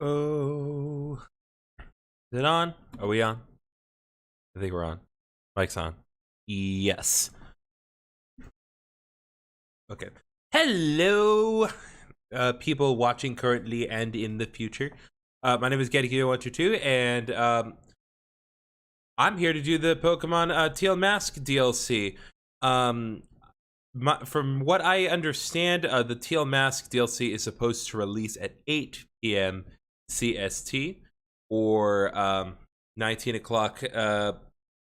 Oh, is it on? Are we on? I think we're on. Mic's on. Yes. Okay. Hello, people watching currently and in the future. My name is Gettykito122, and I'm here to do the Pokemon Teal Mask DLC. Um, from what I understand, the Teal Mask DLC is supposed to release at 8 p.m. CST, or 19 o'clock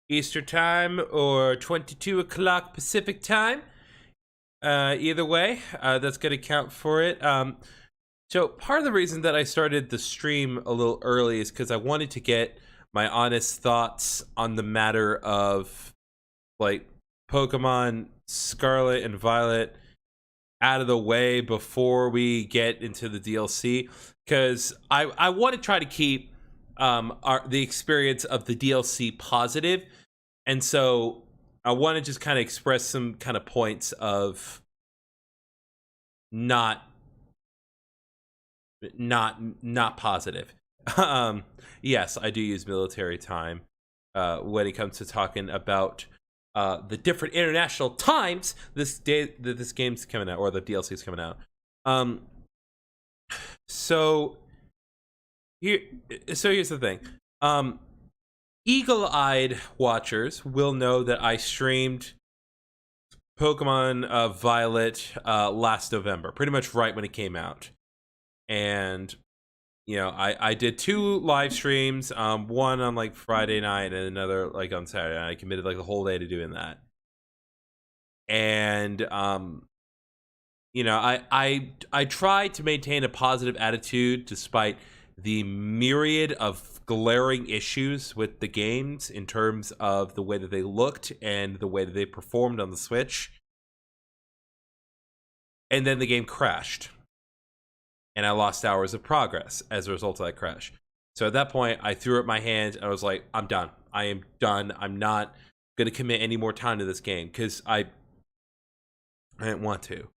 Eastern Time, or 22 o'clock Pacific Time. Either way, that's going to count for it. So part of the reason that I started the stream a little early is because I wanted to get my honest thoughts on the matter of, like, Pokemon Scarlet and Violet out of the way before we get into the DLC, because I want to try to keep the experience of the DLC positive, and so I want to just kind of express some kind of points of not positive. Yes, I do use military time when it comes to talking about the different international times this day that this game's coming out, or the DLC is coming out. So here's the thing. Eagle-eyed watchers will know that I streamed Pokemon Violet last November, pretty much right when it came out. And I did 2 live streams, one on like Friday night and another like on Saturday night. I committed like the whole day to doing that. And I tried to maintain a positive attitude despite the myriad of glaring issues with the games in terms of the way that they looked and the way that they performed on the Switch. And then the game crashed, and I lost hours of progress as a result of that crash. So at that point, I threw up my hands and I was like, I'm done. I am done. I'm not going to commit any more time to this game, because I didn't want to.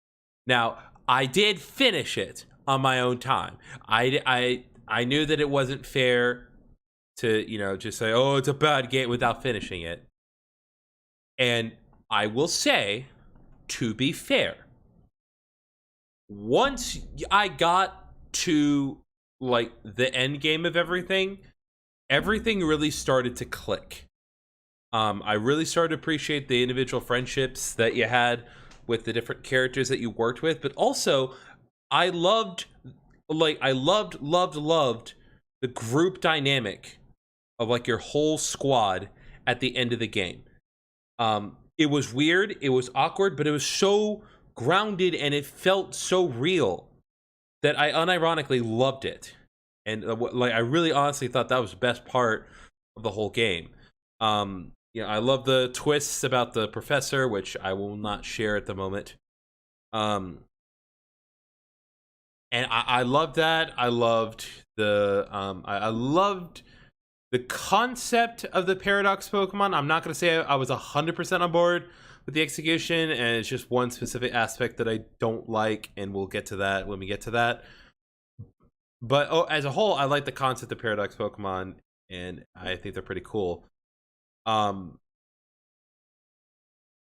Now, I did finish it on my own time. I knew that it wasn't fair to, just say, oh, it's a bad game without finishing it. And I will say, to be fair, once I got to like the end game of everything really started to click. I really started to appreciate the individual friendships that you had with the different characters that you worked with, but also I loved the group dynamic of like your whole squad at the end of the game. It was weird, it was awkward, but it was so grounded and it felt so real that I unironically loved it. And I really honestly thought that was the best part of the whole game. I love the twists about the professor, which I will not share at the moment. And I loved that. I loved the I loved the concept of the Paradox Pokemon. I'm not going to say I was 100% on board with the execution, and it's just one specific aspect that I don't like, and we'll get to that when we get to that. But as a whole, I like the concept of Paradox Pokemon, and I think they're pretty cool. I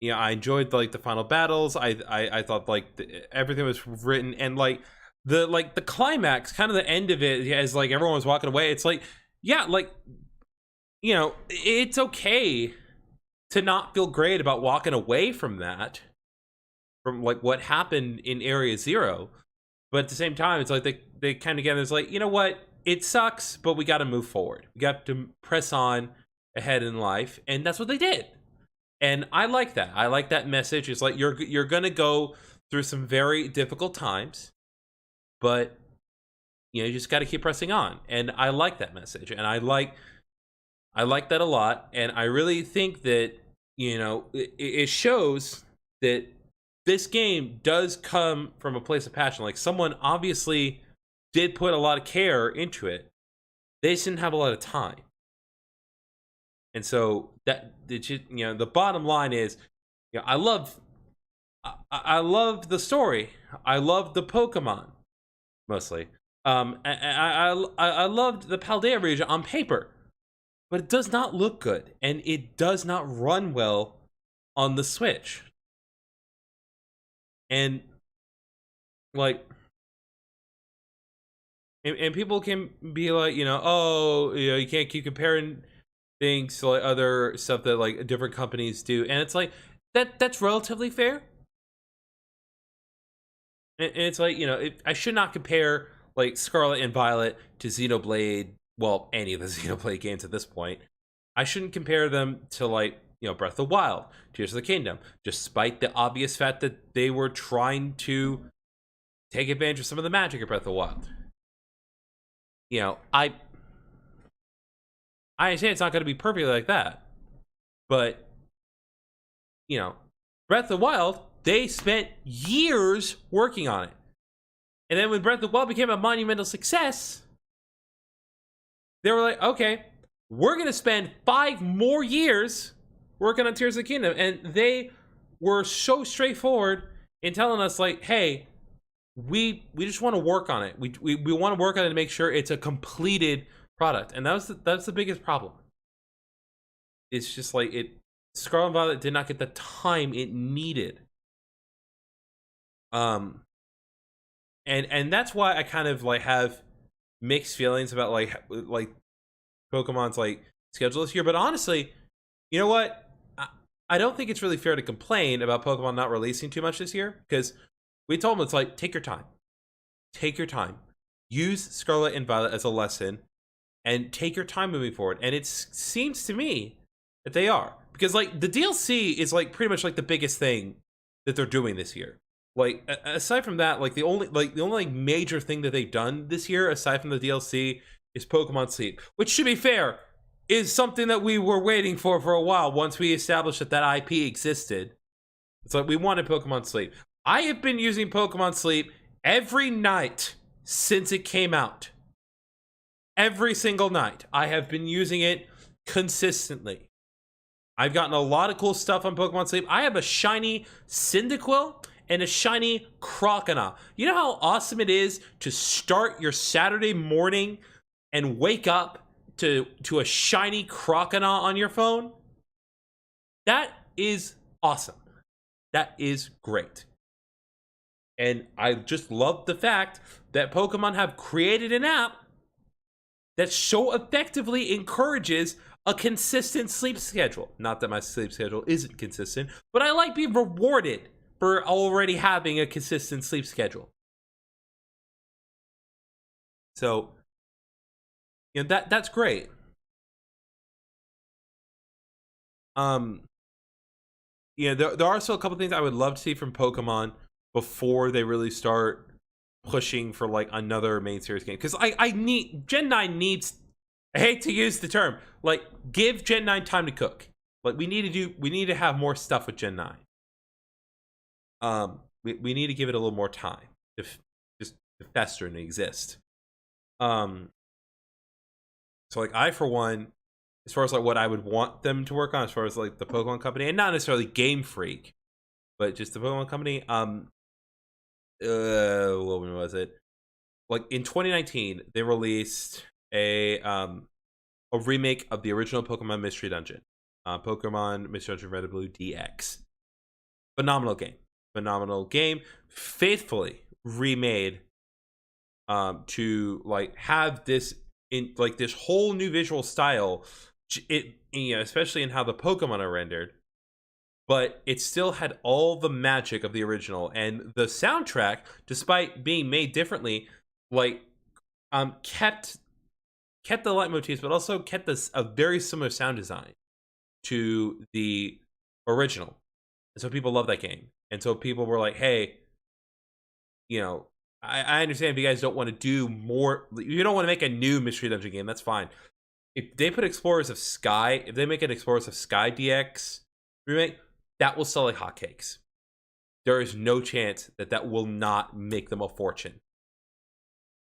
enjoyed like the final battles. I thought like everything was written, and like the climax, kind of the end of it, as like everyone was walking away. It's like, yeah, like it's okay to not feel great about walking away from that, from like what happened in Area Zero, but at the same time, it's like they kind of get, it's like, you know what, it sucks, but we got to move forward. We got to press on ahead in life, and that's what they did. And I like that. I like that message. It's like you're gonna go through some very difficult times, but you just got to keep pressing on. And I like that message, and I like that a lot. And I really think that it shows that this game does come from a place of passion. Like, someone obviously did put a lot of care into it. They just didn't have a lot of time. And so the bottom line is, I love the story. I love the Pokemon, mostly. I loved the Paldea region on paper, but it does not look good, and it does not run well on the Switch. And like, and people can be like, oh, you can't keep comparing things to like other stuff that like different companies do, and it's like that's relatively fair. And it's like, I should not compare like Scarlet and Violet to Xenoblade. Well, any of the Xenoblade games at this point. I shouldn't compare them to like, Breath of the Wild, Tears of the Kingdom, despite the obvious fact that they were trying to take advantage of some of the magic of Breath of the Wild. I understand it's not going to be perfectly like that, but Breath of the Wild, they spent years working on it. And then when Breath of the Wild became a monumental success, they were like, okay, we're going to spend 5 more years working on Tears of the Kingdom. And they were so straightforward in telling us, like, hey, we just want to work on it. We want to work on it to make sure it's a completed product. And that's the biggest problem. It's just like Scarlet and Violet did not get the time it needed. And that's why I kind of like have mixed feelings about like Pokemon's like schedule this year. But honestly, you know what? I don't think it's really fair to complain about Pokemon not releasing too much this year, because we told them it's like, take your time. Take your time. Use Scarlet and Violet as a lesson and take your time moving forward. And it seems to me that they are. Because like the DLC is like pretty much like the biggest thing that they're doing this year. Like aside from that, like the only like major thing that they've done this year aside from the DLC is Pokemon Sleep, which, to be fair, is something that we were waiting for a while. Once we established that IP existed, it's like we wanted Pokemon Sleep. I have been using Pokemon Sleep every night since it came out. Every single night I have been using it consistently. I've gotten a lot of cool stuff on Pokemon Sleep. I have a shiny Cyndaquil and a shiny Croconaw. You know how awesome it is to start your Saturday morning and wake up to a shiny Croconaw on your phone? That is awesome. That is great. And I just love the fact that Pokemon have created an app that so effectively encourages a consistent sleep schedule. Not that my sleep schedule isn't consistent, but I like being rewarded for already having a consistent sleep schedule. So, that's great. There are still a couple things I would love to see from Pokemon before they really start pushing for like another main series game. Because I need Gen 9 needs, I hate to use the term, like, give Gen 9 time to cook. Like we need to have more stuff with Gen 9. We need to give it a little more time to fester and exist. So like I, for one, as far as like what I would want them to work on, as far as like the Pokemon Company, and not necessarily Game Freak, but just the Pokemon Company. What was it? Like in 2019, they released a remake of the original Pokemon Mystery Dungeon, Pokemon Mystery Dungeon Red and Blue DX. Phenomenal game, faithfully remade to like have this in like this whole new visual style. Especially in how the Pokemon are rendered, but it still had all the magic of the original, and the soundtrack, despite being made differently, like kept the leitmotifs, but also kept a very similar sound design to the original. And so people love that game, and so people were like, hey, I understand if you guys don't want to do more, you don't want to make a new Mystery Dungeon game, that's fine. If they put Explorers of Sky, if they make an Explorers of Sky DX remake, that will sell like hotcakes. There is no chance that will not make them a fortune,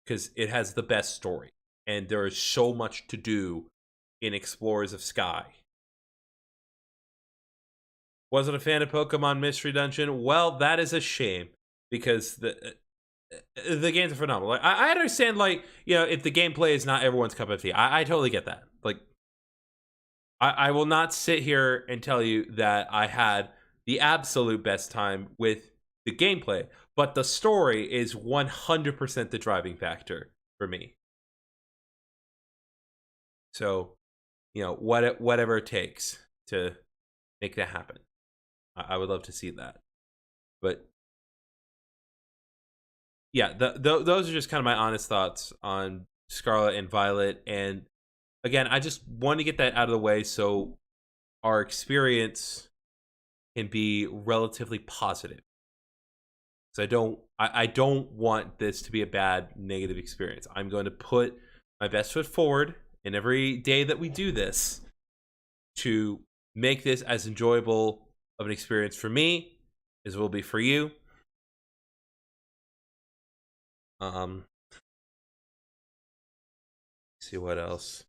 because it has the best story, and there is so much to do in Explorers of Sky. Wasn't a fan of Pokemon Mystery Dungeon? Well, that is a shame, because the games are phenomenal. Like, I understand, like, you know, if the gameplay is not everyone's cup of tea, I totally get that. Like, I will not sit here and tell you that I had the absolute best time with the gameplay, but the story is 100% the driving factor for me. So, you know, whatever it takes to make that happen. I would love to see that. But yeah, those are just kind of my honest thoughts on Scarlet and Violet. And again, I just want to get that out of the way so our experience can be relatively positive. So I don't want this to be a bad negative experience. I'm going to put my best foot forward in every day that we do this to make this as enjoyable of an experience for me as it will be for you. Um, see what else.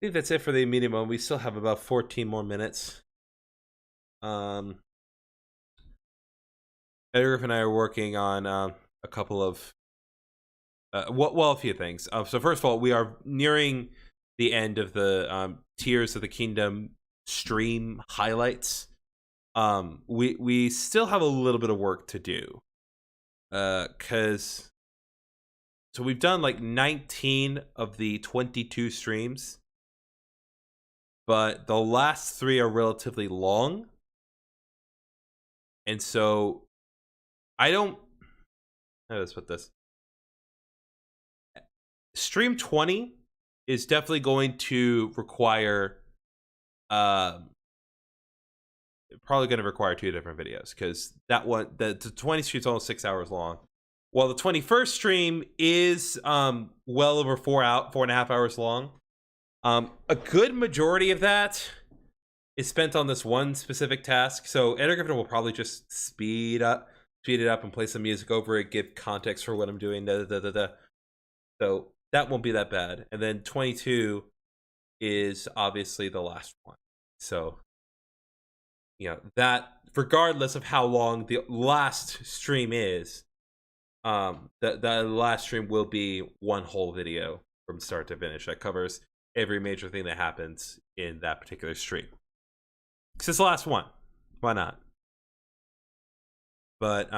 I think that's it for the immediate moment. We still have about 14 more minutes. Edgar and I are working on a couple of a few things. So first of all, we are nearing the end of the Tears of the Kingdom stream highlights. We still have a little bit of work to do, because so we've done like 19 of the 22 streams, but the last 3 are relatively long, and so I don't. How do I put this? Stream 20 is definitely going to require probably going to require 2 different videos, because that one, the 20 stream is almost 6 hours long, while the 21st stream is well over 4.5 hours long. A good majority of that is spent on this one specific task, so Edgar Griffin will probably just speed it up and play some music over it, give context for what I'm doing, so that won't be that bad. And then 22 is obviously the last one, so you know that regardless of how long the last stream is, the last stream will be one whole video from start to finish that covers every major thing that happens in that particular stream, because it's the last one. Why not? But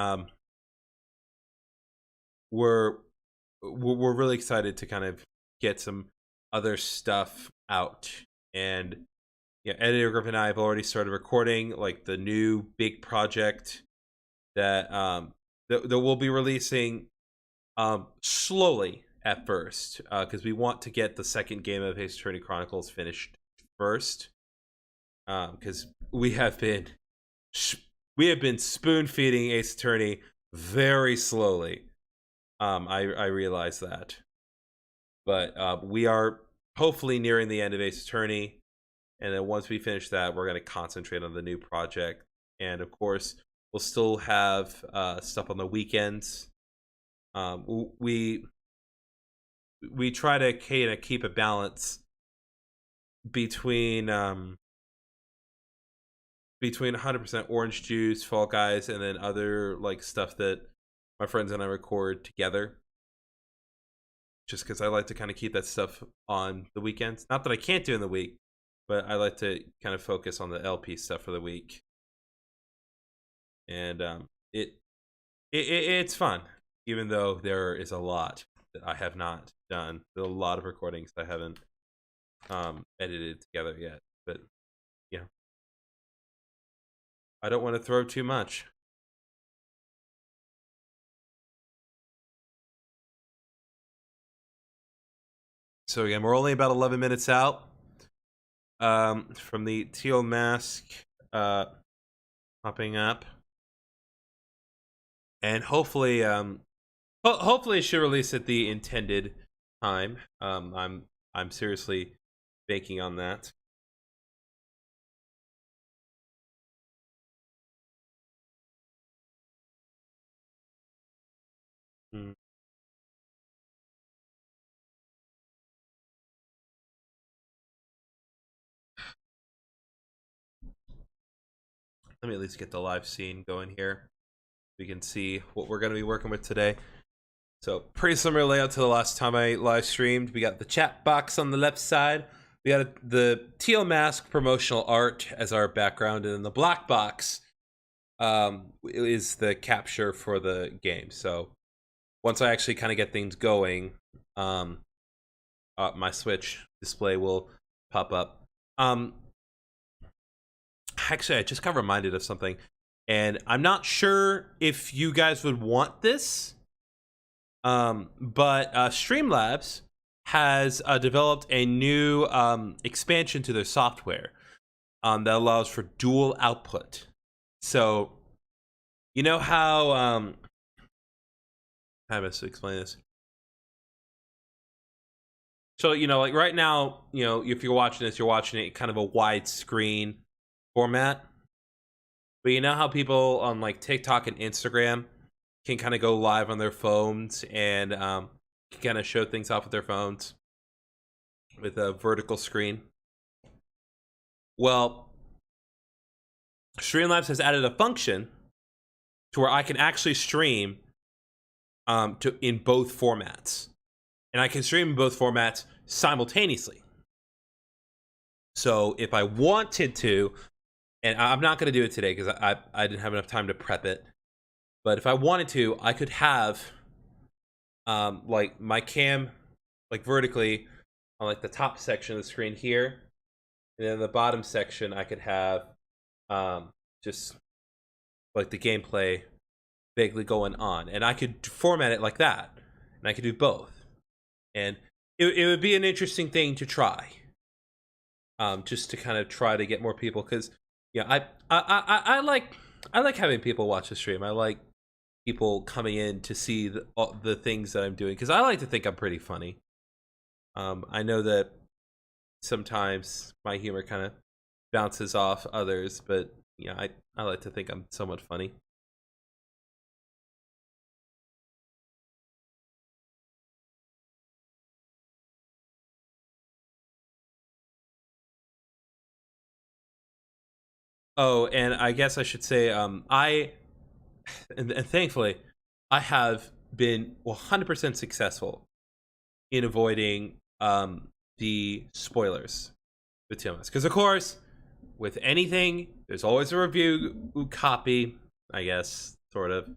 we're really excited to kind of get some other stuff out. And yeah, Editor Griffin and I have already started recording like the new big project that that we'll be releasing slowly at first, because we want to get the second game of Ace Attorney Chronicles finished first, because we have been spoon feeding Ace Attorney very slowly. I realize that, but we are hopefully nearing the end of Ace Attorney, and then once we finish that, we're going to concentrate on the new project. And of course, we'll still have stuff on the weekends. We try to kind of keep a balance between 100% Orange Juice, Fall Guys, and then other like stuff that my friends and I record together. Just because I like to kind of keep that stuff on the weekends. Not that I can't do in the week, but I like to kind of focus on the LP stuff for the week. And it's fun, even though there is a lot that I have not done. There's a lot of recordings I haven't edited together yet. But yeah, I don't want to throw too much. So again, we're only about 11 minutes out from the Teal Mask popping up, and hopefully hopefully it should release at the intended time. I'm seriously banking on that. Hmm. let me at least get the live scene going here. We can see what we're going to be working with today. So pretty similar layout to the last time I live streamed. We got the chat box on the left side. We got the Teal Mask promotional art as our background, and then the black box is the capture for the game. So once I actually kind of get things going, my Switch display will pop up. Actually, I just got reminded of something, and I'm not sure if you guys would want this. But Streamlabs has developed a new expansion to their software that allows for dual output. So, you know how how best to explain this? So, you know, like right now, you know, if you're watching this, you're watching it kind of a widescreen format. But you know how people on like TikTok and Instagram can kind of go live on their phones and can kind of show things off with their phones with a vertical screen. Well, Streamlabs has added a function to where I can actually stream in both formats, and I can stream in both formats simultaneously. So if I wanted to, and I'm not going to do it today because I didn't have enough time to prep it, but if I wanted to, I could have like my cam like vertically on like the top section of the screen here, and then the bottom section I could have just like the gameplay vaguely going on, and I could format it like that, and I could do both, and it would be an interesting thing to try, just to kind of try to get more people, because yeah, I like having people watch the stream. I like people coming in to see the things that I'm doing, because I like to think I'm pretty funny. I know that sometimes my humor kind of bounces off others, but yeah, I like to think I'm somewhat funny. Oh, and I guess I should say, and thankfully, I have been 100% successful in avoiding the spoilers with Teal Mask. Because of course, with anything, there's always a review copy, I guess, sort of.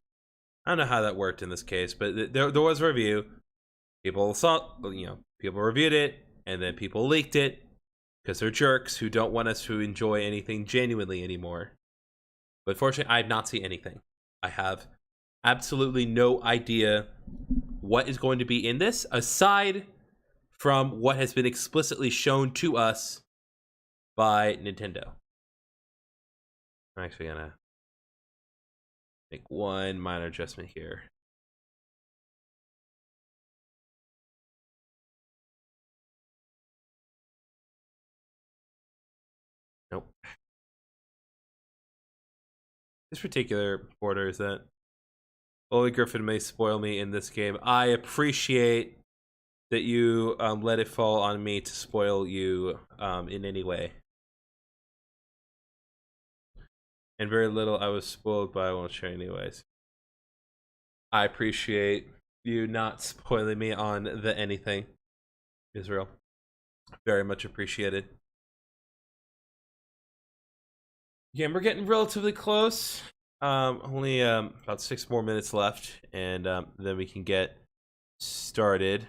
I don't know how that worked in this case, but there was a review. People saw, people reviewed it, and then people leaked it because they're jerks who don't want us to enjoy anything genuinely anymore. But fortunately, I have not seen anything. I have absolutely no idea what is going to be in this, aside from what has been explicitly shown to us by Nintendo. I'm actually gonna make one minor adjustment here. Nope. This particular border is that Holy Griffin may spoil me in this game. I appreciate that you let it fall on me to spoil you in any way. And very little I was spoiled, but I won't share anyways. I appreciate you not spoiling me on the anything, Israel. Very much appreciated. Yeah, we're getting relatively close. Only about 6 more minutes left, and then we can get started.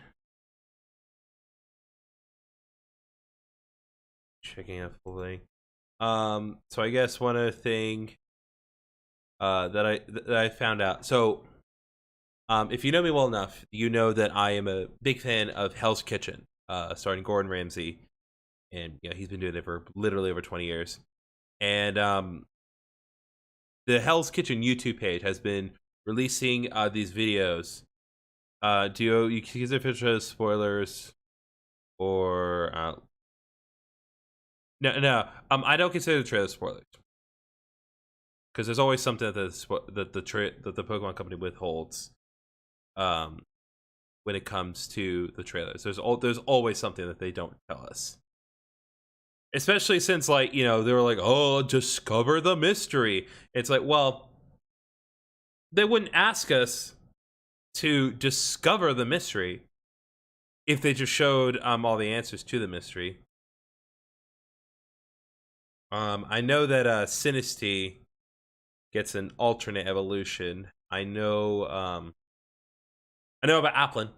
Checking out full thing. So I guess one other thing that I found out. So if you know me well enough, you know that I am a big fan of Hell's Kitchen, starring Gordon Ramsay, and he's been doing it for literally over 20 years. And the Hell's Kitchen YouTube page has been releasing these videos. Do you consider spoilers, or no? I don't consider the trailer spoilers, because there's always something that the Pokemon company withholds. When it comes to the trailers, there's always something that they don't tell us. Especially since, like, you know, they were like, oh, discover the mystery. It's like, well, they wouldn't ask us to discover the mystery if they just showed all the answers to the mystery. I know that Sinisty gets an alternate evolution. I know about Applin,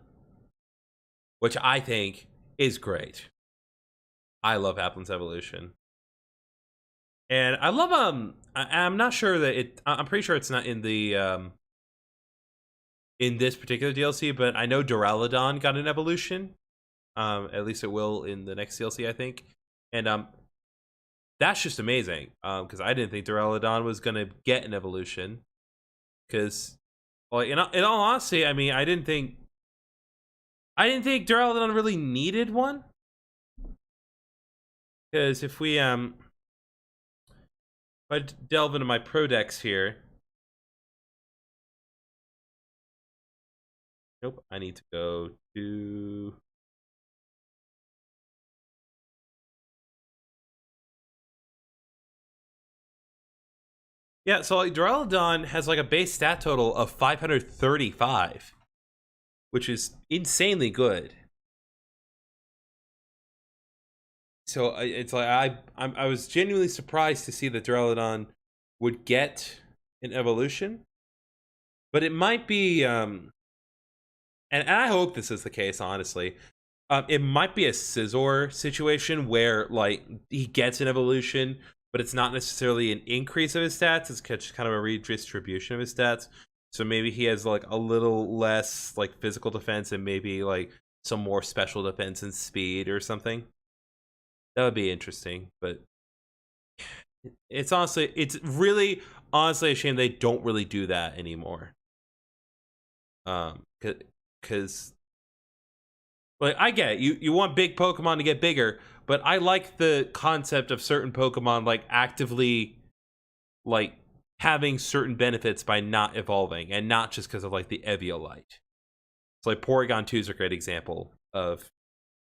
which I think is great. I love Applin's evolution. And I love I'm not sure that I'm pretty sure it's not in the in this particular DLC, but I know Duraludon got an evolution. At least it will in the next DLC, I think. And that's just amazing. Because I didn't think Duraludon was gonna get an evolution. Because, well, in all honesty, I mean, I didn't think Duraludon really needed one. Because if I delve into my Prodex here. Nope, I need to go to... Yeah, so like Duraludon has like a base stat total of 535, which is insanely good. So it's like I was genuinely surprised to see that Duraludon would get an evolution, but it might be and I hope this is the case, honestly. It might be a Scizor situation where like he gets an evolution, but it's not necessarily an increase of his stats. It's just kind of a redistribution of his stats. So maybe he has like a little less like physical defense and maybe like some more special defense and speed or something. That would be interesting, but it's really honestly a shame they don't really do that anymore. Because like I get it. You want big Pokemon to get bigger, but I like the concept of certain Pokemon like actively like having certain benefits by not evolving, and not just because of like the Eviolite. So like Porygon 2 is a great example of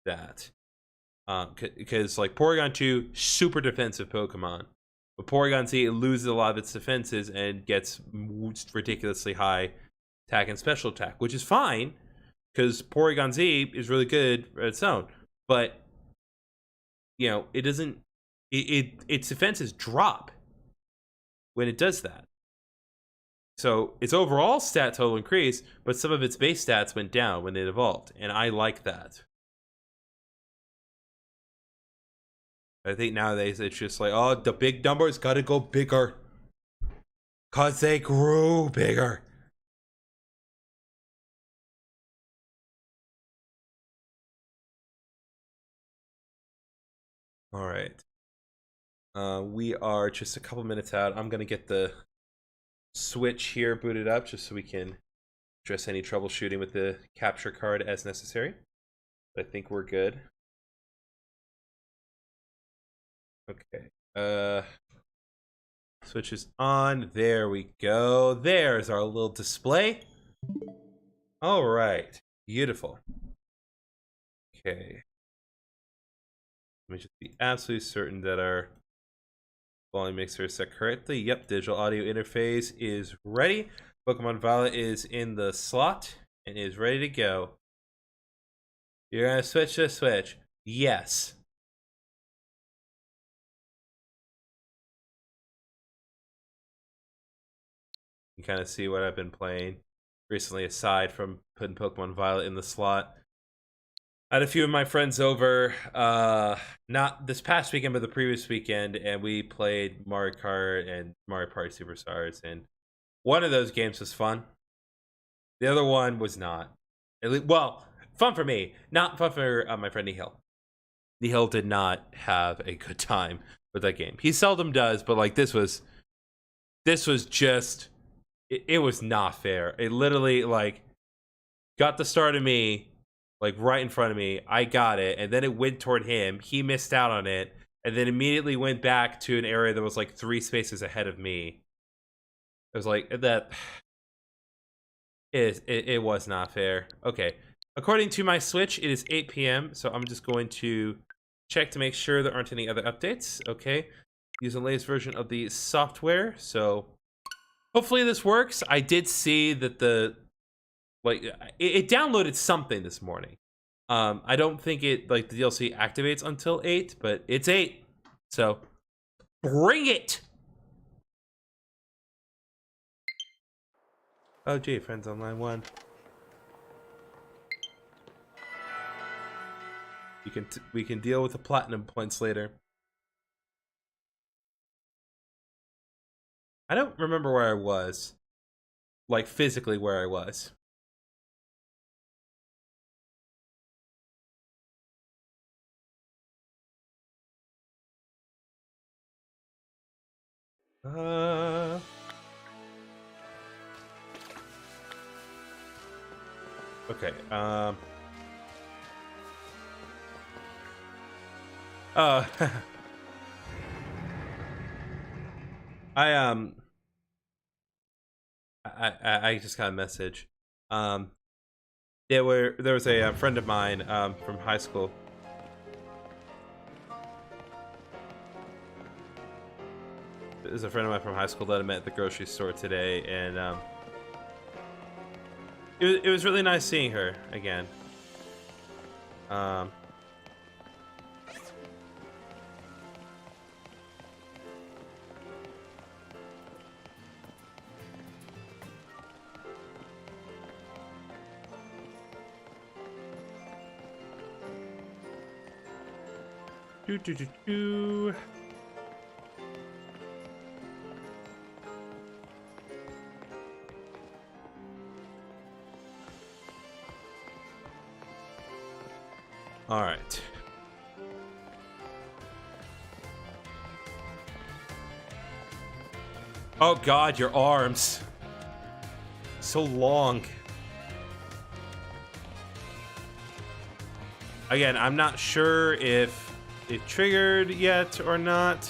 that. Because like Porygon 2, super defensive Pokemon. But Porygon Z, it loses a lot of its defenses and gets ridiculously high attack and special attack, which is fine, because Porygon Z is really good at its own. But, you know, it doesn't... its defenses drop when it does that. So its overall stat total increased, but some of its base stats went down when it evolved. And I like that. I think nowadays it's just like, oh, the big numbers gotta go bigger. Cause they grew bigger. All right. We are just a couple minutes out. I'm gonna get the Switch here booted up just so we can address any troubleshooting with the capture card as necessary. But I think we're good. Okay. Switch is on. There we go. There's our little display. All right. Beautiful. Okay. Let me just be absolutely certain that our volume mixer is set correctly. Yep, digital audio interface is ready. Pokemon Violet is in the slot and is ready to go. You're gonna switch to Switch? Yes. You kind of see what I've been playing recently, aside from putting Pokemon Violet in the slot. I had a few of my friends over, not this past weekend, but the previous weekend, and we played Mario Kart and Mario Party Superstars, and one of those games was fun. The other one was not. Well, fun for me, not fun for my friend Nihil. Nihil did not have a good time with that game. He seldom does, but like this was just, it was not fair. It literally like got the start of me, like right in front of me. I got it, and then it went toward him. He missed out on it, and then immediately went back to an area that was like 3 spaces ahead of me. It was like that. It was not fair. Okay. According to my Switch, it is 8 p.m., so I'm just going to check to make sure there aren't any other updates. Okay, use the latest version of the software, so hopefully this works. I did see that it downloaded something this morning. I don't think the DLC activates until 8, but it's 8, so bring it. Oh gee, friends on line 1. We can deal with the platinum points later. I don't remember where I was, like physically where I was. Okay. Uh, I I just got a message. There was a friend of mine from high school. There's a friend of mine from high school that I met at the grocery store today, and it was really nice seeing her again. Do. All right. Oh God, your arms. So long. Again, I'm not sure if it triggered yet or not.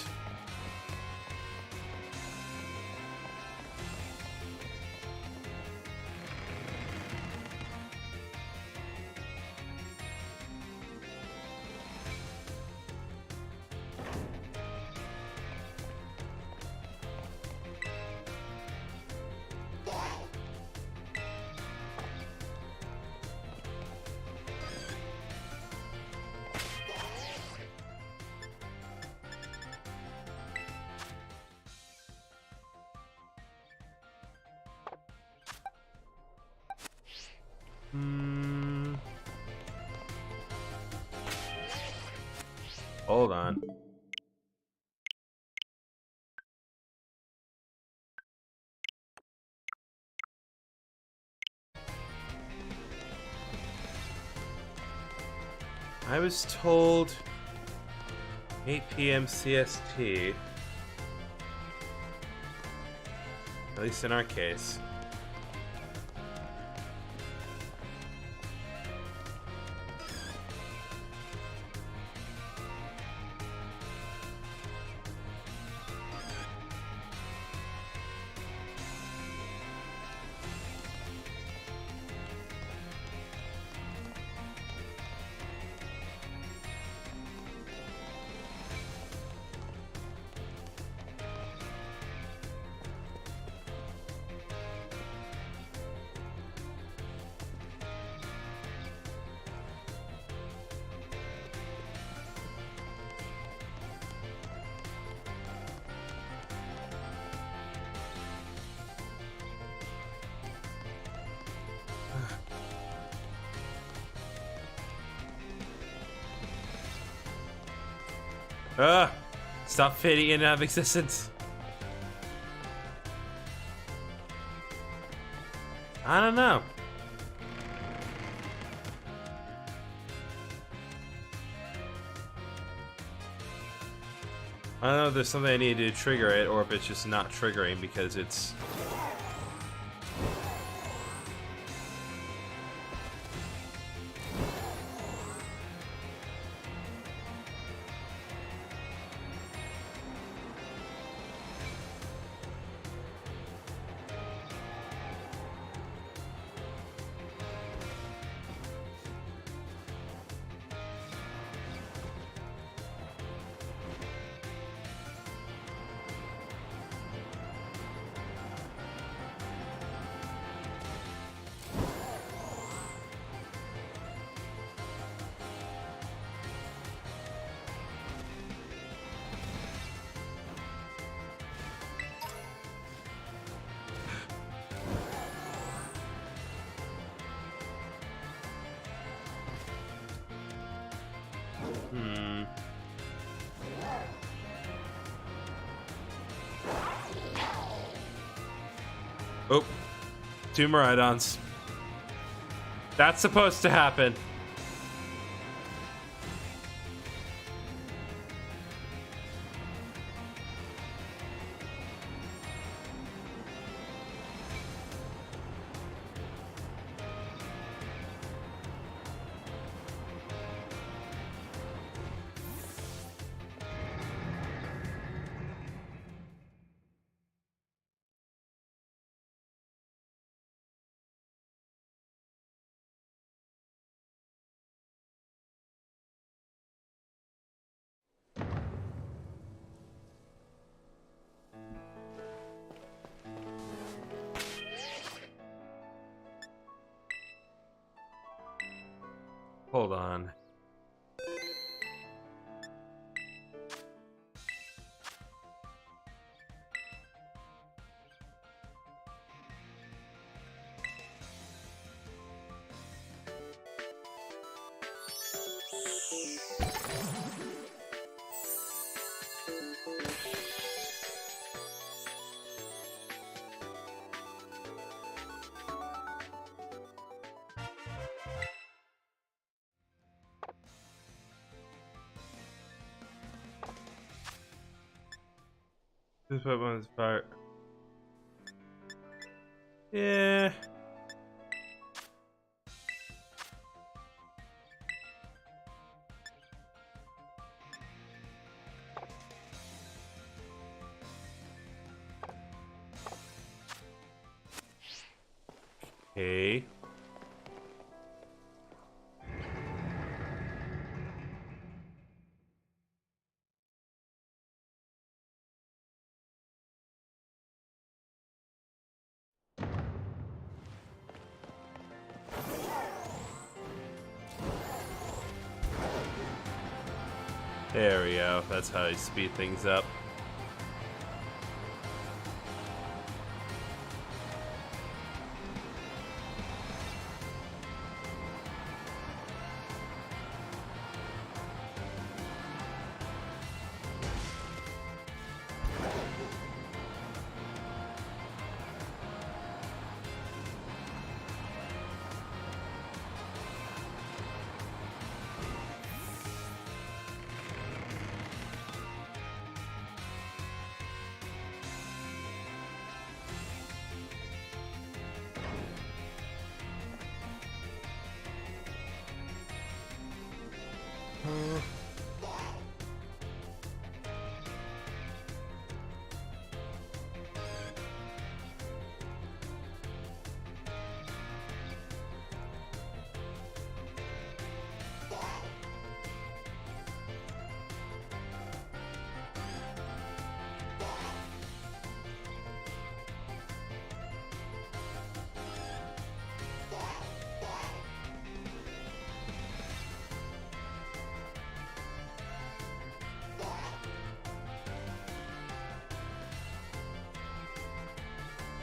Hold on. I was told 8 p.m. CST. At least in our case. Stop fading in and out of existence. I don't know. I don't know if there's something I need to trigger it, or if it's just not triggering because it's... Hmm. Oh, 2 Miraidons. That's supposed to happen. Hold on. This one's fire. Yeah. Okay. There we go. That's how you speed things up.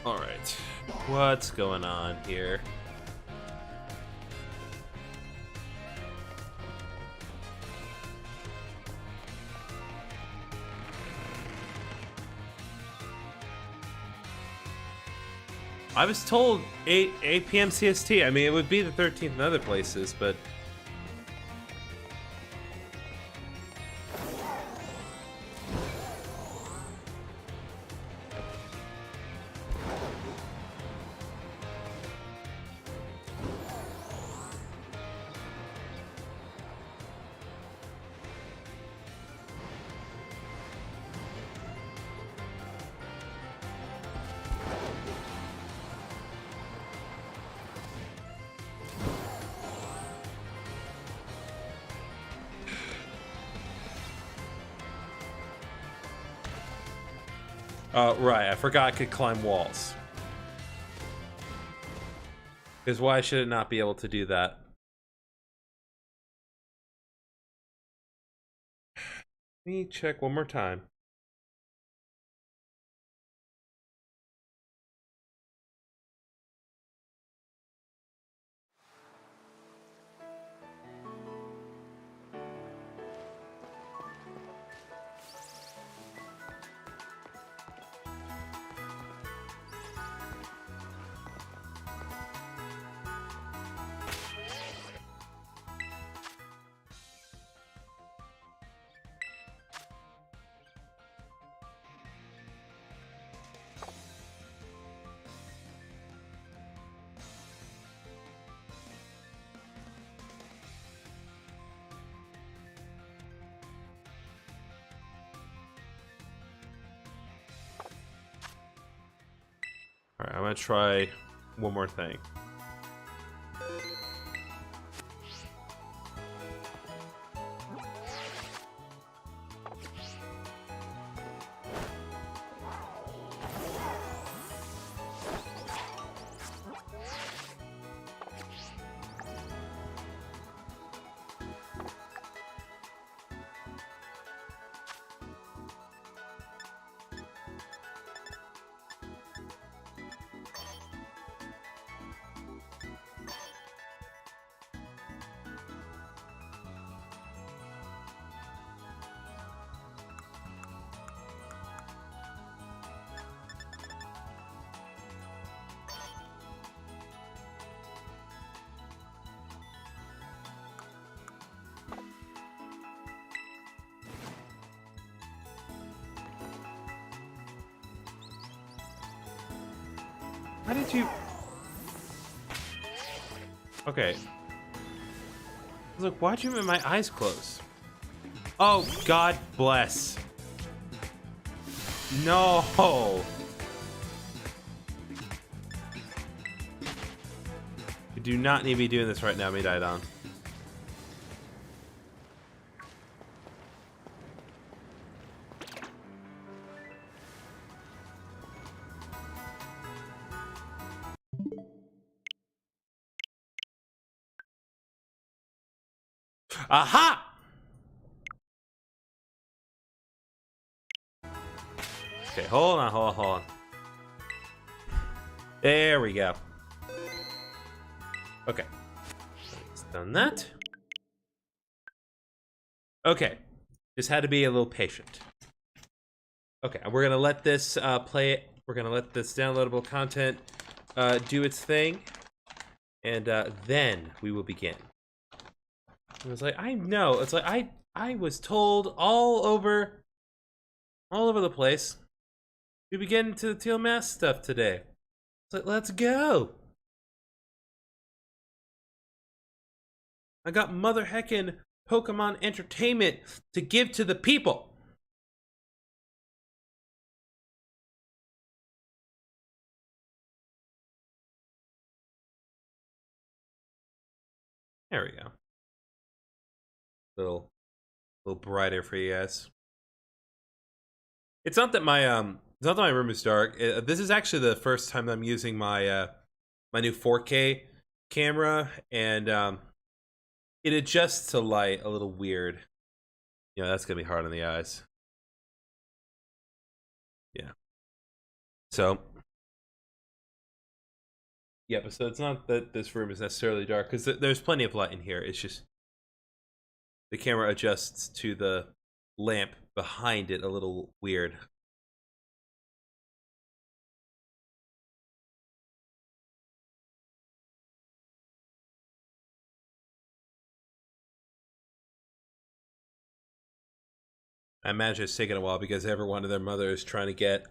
Alright. What's going on here? I was told 8 p.m. CST. I mean, it would be the 13th in other places, but... right, I forgot I could climb walls. Is why should it not be able to do that? Let me check one more time. Alright, I'm gonna try one more thing. How did you... Okay. Look, why'd you make my eyes close? Oh, God bless. No. You do not need to be doing this right now, Midaidon. Aha! Okay, hold on. There we go. Okay. It's done that. Okay. Just had to be a little patient. Okay, we're gonna let this play. We're gonna let this downloadable content do its thing, and then we will begin. It was like, I know. It's like I was told all over the place. We begin to the Teal Mask stuff today. It's like, let's go. I got mother heckin' Pokemon entertainment to give to the people. There we go. Little brighter for you guys. It's not that my room is dark. This is actually the first time I'm using my my new 4K camera, and it adjusts to light a little weird. You know, that's gonna be hard on the eyes. Yeah. So, yeah, but so it's not that this room is necessarily dark, because there's plenty of light in here. It's just the camera adjusts to the lamp behind it a little weird. I imagine it's taking a while because everyone and their mother is trying to get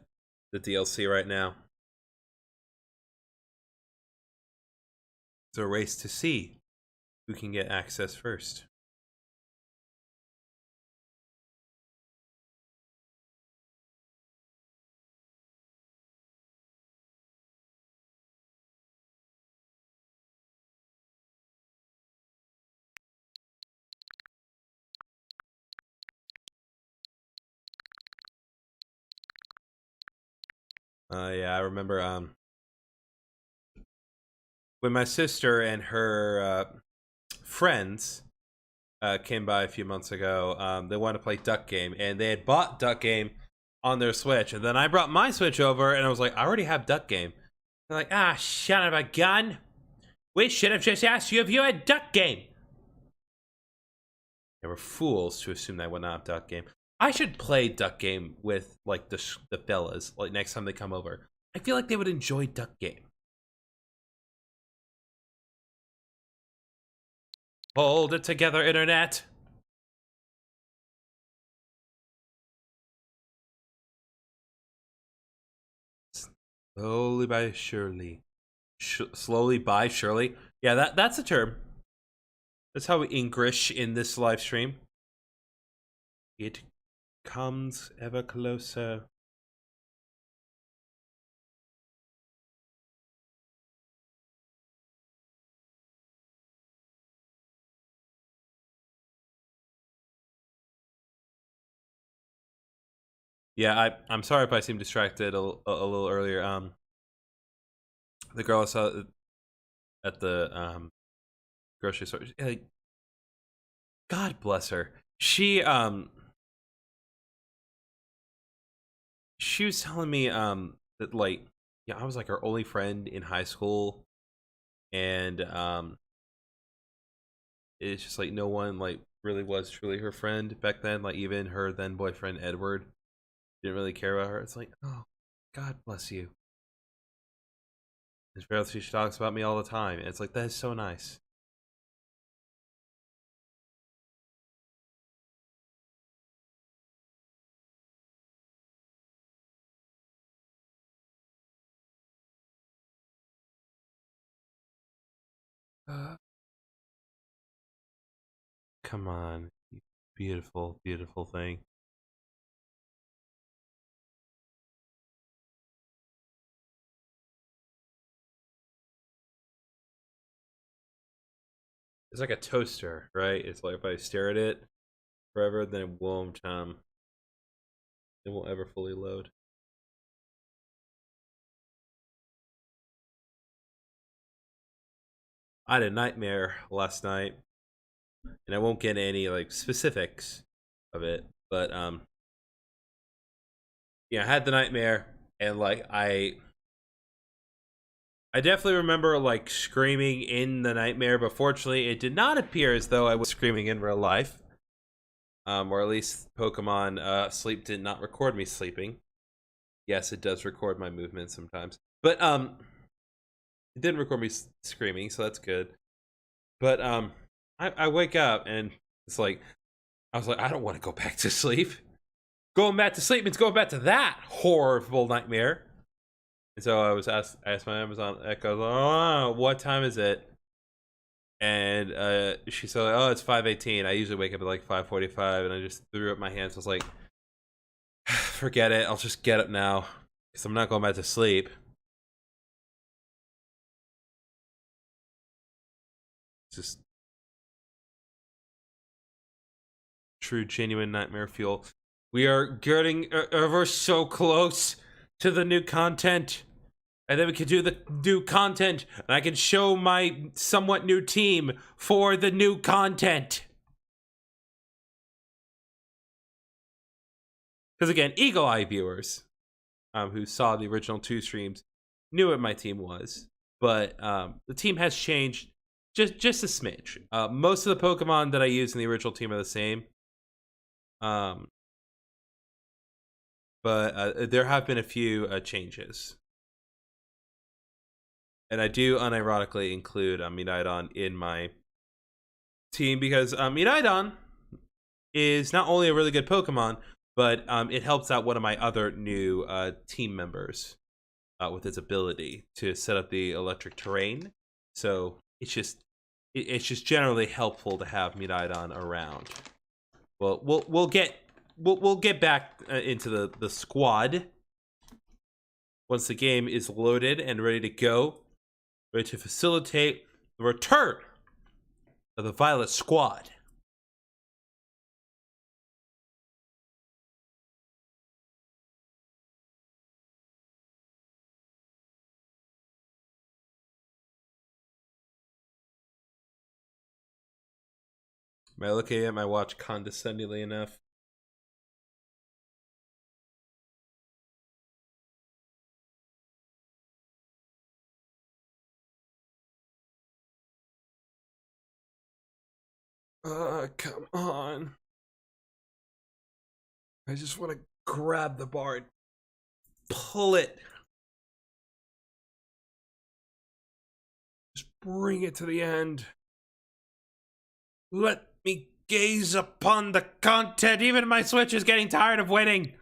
the DLC right now. It's a race to see who can get access first. Yeah, I remember when my sister and her friends came by a few months ago. They wanted to play Duck Game, and they had bought Duck Game on their Switch, and then I brought my Switch over, and I was like, I already have Duck Game. They're like, ah, son of a gun. We should have just asked you if you had Duck Game. They were fools to assume that I would not have Duck Game. I should play Duck Game with like the fellas, like next time they come over. I feel like they would enjoy Duck Game. Hold it together, internet. Slowly by surely. Slowly by surely. Yeah, that's a term. That's how we English in this live stream. It comes ever closer. Yeah, I'm sorry if I seemed distracted a little earlier. The girl I saw at the grocery store, like, God bless her. She was telling me that, like, yeah, I was like her only friend in high school, and it's just like no one like really was truly her friend back then. Like even her then boyfriend Edward didn't really care about her. It's like, oh, God bless you. She talks about me all the time. And it's like, that is so nice. Uh, Come on, you beautiful, beautiful thing. It's like a toaster, right? It's like if I stare at it forever, then it won't ever fully load. I had a nightmare last night, and I won't get any like specifics of it, but yeah, I had the nightmare, and like I definitely remember like screaming in the nightmare, but fortunately, it did not appear as though I was screaming in real life. Or at least Pokemon Sleep did not record me sleeping. Yes, it does record my movements sometimes, but it didn't record me screaming, so that's good. But I wake up and it's like I was like, I don't want to go back to sleep. Going back to sleep means going back to that horrible nightmare. And so asked my Amazon Echo, oh, what time is it? And she said, oh, it's 5:18. I usually wake up at like 5:45, and I just threw up my hands. I was like, forget it. I'll just get up now because I'm not going back to sleep. It's just true, genuine nightmare fuel. We are getting, we're so close to the new content. And then we can do the new content, and I can show my somewhat new team for the new content. Because again, Eagle Eye viewers who saw the original two streams knew what my team was, but the team has changed just a smidge. Most of the Pokemon that I use in the original team are the same, um, but there have been a few changes. And I do unironically include Miraidon in my team because Miraidon is not only a really good Pokemon, but it helps out one of my other new team members with its ability to set up the electric terrain. So it's just generally helpful to have Miraidon around. Well, we'll get back into the squad once the game is loaded and ready to go, ready to facilitate the return of the Violet Squad. Am I looking at my watch condescendingly enough? Come on. I just want to grab the bar and pull it. Just bring it to the end. Let me gaze upon the content. Even my Switch is getting tired of waiting.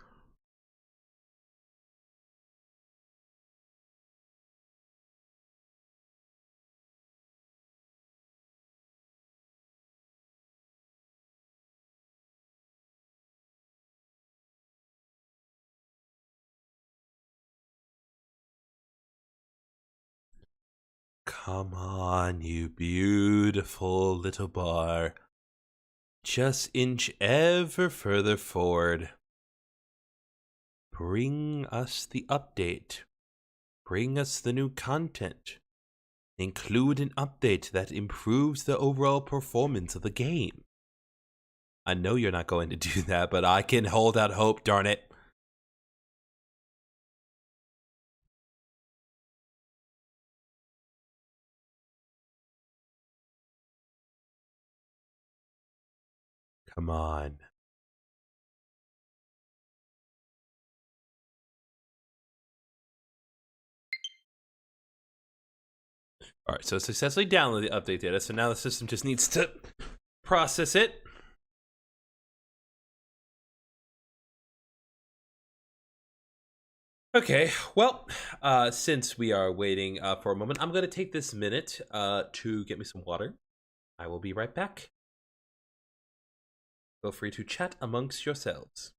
Come on, you beautiful little bar. Just inch ever further forward. Bring us the update. Bring us the new content. Include an update that improves the overall performance of the game. I know you're not going to do that, but I can hold out hope, darn it. Come on. All right, so successfully downloaded the update data. So now the system just needs to process it. Okay, well, since we are waiting for a moment, I'm going to take this minute to get me some water. I will be right back. Feel free to chat amongst yourselves.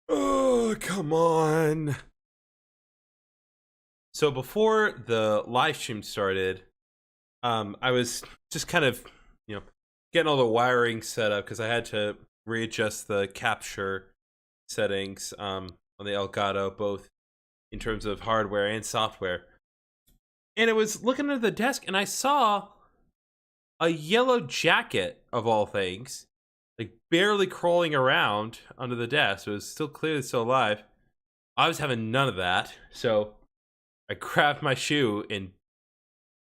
Oh, come on. So before the live stream started, I was just kind of, getting all the wiring set up because I had to readjust the capture settings on the Elgato, both in terms of hardware and software. And it was looking at the desk, and I saw a yellow jacket, of all things, like barely crawling around under the desk. It was still clearly still alive. I was having none of that, so I grabbed my shoe and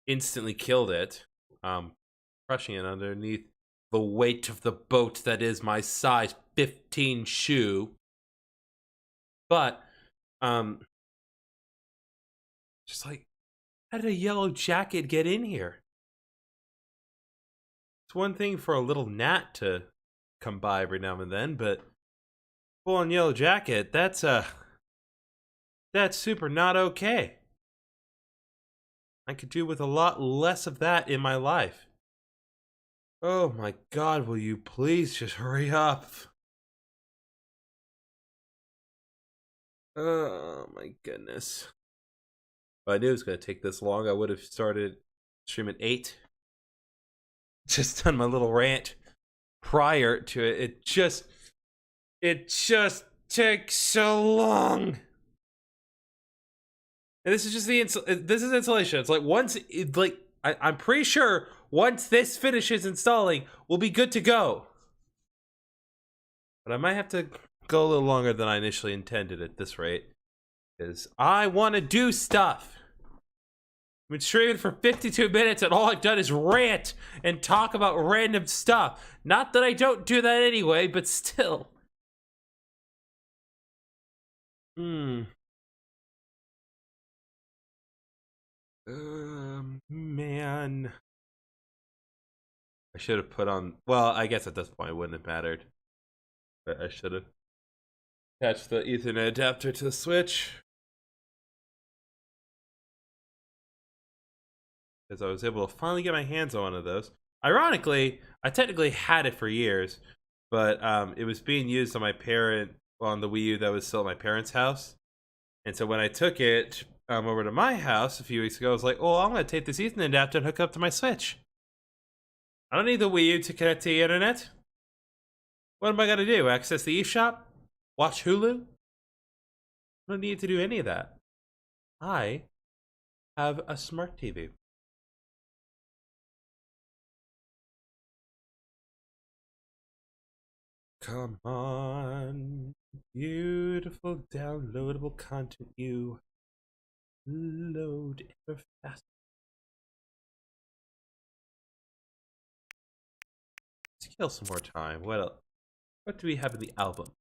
instantly killed it, crushing it underneath the weight of the boat that is my size 15 shoe. But, just like, how did a yellow jacket get in here? It's one thing for a little gnat to come by every now and then, but full-on yellow jacket, that's super not okay. I could do with a lot less of that in my life. Oh my god, will you please just hurry up? Oh my goodness. If I knew it was going to take this long, I would have started stream at 8. Just done my little rant prior to it. It just takes so long. And this is just this is installation. It's like I'm pretty sure once this finishes installing, we'll be good to go. But I might have to go a little longer than I initially intended at this rate, because I want to do stuff. I've been streaming for 52 minutes and all I've done is rant and talk about random stuff. Not that I don't do that anyway, but still. Man. I should have put on... Well, I guess at this point it wouldn't have mattered. But I should have attached the Ethernet adapter to the Switch. Because I was able to finally get my hands on one of those. Ironically, I technically had it for years, but it was being used on on the Wii U that was still at my parents' house. And so when I took it over to my house a few weeks ago, I was like, oh, I'm going to take this Ethernet adapter and hook it up to my Switch. I don't need the Wii U to connect to the internet. What am I going to do? Access the eShop? Watch Hulu? I don't need to do any of that. I have a smart TV. Come on, beautiful downloadable content, you load ever faster. Let's kill some more time. What else? What do we have in the album?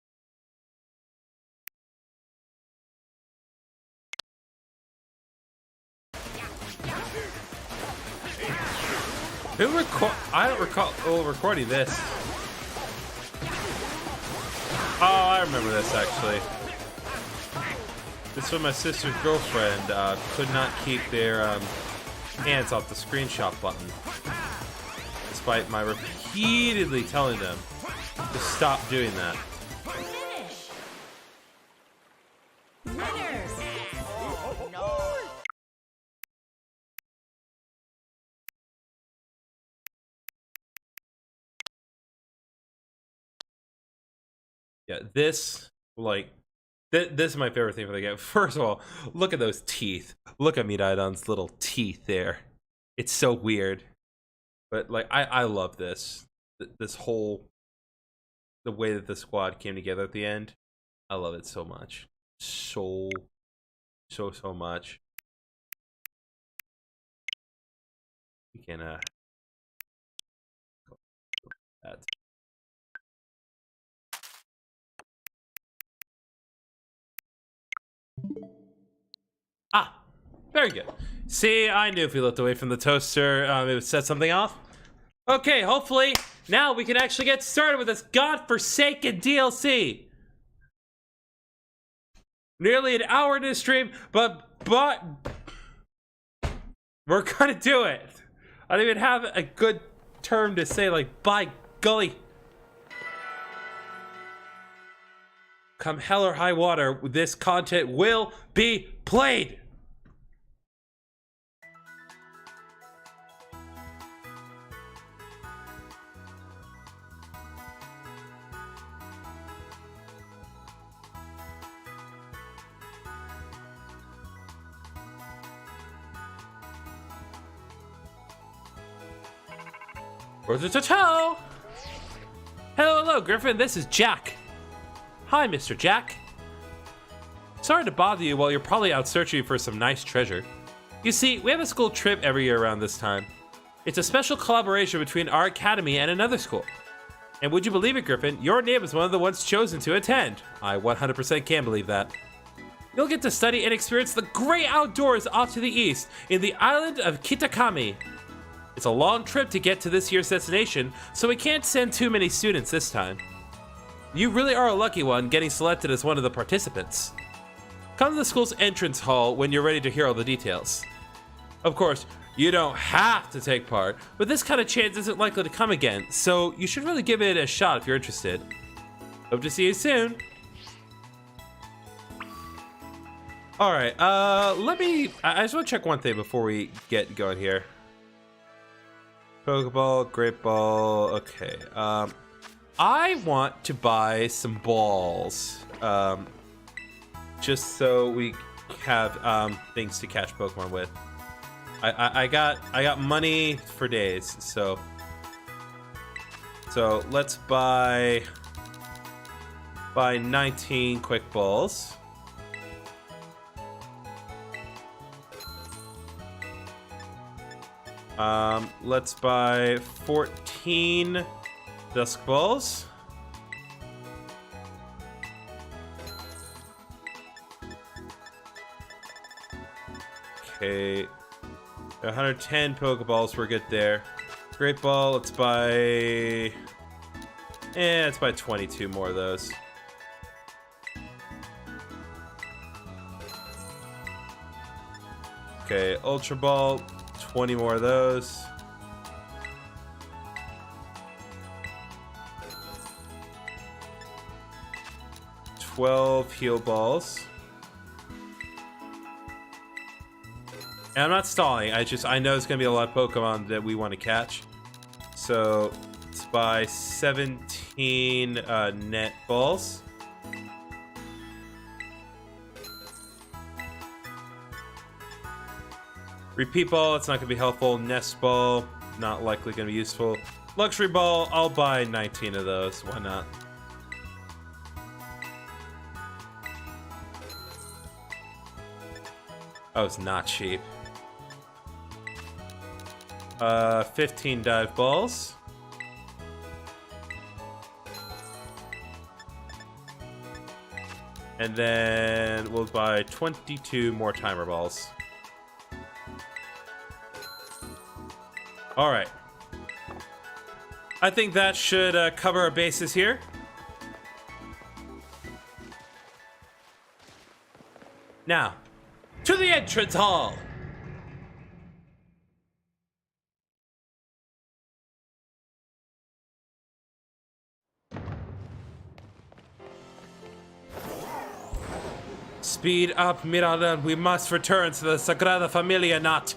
Who record? I don't recall recording this. Oh, I remember this actually. This was my sister's girlfriend could not keep their hands off the screenshot button, despite my repeatedly telling them to stop doing that. Yeah, this, like, this is my favorite thing for the game. First of all, look at those teeth. Look at Miraidon's little teeth there. It's so weird. But, like, I love this. This whole, the way that the squad came together at the end. I love it so much. So much. We can, that. Ah, very good. See, I knew if we looked away from the toaster, it would set something off. Okay, hopefully, now we can actually get started with this godforsaken DLC. Nearly an hour into the stream, but we're gonna do it. I don't even have a good term to say, like, by golly. Come hell or high water, this content will be played. Hello, hello, Griffin. This is Jack. Hi, Mr. Jack. Sorry to bother you while you're probably out searching for some nice treasure. You see, we have a school trip every year around this time. It's a special collaboration between our academy and another school. And would you believe it, Griffin? Your name is one of the ones chosen to attend. I 100% can believe that. You'll get to study and experience the great outdoors off to the east in the island of Kitakami. It's a long trip to get to this year's destination, so we can't send too many students this time. You really are a lucky one getting selected as one of the participants. Come to the school's entrance hall when you're ready to hear all the details. Of course, you don't have to take part, but this kind of chance isn't likely to come again, so you should really give it a shot if you're interested. Hope to see you soon. Alright, I just want to check one thing before we get going here. Pokeball, Great Ball, okay. I want to buy some balls, just so we have things to catch Pokemon with. I got money for days, so let's buy 19 quick balls. Let's buy 14 Dusk Balls. Okay, 110 Pokeballs, we're good there. Great Ball, let's buy 22 more of those. Okay, Ultra Ball, 20 more of those. $12 heal balls. And I'm not stalling, I know it's gonna be a lot of Pokemon that we want to catch. So let's buy 17 net balls. Repeat ball, it's not gonna be helpful. Nest ball, not likely gonna be useful. Luxury ball, I'll buy 19 of those. Why not? Oh, it's not cheap. 15 dive balls. And then we'll buy 22 more timer balls. All right. I think that should cover our bases here. Now, to the entrance hall. Speed up, Miranda. We must return to the Sagrada Familia knot.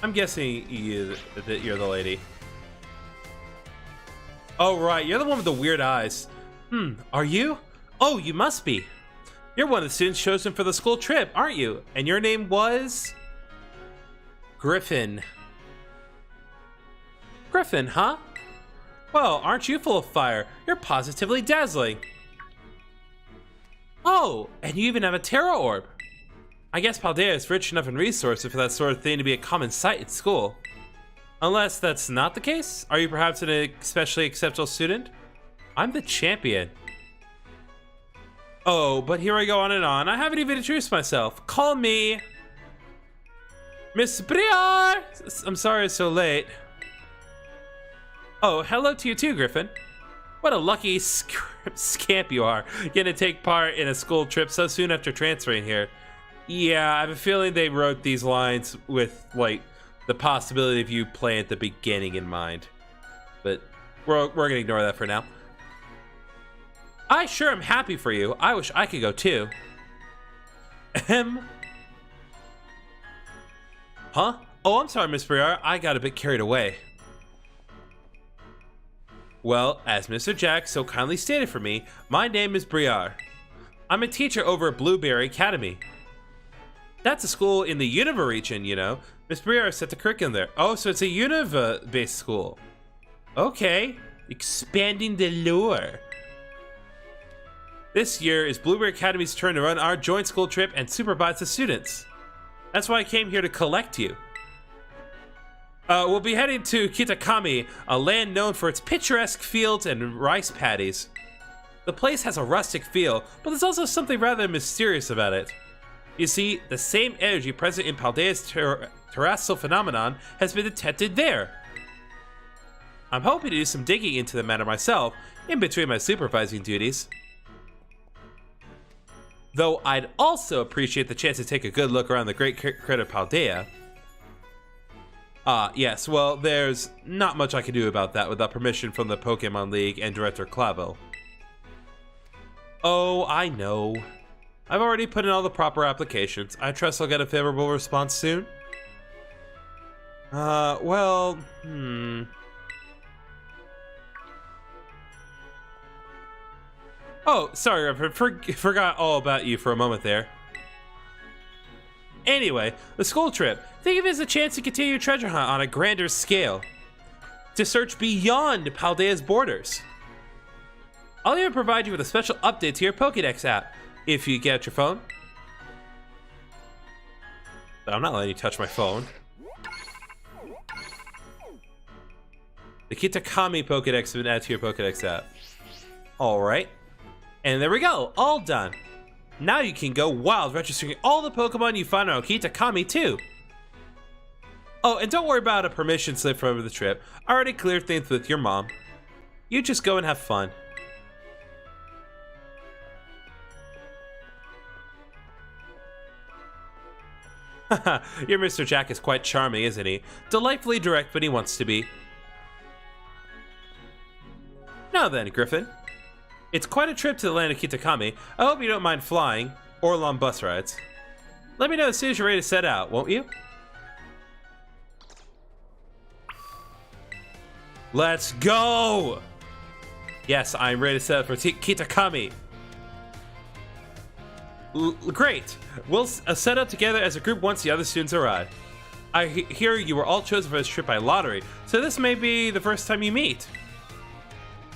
I'm guessing that you're the lady. Oh, right. You're the one with the weird eyes. Are you? Oh, you must be. You're one of the students chosen for the school trip, aren't you? And your name was? Griffin. Griffin, huh? Well, aren't you full of fire? You're positively dazzling. Oh, and you even have a Terra Orb. I guess Paldea is rich enough in resources for that sort of thing to be a common sight at school. Unless that's not the case? Are you perhaps an especially exceptional student? I'm the champion. Oh, but here I go on and on. I haven't even introduced myself. Call me... Miss Briar! I'm sorry it's so late. Oh, hello to you too, Griffin. What a lucky scamp you are, getting to take part in a school trip so soon after transferring here. Yeah, I have a feeling they wrote these lines with, like, the possibility of you playing at the beginning in mind. But we're gonna ignore that for now. I sure am happy for you. I wish I could go too. Ahem. Huh? Oh, I'm sorry, Miss Briar. I got a bit carried away. Well, as Mr. Jack so kindly stated for me, my name is Briar. I'm a teacher over at Blueberry Academy. That's a school in the Inaba region, you know. Miss Briar set the curriculum there. Oh, so it's a Unova-based school. Okay. Expanding the lore. This year is Blueberry Academy's turn to run our joint school trip and supervise the students. That's why I came here to collect you. We'll be heading to Kitakami, a land known for its picturesque fields and rice paddies. The place has a rustic feel, but there's also something rather mysterious about it. You see, the same energy present in Paldea's terrestrial phenomenon has been detected there. I'm hoping to do some digging into the matter myself, in between my supervising duties. Though I'd also appreciate the chance to take a good look around the great crater of Paldea. Yes, well, there's not much I can do about that without permission from the Pokemon League and Director Clavel. Oh, I know. I've already put in all the proper applications. I trust I'll get a favorable response soon. Oh, sorry, I forgot all about you for a moment there. Anyway, the school trip. Think of it as a chance to continue your treasure hunt on a grander scale. To search beyond Paldea's borders. I'll even provide you with a special update to your Pokédex app, if you get your phone. I'm not letting you touch my phone. The Kitakami Pokédex has been added to your Pokédex app. Alright. And there we go, all done. Now you can go wild, registering all the Pokemon you find on Kitakami too. Oh, and don't worry about a permission slip for the trip. I already cleared things with your mom. You just go and have fun. The Kitakami Pokédex has been added to your Pokédex app. Alright. And there we go, all done. Now you can go wild, registering all the Pokemon you find on Kitakami too. Oh, and don't worry about a permission slip for the trip. I already cleared things with your mom. You just go and have fun. Your Mr. Jack is quite charming, isn't he? Delightfully direct when he wants to be. Now then, Griffin. It's quite a trip to the land of Kitakami. I hope you don't mind flying, or long bus rides. Let me know as soon as you're ready to set out, won't you? Let's go! Yes, I'm ready to set out for Kitakami. Great! We'll set out together as a group once the other students arrive. I hear you were all chosen for this trip by lottery, so this may be the first time you meet.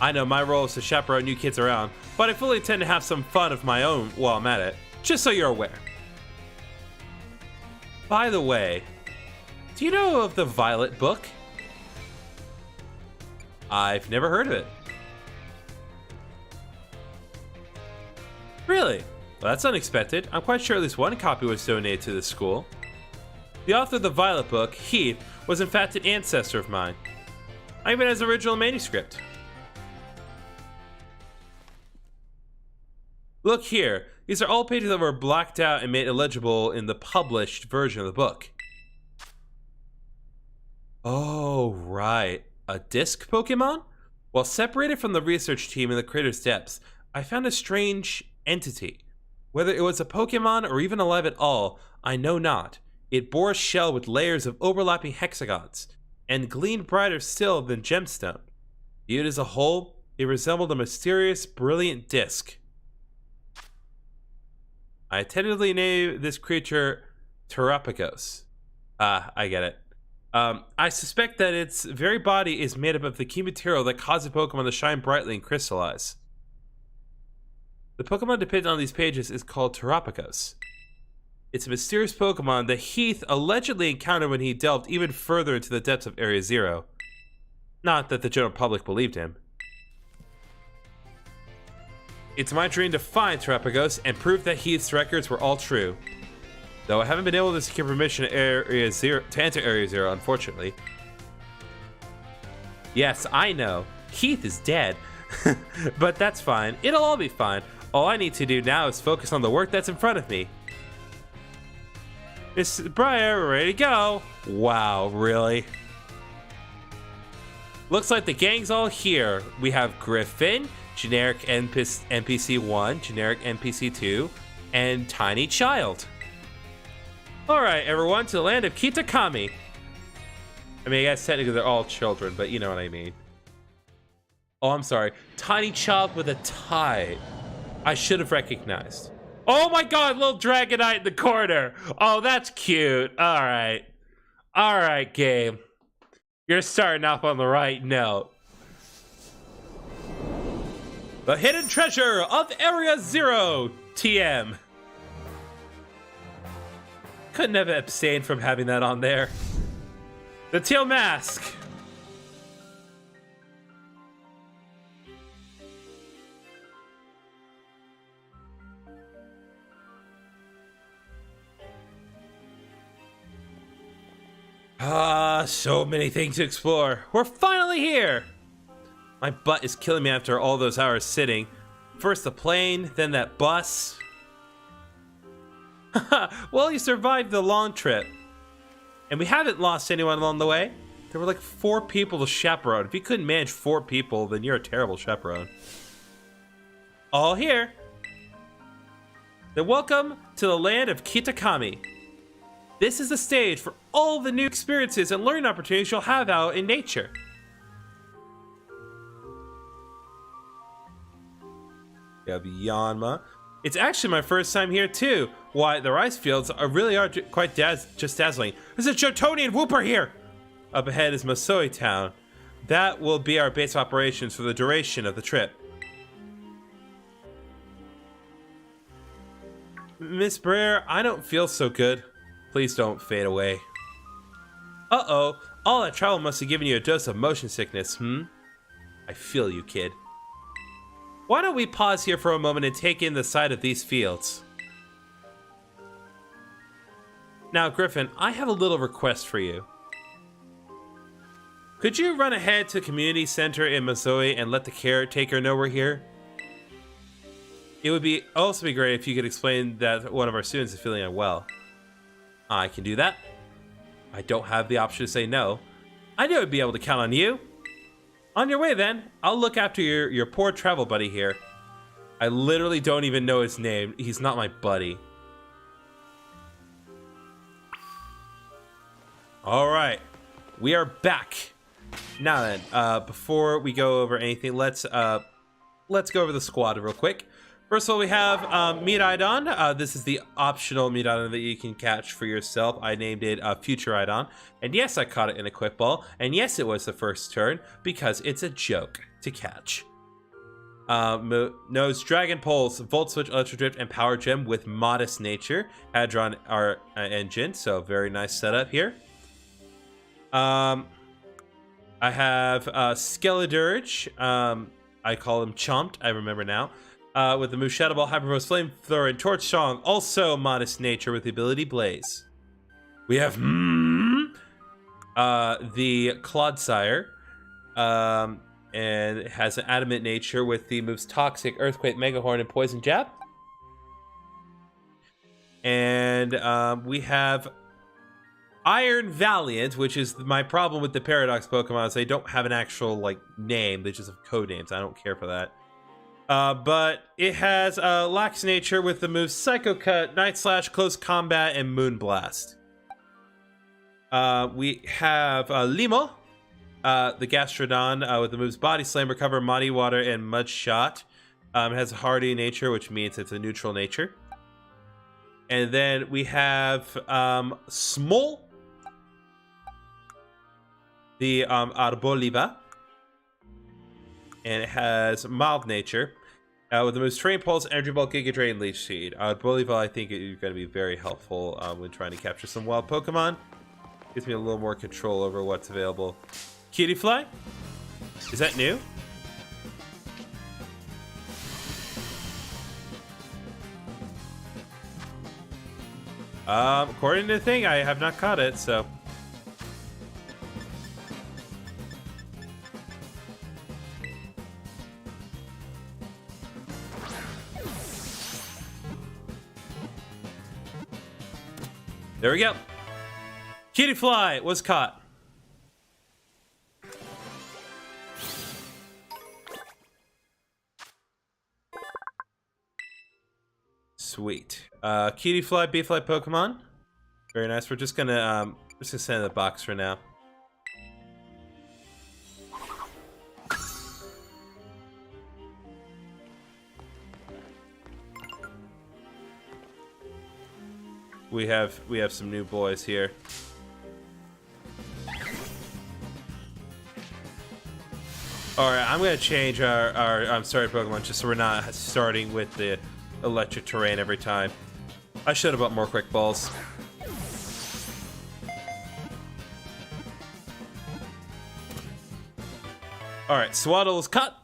I know my role is to chaperone new kids around, but I fully intend to have some fun of my own while I'm at it, just so you're aware. By the way, do you know of the Violet book? I've never heard of it. Really? Well, that's unexpected. I'm quite sure at least one copy was donated to this school. The author of the Violet book, Heath, was in fact an ancestor of mine. I even has original manuscript. Look here, these are all pages that were blacked out and made illegible in the published version of the book. Oh, right. A disc Pokemon? While separated from the research team in the crater's depths, I found a strange entity. Whether it was a Pokemon or even alive at all, I know not. It bore a shell with layers of overlapping hexagons, and gleamed brighter still than gemstone. Viewed as a whole, it resembled a mysterious, brilliant disc. I tentatively named this creature Terapagos. I get it. I suspect that its very body is made up of the key material that causes Pokemon to shine brightly and crystallize. The Pokemon depicted on these pages is called Terapagos. It's a mysterious Pokemon that Heath allegedly encountered when he delved even further into the depths of Area Zero. Not that the general public believed him. It's my dream to find Terapagos and prove that Heath's records were all true. Though I haven't been able to secure permission to enter Area Zero, unfortunately. Yes, I know. Heath is dead. But that's fine. It'll all be fine. All I need to do now is focus on the work that's in front of me. Miss Briar, we're ready to go. Wow, really? Looks like the gang's all here. We have Griffin, generic NPC 1, generic NPC 2, and Tiny Child. Alright, everyone, to the land of Kitakami. I mean, I guess technically they're all children, but you know what I mean. Oh, I'm sorry. Tiny Child with a tie. I should have recognized. Oh my god, little Dragonite in the corner. Oh, that's cute. Alright. Alright, game. You're starting off on the right note. The hidden treasure of Area Zero, TM. Couldn't have abstained from having that on there. The Teal Mask. So many things to explore. We're finally here. My butt is killing me after all those hours sitting. First the plane, then that bus. Well, you survived the long trip. And we haven't lost anyone along the way. There were like 4 people to chaperone. If you couldn't manage 4 people, then you're a terrible chaperone. All here. Then welcome to the land of Kitakami. This is the stage for all the new experiences and learning opportunities you'll have out in nature. We have Yanma. It's actually my first time here too. Why, the rice fields really are quite just dazzling. There's a Jotonian Whooper here! Up ahead is Masoi Town. That will be our base of operations for the duration of the trip. Miss Briar, I don't feel so good. Please don't fade away. Uh-oh, all that travel must have given you a dose of motion sickness, I feel you, kid. Why don't we pause here for a moment and take in the sight of these fields? Now, Griffin, I have a little request for you. Could you run ahead to the community center in Missouri and let the caretaker know we're here? It would also be great if you could explain that one of our students is feeling unwell. I can do that. I don't have the option to say no. I knew I'd be able to count on you. On your way, then. I'll look after your poor travel buddy here. I literally don't even know his name. He's not my buddy. All right. We are back. Now then, before we go over anything, let's go over the squad real quick. First of all, we have Miraidon. This is the optional Miraidon that you can catch for yourself. I named it Future Idon. And yes, I caught it in a quick ball. And yes, it was the first turn because it's a joke to catch. Knows Dragon Pulse, Volt Switch, Electro Drift, and Power Gem with Modest Nature. Hadron our engine, so very nice setup here. I have Skeledurge. I call him Chomped, I remember now. With the move Shadow Ball, Hyperpose, Flamethrower, and Torch Song. Also Modest Nature with the ability Blaze. We have the Clodsire. And it has an Adamant Nature with the moves Toxic, Earthquake, Mega Horn, and Poison Jab. And we have Iron Valiant, which is my problem with the Paradox Pokemon. They don't have an actual like name; they just have code names. I don't care for that. But it has Lax Nature with the moves Psycho Cut, Night Slash, Close Combat, and Moonblast. We have Limo, the Gastrodon, with the moves Body Slam, Recover, Muddy Water, and Mud Shot. It has Hardy Nature, which means it's a neutral nature. And then we have Smol, the Arboliva. And it has Mild Nature. With the moves Train Pulse, Energy Ball, Giga Drain, Leech Seed. Arboliva, I think is going to be very helpful when trying to capture some wild Pokemon. Gives me a little more control over what's available. Cutie Fly? Is that new? According to the thing, I have not caught it, so. There we go. Cutie Fly was caught. Sweet. Cutie Fly, B-Fly Pokemon. Very nice. We're just gonna send in the box for now. We have some new boys here. All right, I'm gonna change our I'm sorry, Pokemon, just so we're not starting with the electric terrain every time. I should have bought more quick balls. All right, Swaddle is cut.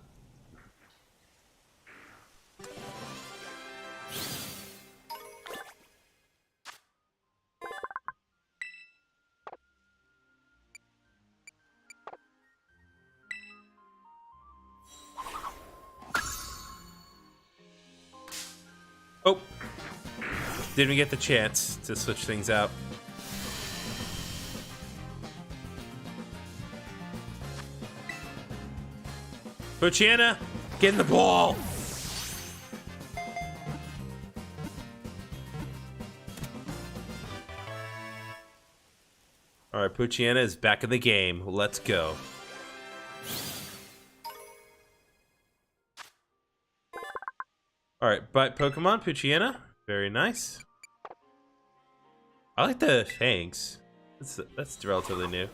Oh, didn't get the chance to switch things out. Poochyena, get in the ball. All right, Poochyena is back in the game. Let's go. All right, bite Pokemon, Poochyena. Very nice. I like the fangs. That's relatively new.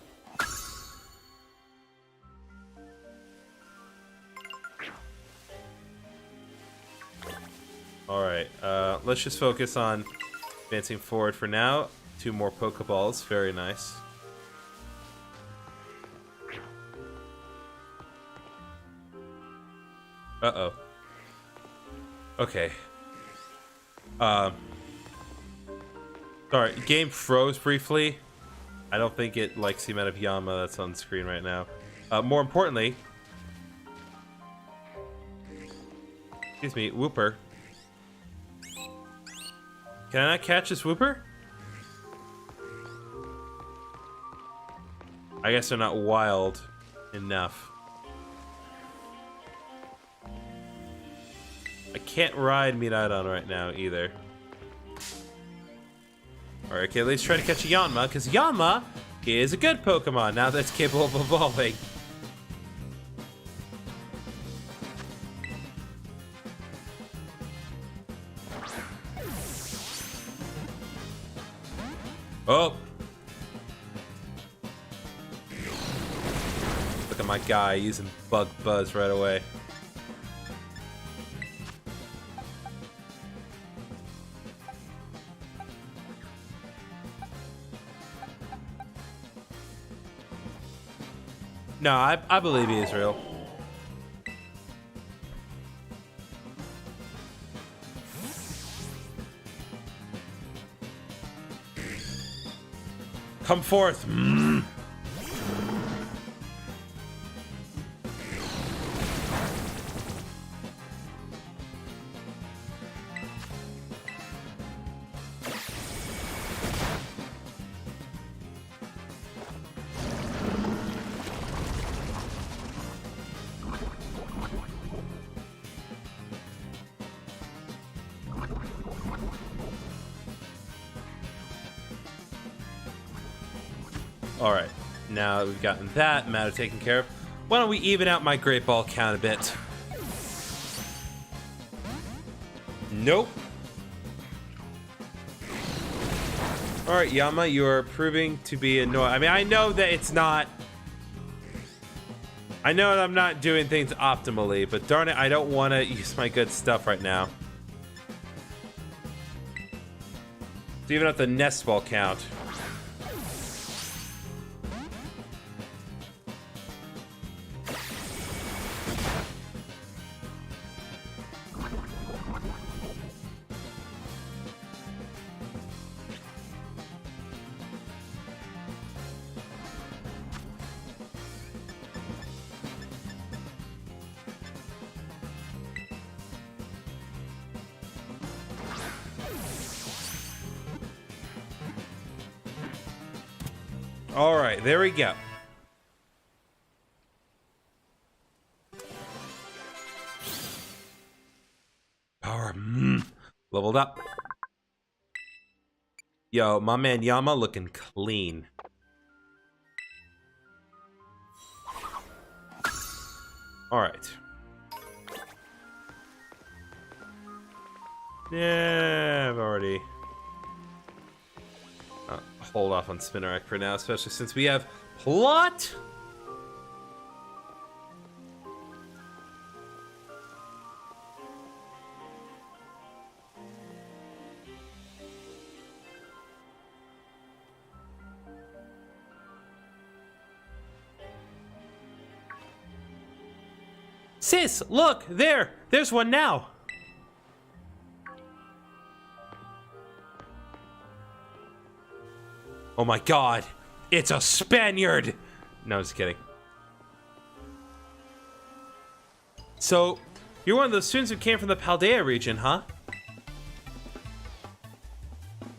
All right, let's just focus on advancing forward for now. 2 more Pokeballs. Very nice. Uh-oh. Okay. Sorry, game froze briefly. I don't think it likes the amount of Yama that's on screen right now. More importantly... Excuse me, Wooper. Can I not catch this Wooper? I guess they're not wild enough. I can't ride Miraidon right now either. Alright, okay, let's try to catch a Yanma, because Yanma is a good Pokemon now that's capable of evolving. Oh! Look at my guy using Bug Buzz right away. No, I believe he is real. Come forth. Alright, now that we've gotten that matter taken care of, why don't we even out my Great Ball count a bit? Nope. Alright, Yama, you are proving to be annoying. I mean, I know that it's not... I know that I'm not doing things optimally, but darn it, I don't want to use my good stuff right now. So even at the nest ball count. All right, there we go. Power, leveled up. Yo, my man Yama looking clean. All right. Yeah, I've already... hold off on Spinnerack for now, especially since we have plot. Sis, look, there's one now. Oh my god, it's a Spaniard! No, just kidding. So, you're one of those students who came from the Paldea region, huh?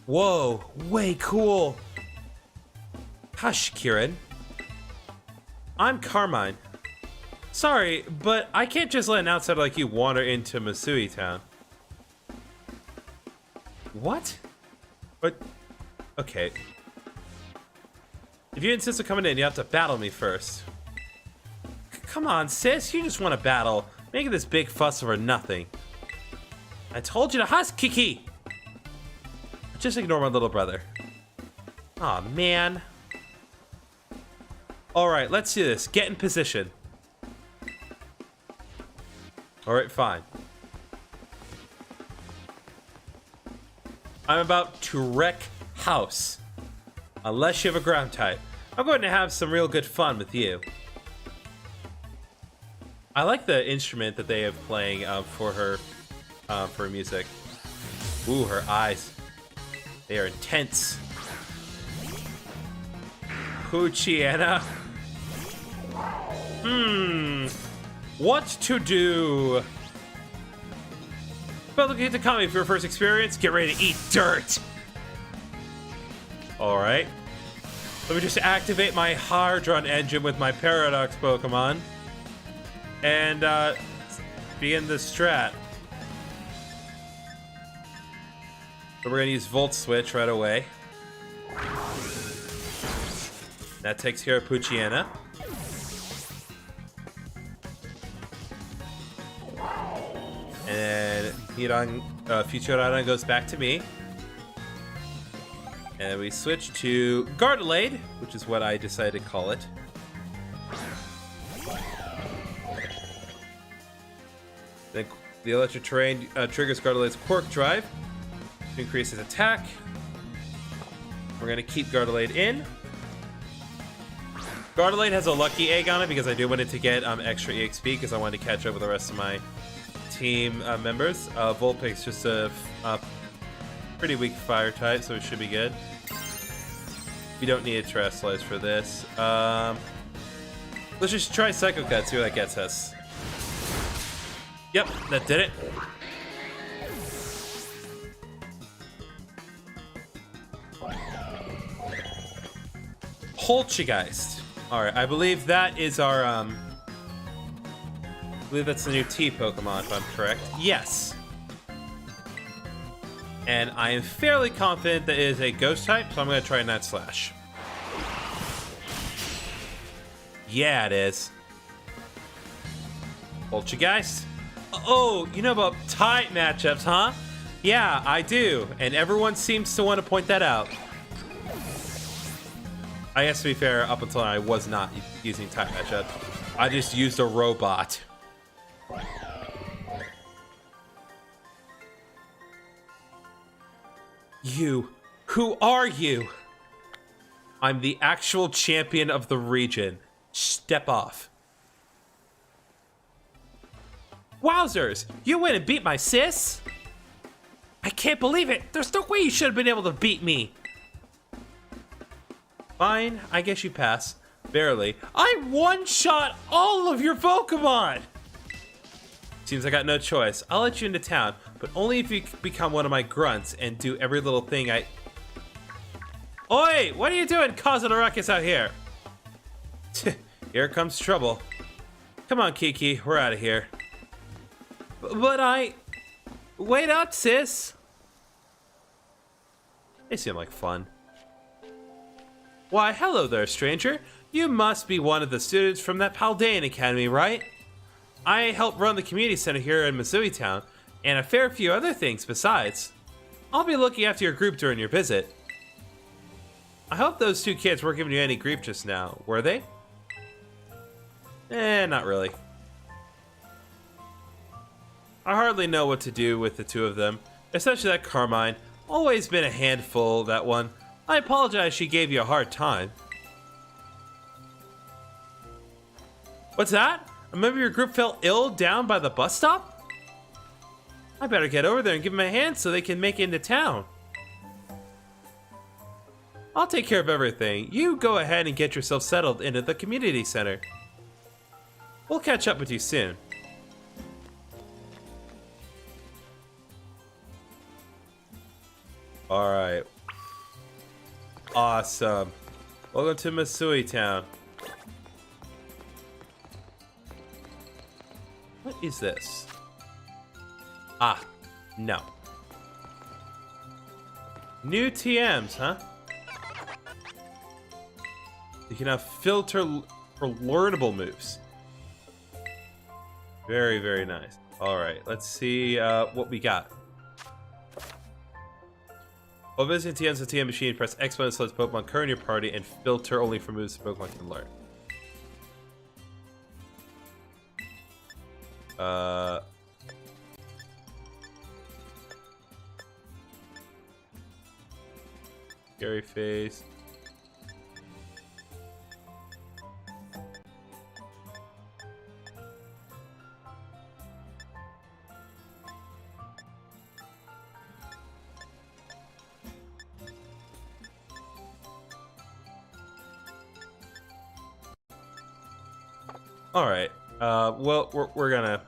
Whoa, way cool. Hush, Kieran. I'm Carmine. Sorry, but I can't just let an outsider like you wander into Masui Town. What? But, okay. If you insist on coming in, you have to battle me first. Come on, sis, you just want to battle. Making this big fuss over nothing. I told you to hush, Kiki! Just ignore my little brother. Aw, man. Alright, let's do this. Get in position. Alright, fine. I'm about to wreck house. Unless you have a ground type. I'm going to have some real good fun with you. I like the instrument that they have playing for her music. Ooh, her eyes. They are intense. Poochiana. What to do? But look at the comment for your first experience. Get ready to eat dirt. Alright. Let me just activate my Hydron engine with my Paradox Pokemon. And, begin the strat. So we're gonna use Volt Switch right away. That takes care of Poochyena. And Futurana goes back to me. And we switch to Gardelade, which is what I decided to call it. Then the electric terrain triggers Gardelade's Quirk Drive to increase his attack. We're going to keep Gardelade in. Gardelade has a lucky egg on it because I do want it to get extra EXP because I wanted to catch up with the rest of my team members. Vulpix's just a pretty weak fire type, so it should be good. We don't need a Terrestrialize for this. Let's just try Psycho Cut, see where that gets us. Yep, that did it. Poltergeist. Alright, I believe that is our, I believe that's the new T Pokemon, if I'm correct. Yes. And I am fairly confident that it is a Ghost type, so I'm going to try Night Slash. Yeah, it is. Poltergeist. Oh, you know about type matchups, huh? Yeah, I do. And everyone seems to want to point that out. I guess to be fair, up until now, I was not using type matchup. I just used a robot. You. Who are you? I'm the actual champion of the region. Step off. Wowzers! You win and beat my sis? I can't believe it! There's no way you should have been able to beat me! Fine, I guess you pass. Barely. I one-shot all of your Pokemon! Seems I got no choice. I'll let you into town, but only if you become one of my grunts and do every little thing I... Oi! What are you doing causing a ruckus out here? Here comes trouble. Come on, Kiki, we're out of here. But I... Wait up, sis! They seem like fun. Why, hello there, stranger. You must be one of the students from that Paldean Academy, right? I help run the community center here in Missouri Town, and a fair few other things besides. I'll be looking after your group during your visit. I hope those two kids weren't giving you any grief just now, were they? Not really. I hardly know what to do with the two of them, especially that Carmine. Always been a handful, that one. I apologize she gave you a hard time. What's that? A member of your group fell ill down by the bus stop? I better get over there and give them a hand so they can make it into town. I'll take care of everything. You go ahead and get yourself settled into the community center. We'll catch up with you soon. Alright. Awesome. Welcome to Missouri Town. What is this? Ah, no. New TMs, huh? You can have filter for learnable moves. Very, very nice. Alright, let's see what we got. While visiting TMs with TM Machine, press X button to select Pokemon current in your party and filter only for moves the Pokemon can learn. Scary face. All right. Well, we're gonna.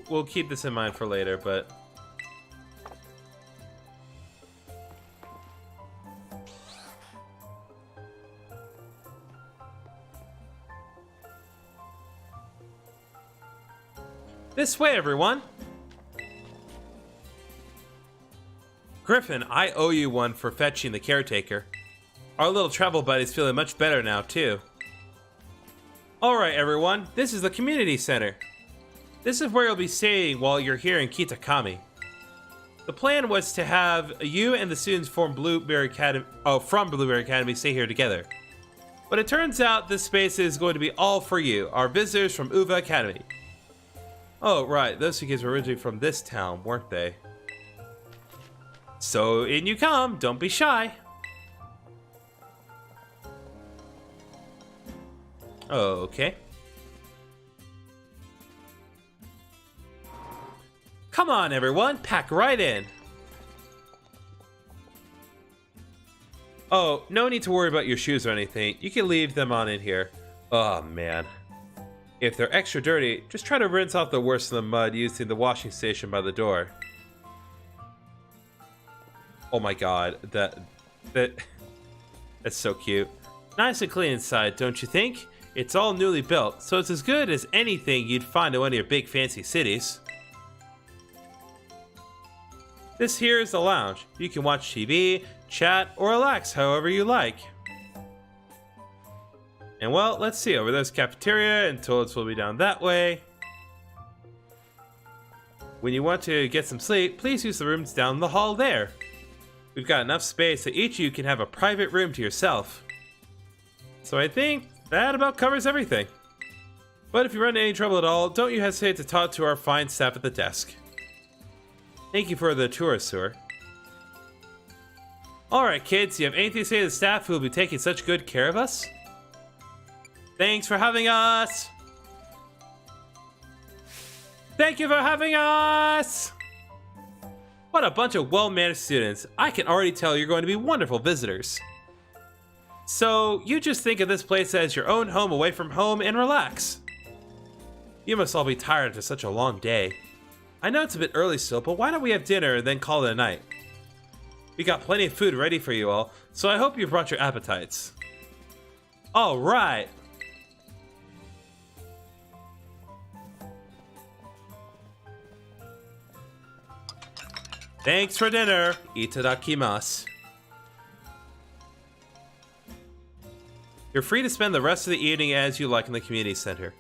We'll keep this in mind for later, but. This way, everyone. Griffin, I owe you one for fetching the caretaker. Our little travel buddy's feeling much better now, too. Alright, everyone, this is the community center. This is where you'll be staying while you're here in Kitakami. The plan was to have you and the students from Blueberry Academy stay here together. But it turns out this space is going to be all for you, our visitors from Uva Academy. Oh, right, those two kids were originally from this town, weren't they? So in you come, don't be shy. Okay. Come on, everyone, pack right in. Oh, no need to worry about your shoes or anything. You can leave them on in here. Oh, man. If they're extra dirty, just try to rinse off the worst of the mud using the washing station by the door. Oh my god, that's so cute. Nice and clean inside, don't you think? It's all newly built, so it's as good as anything you'd find in one of your big fancy cities. This here is the lounge. You can watch TV, chat, or relax however you like. And well, let's see, over there's cafeteria and toilets will be down that way. When you want to get some sleep, please use the rooms down the hall there. We've got enough space that each of you can have a private room to yourself. So I think that about covers everything. But if you run into any trouble at all, don't you hesitate to talk to our fine staff at the desk. Thank you for the tour, sir. Alright kids, you have anything to say to the staff who will be taking such good care of us? Thanks for having us! Thank you for having us! What a bunch of well-managed students. I can already tell you're going to be wonderful visitors. So, you just think of this place as your own home away from home and relax. You must all be tired after such a long day. I know it's a bit early still, but why don't we have dinner and then call it a night? We got plenty of food ready for you all, so I hope you brought your appetites. Alright! Thanks for dinner! Itadakimasu. You're free to spend the rest of the evening as you like in the community center.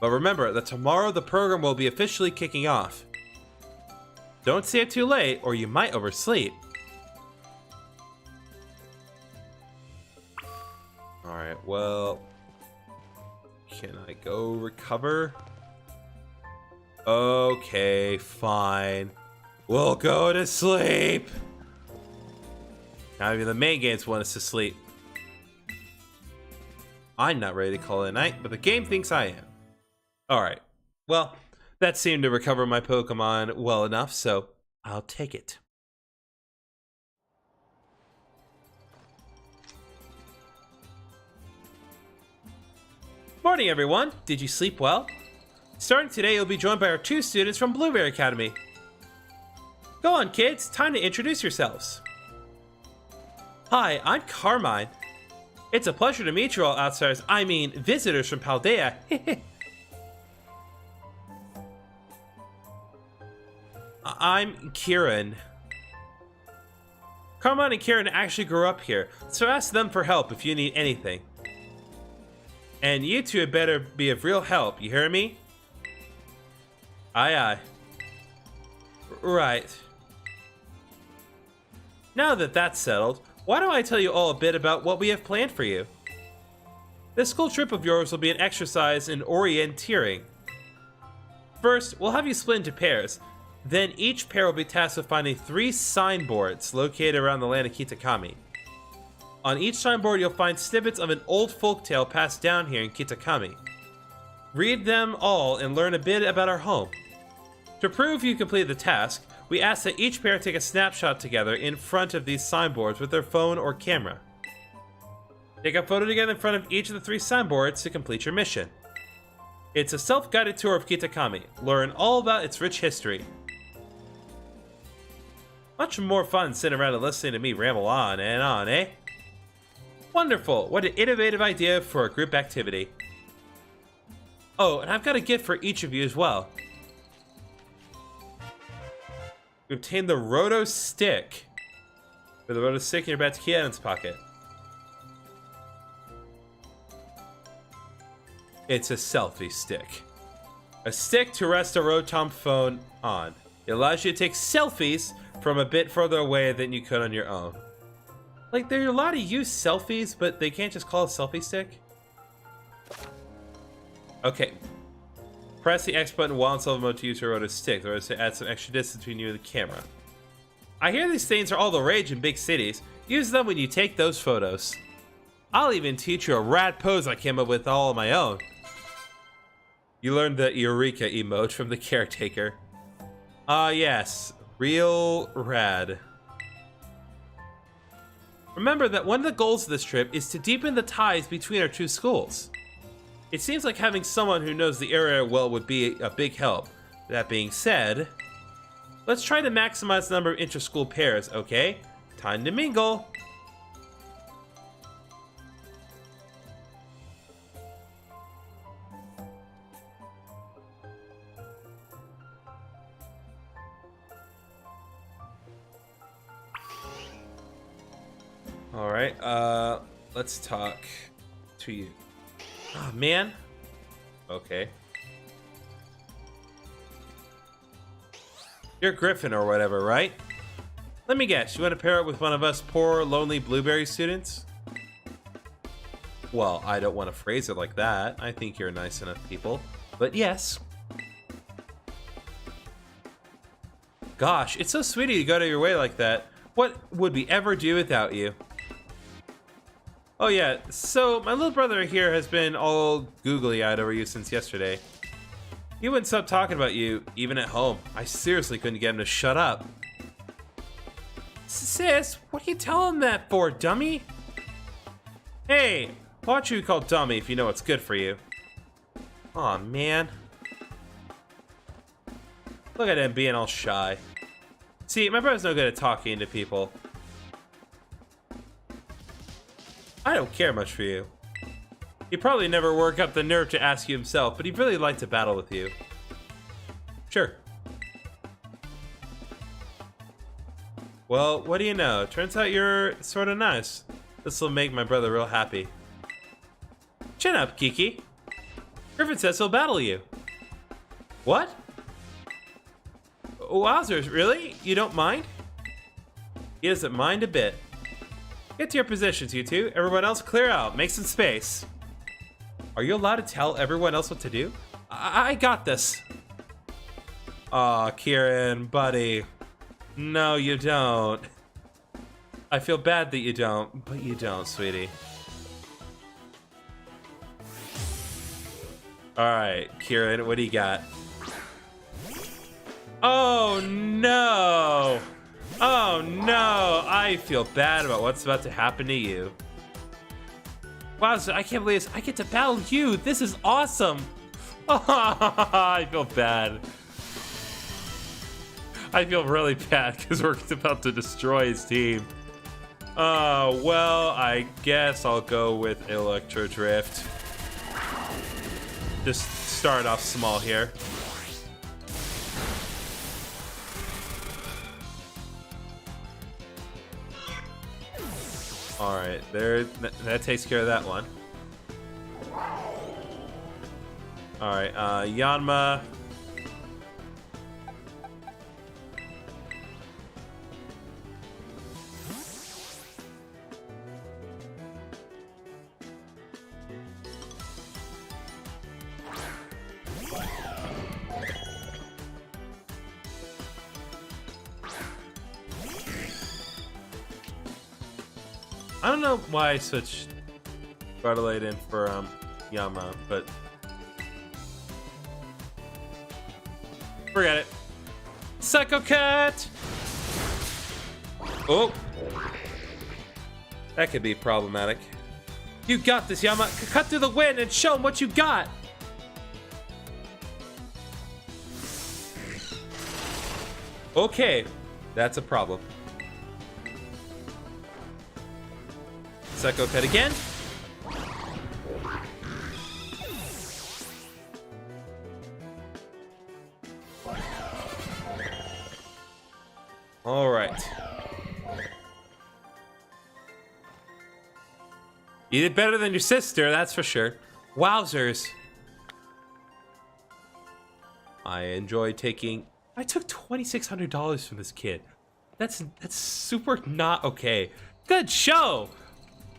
But remember that tomorrow the program will be officially kicking off. Don't stay up too late or you might oversleep. Alright, well... Can I go recover? Okay, fine. We'll go to sleep! Now even the main games want us to sleep. I'm not ready to call it a night, but the game thinks I am. Alright, well, that seemed to recover my Pokemon well enough, so I'll take it. Morning, everyone! Did you sleep well? Starting today, you'll be joined by our 2 students from Blueberry Academy. Go on, kids, time to introduce yourselves. Hi, I'm Carmine. It's a pleasure to meet you all outsiders, I mean visitors from Paldea. I'm Kieran. Carmine and Kieran actually grew up here, so ask them for help if you need anything. And you two had better be of real help, you hear me? Aye aye. Right. Now that that's settled, why don't I tell you all a bit about what we have planned for you? This school trip of yours will be an exercise in orienteering. First, we'll have you split into pairs. Then each pair will be tasked with finding 3 signboards located around the land of Kitakami. On each signboard, you'll find snippets of an old folktale passed down here in Kitakami. Read them all and learn a bit about our home. To prove you completed the task, we ask that each pair take a snapshot together in front of these signboards with their phone or camera. Take a photo together in front of each of the 3 signboards to complete your mission. It's a self-guided tour of Kitakami. Learn all about its rich history. Much more fun sitting around and listening to me ramble on and on, eh? Wonderful! What an innovative idea for a group activity. Oh, and I've got a gift for each of you as well. You obtain the Roto Stick. With the Roto Stick in your Bat's Cannon's pocket. It's a selfie stick. A stick to rest a Rotom phone on. It allows you to take selfies from a bit further away than you could on your own. Like, there are a lot of used selfies, but they can't just call it a selfie stick? Okay. Press the X button while in selfie mode to use your Roto Stick. Or to add some extra distance between you and the camera. I hear these things are all the rage in big cities. Use them when you take those photos. I'll even teach you a rad pose I came up with all on my own. You learned the Eureka emote from the caretaker. Ah, yes. Real rad. Remember that one of the goals of this trip is to deepen the ties between our two schools. It seems like having someone who knows the area well would be a big help. That being said, let's try to maximize the number of inter-school pairs, okay? Time to mingle. Alright, let's talk to you. Oh, man. Okay. You're Griffin or whatever, right? Let me guess, you want to pair up with one of us poor, lonely blueberry students? Well, I don't want to phrase it like that. I think you're nice enough people. But yes. Gosh, it's so sweet of you to go to your way like that. What would we ever do without you? Oh yeah, so my little brother here has been all googly-eyed over you since yesterday. He wouldn't stop talking about you, even at home. I seriously couldn't get him to shut up. Sis, what are you telling him that for, dummy? Hey, why don't you be called dummy if you know what's good for you? Aw, man. Look at him being all shy. See, my brother's no good at talking to people. I don't care much for you. He'd probably never work up the nerve to ask you himself, but he'd really like to battle with you. Sure. Well, what do you know? Turns out you're sort of nice. This'll make my brother real happy. Chin up, Kiki. Griffin says he'll battle you. What? Wowzers, really? You don't mind? He doesn't mind a bit. Get to your positions, you two. Everyone else, clear out. Make some space. Are you allowed to tell everyone else what to do? I got this. Aw, Kieran, buddy. No, you don't. I feel bad that you don't, but you don't, sweetie. Alright, Kieran, what do you got? Oh, no! Oh, no! I feel bad about what's about to happen to you. Wow, I can't believe this. I get to battle you! This is awesome! I feel bad. I feel really bad because we're about to destroy his team. Oh, well, I guess I'll go with Electro Drift. Just start off small here. Alright, there, that takes care of that one. Alright, Yanma. I don't know why I switched Bartolate in for Yama, but forget it. Psycho Cut! Oh! That could be problematic. You got this, Yama. Cut through the wind and show him what you got! Okay, that's a problem. Psycho Cut again. You did better than your sister, that's for sure. Wowzers. I took $2,600 from this kid. That's super not okay. Good show!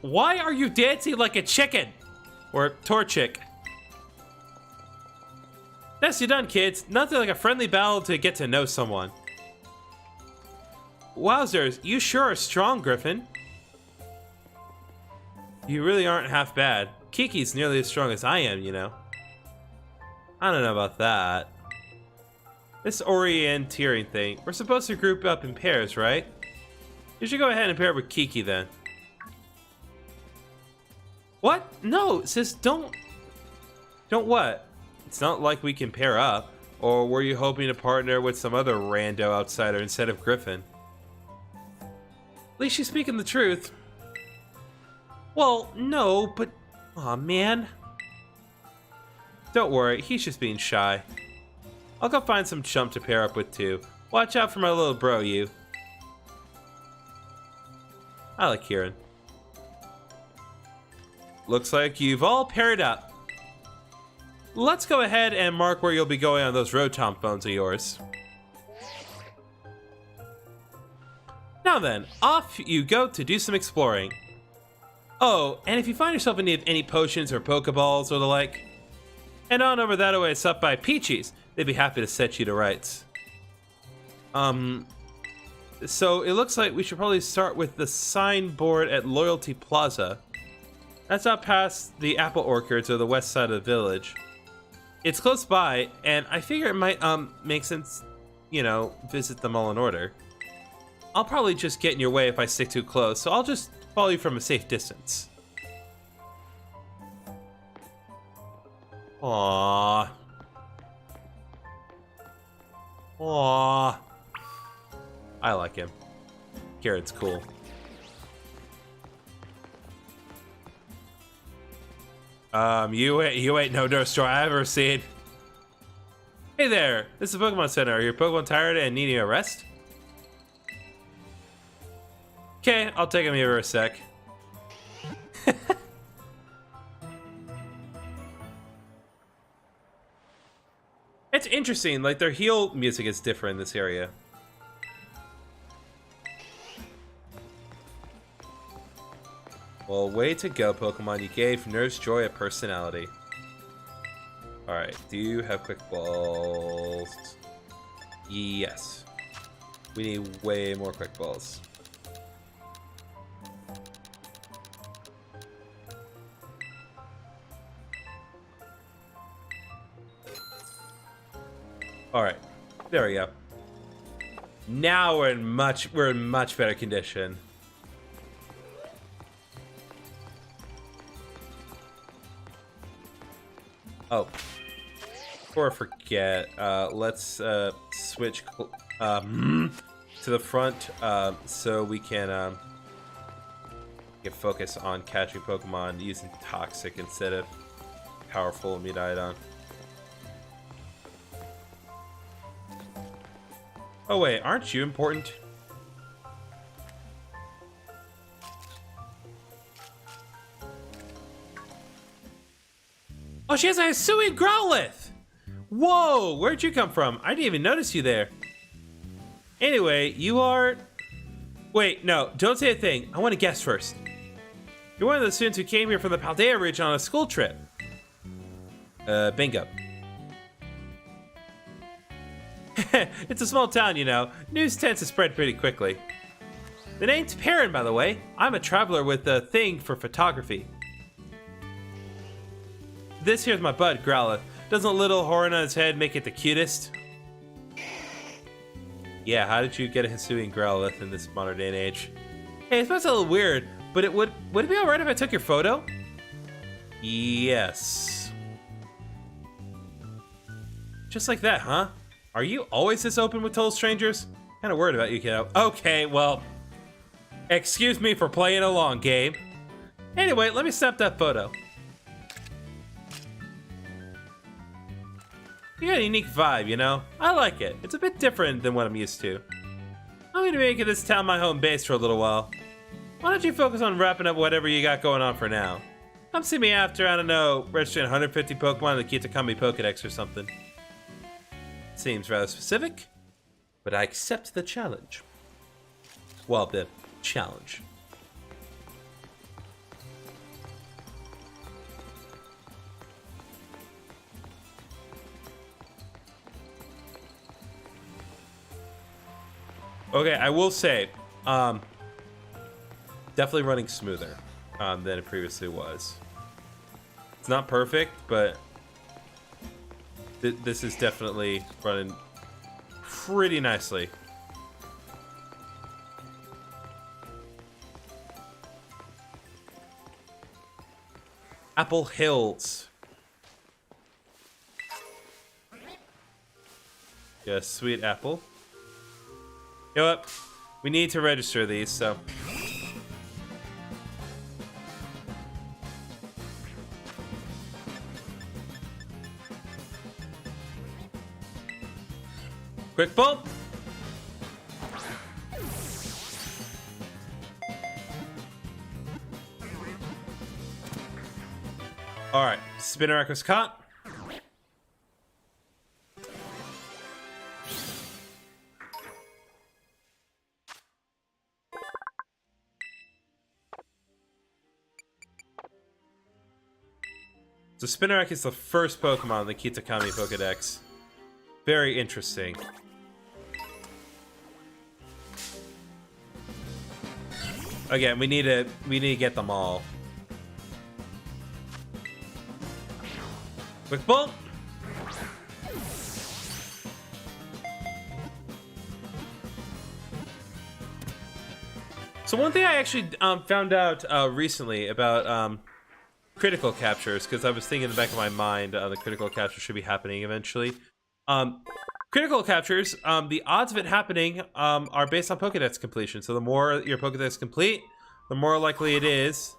Why are you dancing like a chicken? Or Torchic. Nicely done, kids. Nothing like a friendly battle to get to know someone. Wowzers, you sure are strong, Griffin. You really aren't half bad. Kiki's nearly as strong as I am, you know. I don't know about that. This orienteering thing, we're supposed to group up in pairs, right? You should go ahead and pair up with Kiki then. What? No, sis, don't what? It's not like we can pair up. Or were you hoping to partner with some other rando outsider instead of Griffin? At least she's speaking the truth. Well, no, but... Aw, man. Don't worry, he's just being shy. I'll go find some chump to pair up with too. Watch out for my little bro, you. I like Kieran. Looks like you've all paired up. Let's go ahead and mark where you'll be going on those Rotom phones of yours. Now then, off you go to do some exploring. Oh, and if you find yourself in need of any potions or Pokeballs or the like, head on over that way. It's up by Peachy's. They'd be happy to set you to rights. So it looks like we should probably start with the signboard at Loyalty Plaza. That's out past the apple orchards or the west side of the village. It's close by, and I figure it might make sense, you know, visit them all in order. I'll probably just get in your way if I stick too close, so I'll just follow you from a safe distance. Aww. Aww. I like him. Kieran's cool. You ain't no store I've ever seen. Hey there, this is Pokemon Center. Are your Pokemon tired and needing a rest? Okay, I'll take him here for a sec. It's interesting, like their heal music is different in this area. Well, way to go, Pokemon. You gave Nurse Joy a personality. Alright, do you have quick balls? Yes. We need way more quick balls. Alright, there we go. Now we're in much better condition. Oh, before I forget, let's switch to the front so we can get focus on catching Pokemon using Toxic instead of powerful Metaidon. Oh wait, aren't you important? Oh, she has a Hisui Growlithe! Whoa, where'd you come from? I didn't even notice you there. Anyway, you are... Wait, no, don't say a thing. I want to guess first. You're one of the students who came here from the Paldea Region on a school trip. Bingo. It's a small town, you know. News tends to spread pretty quickly. The name's Perrin, by the way. I'm a traveler with a thing for photography. This here's my bud, Growlithe. Doesn't a little horn on his head make it the cutest? Yeah, how did you get a Hisui and Growlithe in this modern day and age? Hey, it smells a little weird, but would it be alright if I took your photo? Yes. Just like that, huh? Are you always this open with total strangers? Kinda worried about you, kiddo. Okay, well, excuse me for playing along, game. Anyway, let me snap that photo. You got a unique vibe, you know? I like it. It's a bit different than what I'm used to. I'm gonna be making this town my home base for a little while. Why don't you focus on wrapping up whatever you got going on for now? Come see me after, I don't know, registering 150 Pokemon in the Kitakami Pokedex or something. Seems rather specific, but I accept the challenge. Well, the challenge. Okay, I will say, definitely running smoother than it previously was. It's not perfect, but this is definitely running pretty nicely. Apple Hills. Yes, sweet apple. You know what? We need to register these, so. Quick bolt. All right, Spinnerack was caught. So Spinnerack is the first Pokemon in the Kitakami Pokedex. Very interesting. Again, we need to get them all. Quick bolt. So one thing I actually found out recently about critical captures, because I was thinking in the back of my mind the critical capture should be happening eventually. Critical captures, the odds of it happening are based on Pokedex completion. So the more your Pokedex complete, the more likely it is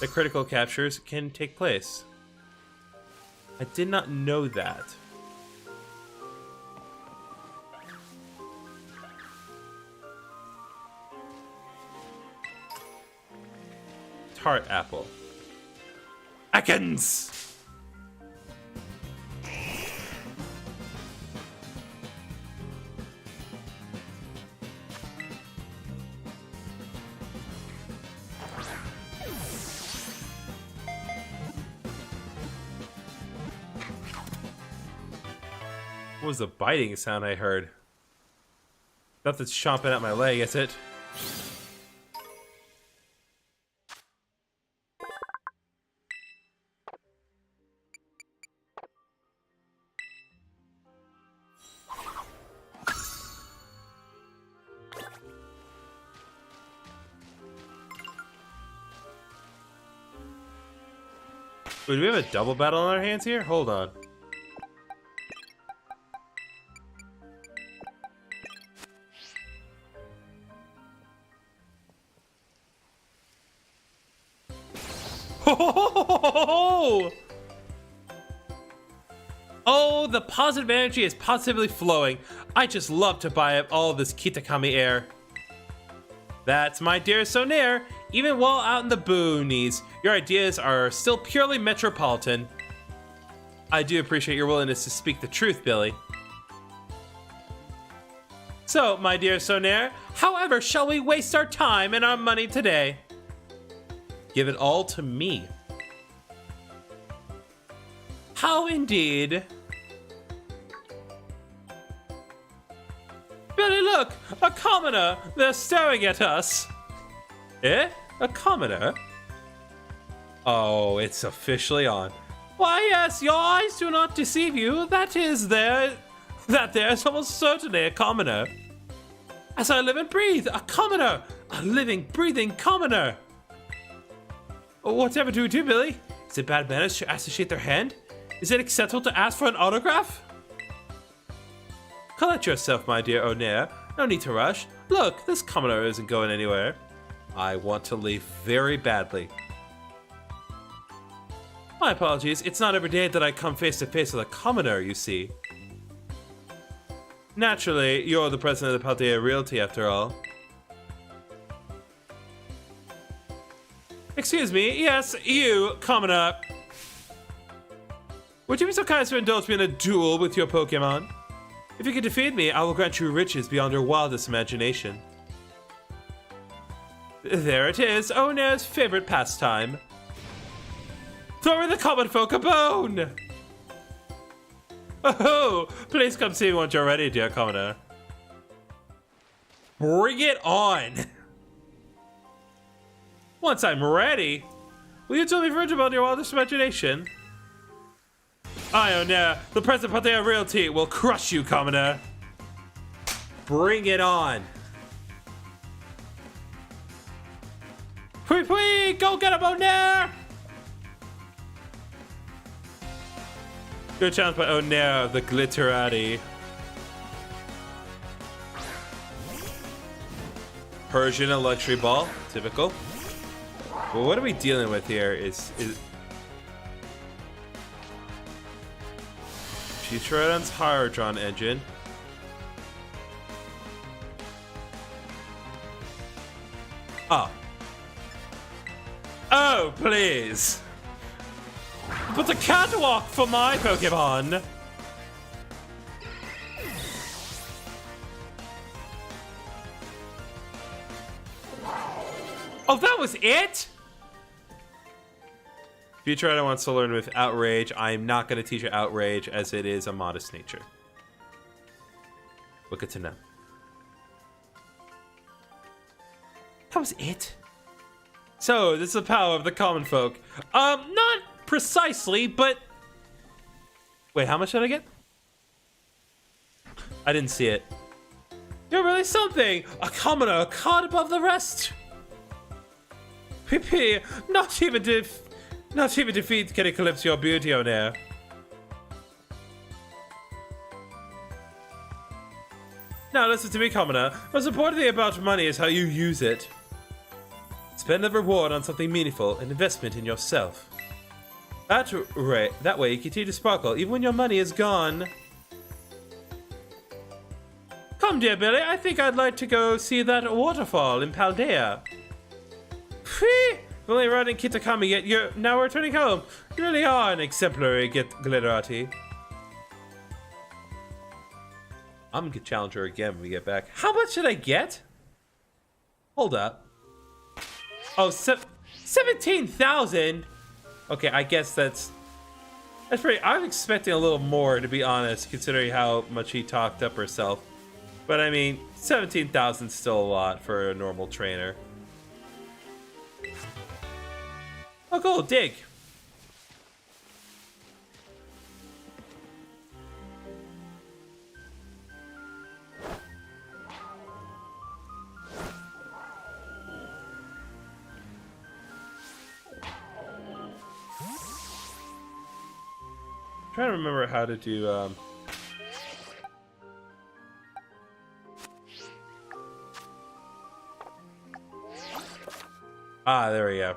that critical captures can take place. I did not know that. Tart apple. Ekans! What was the biting sound I heard? Nothing's chomping at my leg, is it? Wait, do we have a double battle on our hands here? Hold on. Oh, the positive energy is positively flowing. I just love to buy up all this Kitakami air. That's my dear Sonair. Even while out in the boonies, your ideas are still purely metropolitan. I do appreciate your willingness to speak the truth, Billy. So, my dear Sonair, however shall we waste our time and our money today? Give it all to me. How indeed? Billy, look! A commoner! They're staring at us! Eh? A commoner? Oh, it's officially on. Why, yes, your eyes do not deceive you. That there is almost certainly a commoner. As I live and breathe, a commoner! A living, breathing commoner! Whatever do we do, Billy? Is it bad manners to ask to shake their hand? Is it acceptable to ask for an autograph? Collect yourself, my dear Onair. No need to rush. Look, this commoner isn't going anywhere. I want to leave very badly. My apologies. It's not every day that I come face to face with a commoner, you see. Naturally, you're the president of the Paldea Realty, after all. excuse me. Yes, you, commoner. Would you be so kind as to indulge me in a duel with your Pokemon? If you can defeat me, I will grant you riches beyond your wildest imagination. There it is, owner's favorite pastime. Throw in the common folk a bone! Oh, please come see me once you're ready, dear commoner. Bring it on! Once I'm ready, will you tell me further about your wildest imagination? I don't know. The present Paldea Realty will crush you, commoner. Bring it on. Pwee, go get him, owner! Good chance by owner, the Glitterati. Persian and luxury ball, typical. Well, what are we dealing with here is Futurodon's Hydron engine. Oh. Oh, please. But the catwalk for my Pokemon. Oh, that was it? Futurodon wants to learn with Outrage. I am not going to teach her Outrage as it is a modest nature. But good to know. That was it? So, this is the power of the common folk. Not precisely, but... Wait, how much did I get? I didn't see it. You're really something! A commoner caught above the rest! Pee, not even defeat can eclipse your beauty, owner. Now listen to me, commoner. Most important thing about money is how you use it. Spend the reward on something meaningful, an investment in yourself. That way you continue to sparkle even when your money is gone. Come, dear Billy, I think I'd like to go see that waterfall in Paldea. Phew! Only arrived in Kitakami yet you're now returning home. You really are an exemplary Glitterati. I'm gonna challenge her again when we get back. How much did I get? Hold up. Oh, 17,000? Okay, I guess that's pretty... I'm expecting a little more, to be honest, considering how much he talked up herself. But I mean, 17,000 is still a lot for a normal trainer. Oh, cool, dig. Trying to remember how to do there we go.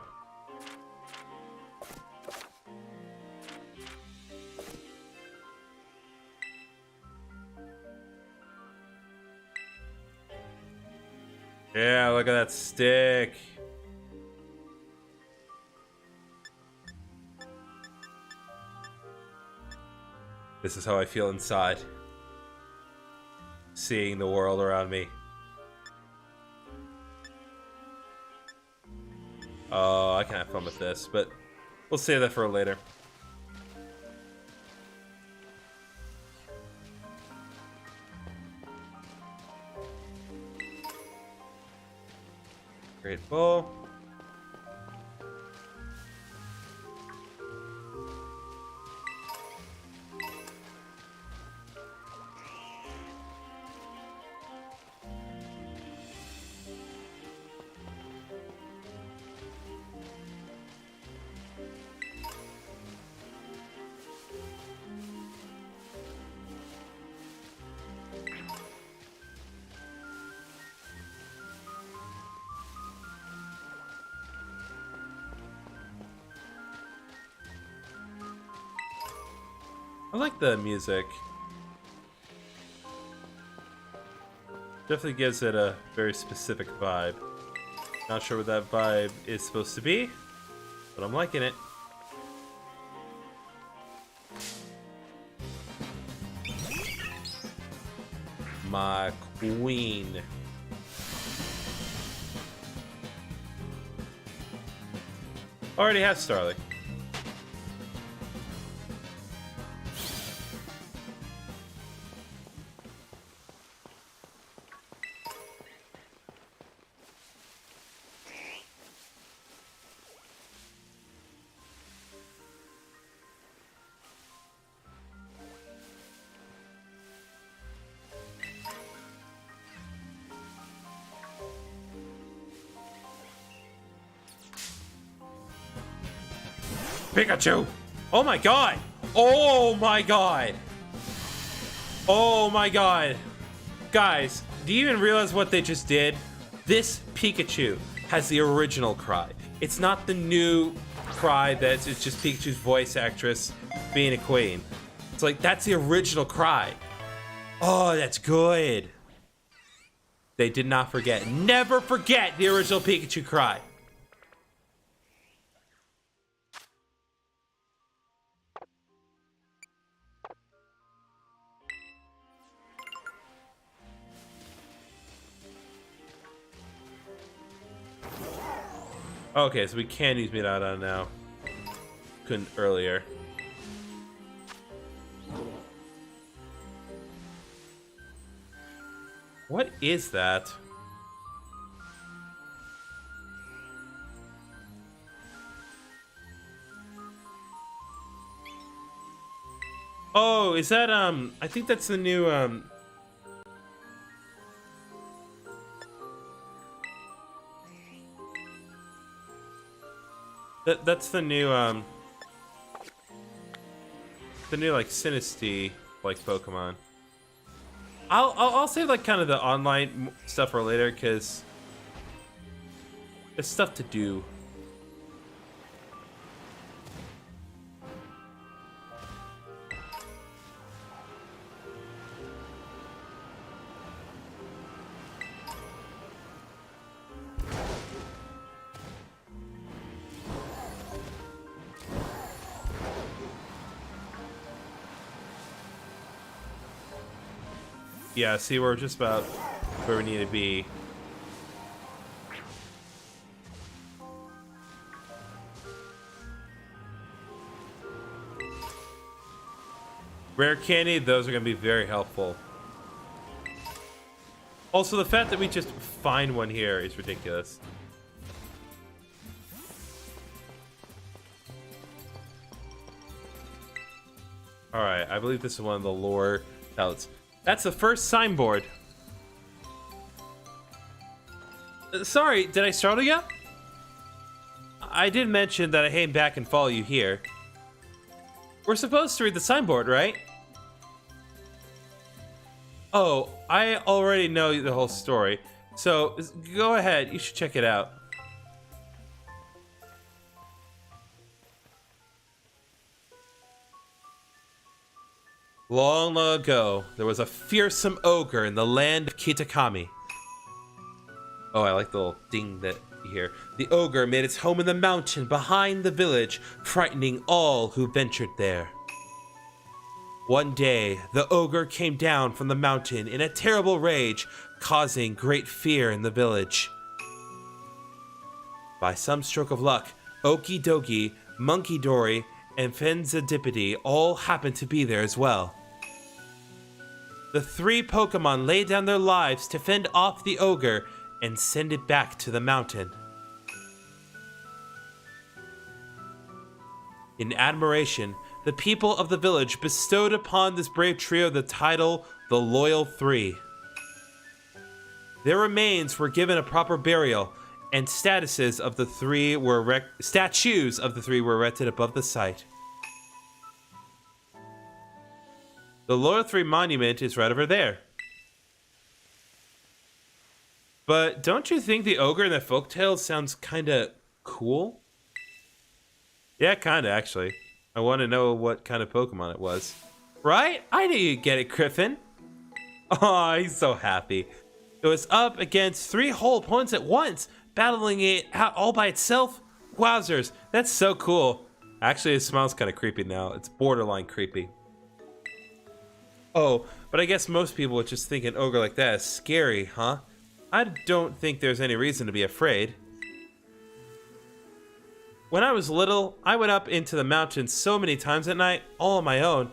Yeah, look at that stick. This is how I feel inside. Seeing the world around me. Oh, I can have fun with this, but we'll save that for later. Great ball. I like the music. Definitely gives it a very specific vibe. Not sure what that vibe is supposed to be, but I'm liking it. My queen. Already have Starly. Pikachu! Oh my god! Oh my god! Oh my god! Guys, do you even realize what they just did? This Pikachu has the original cry. It's not the new cry it's just Pikachu's voice actress being a queen. It's like, that's the original cry. Oh, that's good. They did not forget. Never forget the original Pikachu cry. Okay, so we can use Mirada now. Couldn't earlier. What is that? Oh, is that I think that's the new that's the new like Sinistea like Pokemon. I'll save like kind of the online stuff for later because there's stuff to do. Yeah, see, we're just about where we need to be. Rare candy, those are going to be very helpful. Also, the fact that we just find one here is ridiculous. Alright, I believe this is one of the lore outlets. That's the first signboard. Sorry, did I startle you? I did mention that I came back and follow you here. We're supposed to read the signboard, right? Oh, I already know the whole story. So, go ahead, you should check it out. Long, long ago, there was a fearsome ogre in the land of Kitakami. Oh, I like the little ding that you hear. The ogre made its home in the mountain behind the village, frightening all who ventured there. One day, the ogre came down from the mountain in a terrible rage, causing great fear in the village. By some stroke of luck, Okie Dokie, Monkey Dory, and Fenzadipity all happened to be there as well. The three Pokemon laid down their lives to fend off the ogre and send it back to the mountain. In admiration, the people of the village bestowed upon this brave trio the title, the Loyal Three. Their remains were given a proper burial, and statues of the three were erected above the site. The Loyal Three monument is right over there. But don't you think the ogre in the folktale sounds kinda cool? Yeah, kinda actually. I want to know what kind of Pokemon it was. Right? I knew you'd get it, Griffin. Oh, he's so happy. It was up against three whole opponents at once, battling it out all by itself. Wowzers, that's so cool. Actually, it smells kind of creepy now. It's borderline creepy. Oh, but I guess most people would just think an ogre like that is scary, huh? I don't think there's any reason to be afraid. When I was little, I went up into the mountains so many times at night, all on my own,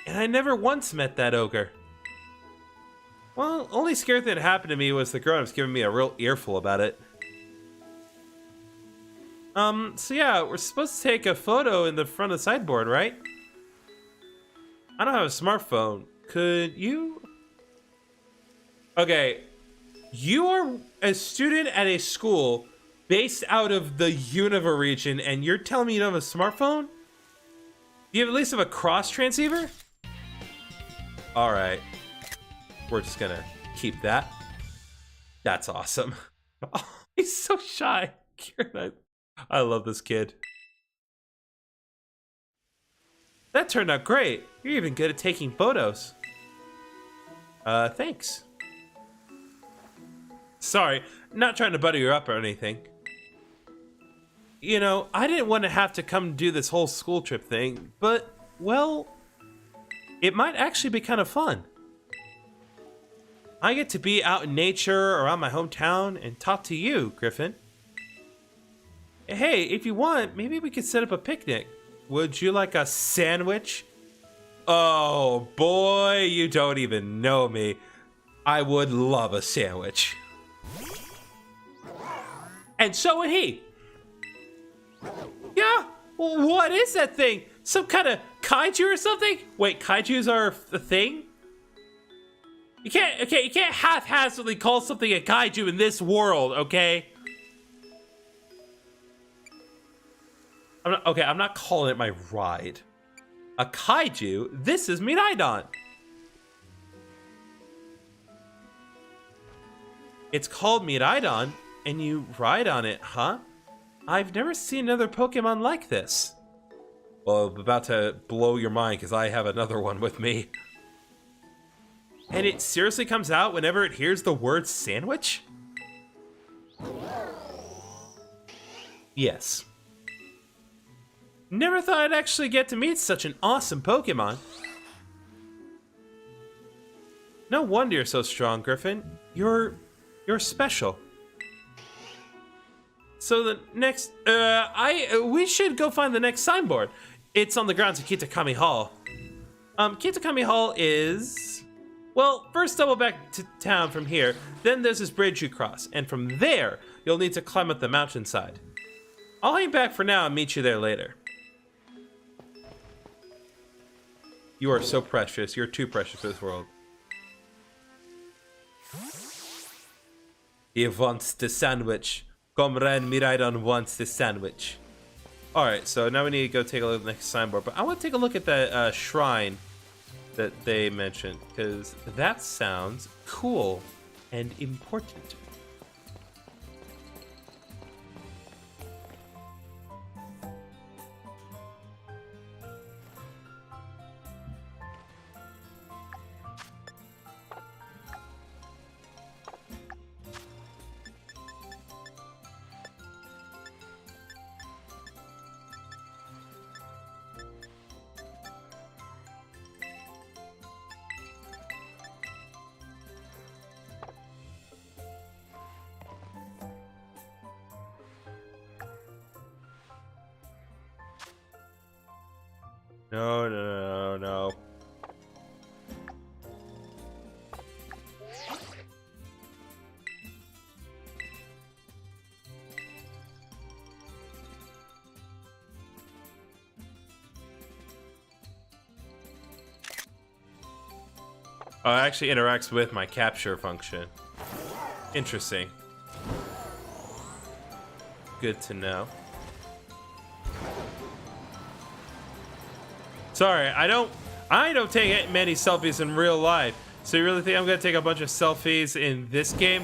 and I never once met that ogre. Well, only scary thing that happened to me was the grown-ups giving me a real earful about it. So yeah, we're supposed to take a photo in the front of the sideboard, right? I don't have a smartphone. Could you? Okay, you are a student at a school based out of the Inaba region, and you're telling me you don't have a smartphone? Do you at least have a cross transceiver? All right, we're just gonna keep that. That's awesome. Oh, he's so shy. I love this kid. That turned out great. You're even good at taking photos. Thanks. Sorry, not trying to butter you up or anything. You know, I didn't want to have to come do this whole school trip thing, but, well, it might actually be kind of fun. I get to be out in nature around my hometown and talk to you, Griffin. Hey, if you want, maybe we could set up a picnic. Would you like a sandwich? Oh boy, you don't even know me. I would love a sandwich. And so would he. Yeah, well, what is that thing? Some kind of kaiju or something? Wait, kaijus are a thing? You can't half-hazardly call something a kaiju in this world, okay? I'm not calling it my ride. A kaiju? This is Miraidon. It's called Miraidon, and you ride on it, huh? I've never seen another Pokemon like this. Well, I'm about to blow your mind because I have another one with me. And it seriously comes out whenever it hears the word sandwich? Yes. Never thought I'd actually get to meet such an awesome Pokemon. No wonder you're so strong, Griffin. You're special. So the next, we should go find the next signboard. It's on the grounds of Kitakami Hall. Kitakami Hall is, well, first double back to town from here, then there's this bridge you cross, and from there, you'll need to climb up the mountainside. I'll hang back for now and meet you there later. You are so precious. You're too precious for this world. He wants the sandwich. Comrade Miraidon wants the sandwich. Alright, so now we need to go take a look at the next signboard. But I want to take a look at that shrine that they mentioned, because that sounds cool and important. No. Oh, it actually interacts with my capture function. Interesting. Good to know. Sorry, I don't take many selfies in real life. So you really think I'm gonna take a bunch of selfies in this game?